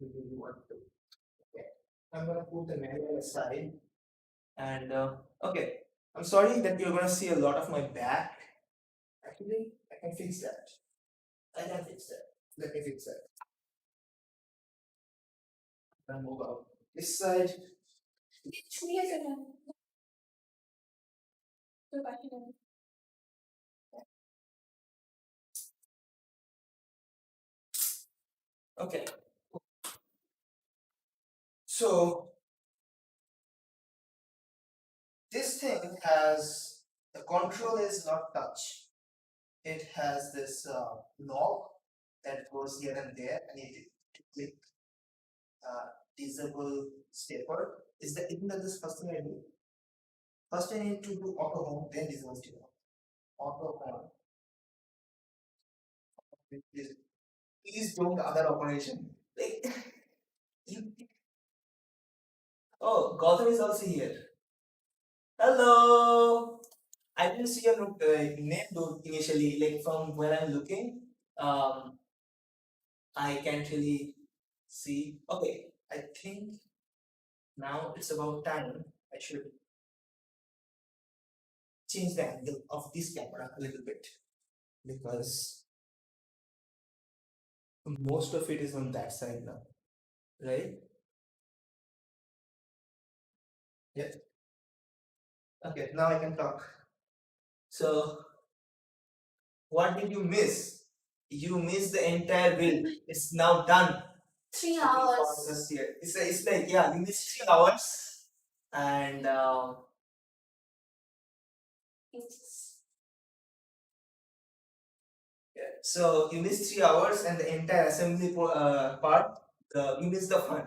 if you really want to. Okay. I'm gonna put the manual aside and okay. I'm sorry that you're gonna see a lot of my back. Actually, I can fix that. I can fix that. Let me fix that. Then move out this side. ছুঁয়ে গেল তোর পাশে গেল Okay. So this thing has the control is not touch. It has this knob that goes here and there, and you need to click disable stepper. Isn't that this first thing I do? First I need to do auto home, then disable stepper. Auto home. Please don't other operation. Like you. Oh, Gotham is also here. Hello. I didn't see your name though initially, like from where I'm looking. I can't really see. Okay, I think now it's about time I should change the angle of this camera a little bit because most of it is on that side now, right? Yeah. Okay, now I can talk. So What did you miss? You missed the entire build. It's now done. 3 hours. Here. It's like, yeah, you missed 3 hours. And so you missed 3 hours and the entire assembly part, you missed the fun.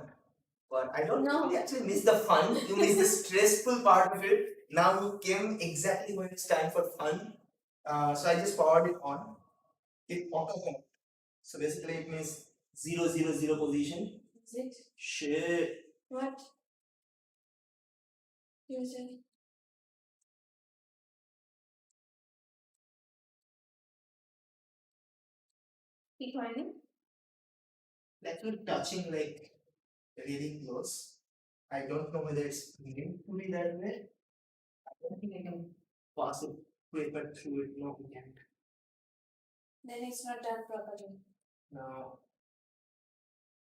But I don't know. You actually miss the fun. You miss the stressful part of it. Now you came exactly when it's time for fun. So I just powered it on. It auto. So basically it means 0 0 0 position. Is it? Shit. What? User. Keep running. Like you're touching like really close. I don't know whether it's meant to be that way. I don't think I can pass it paper through it. No, we can't. Then it's not done properly. No.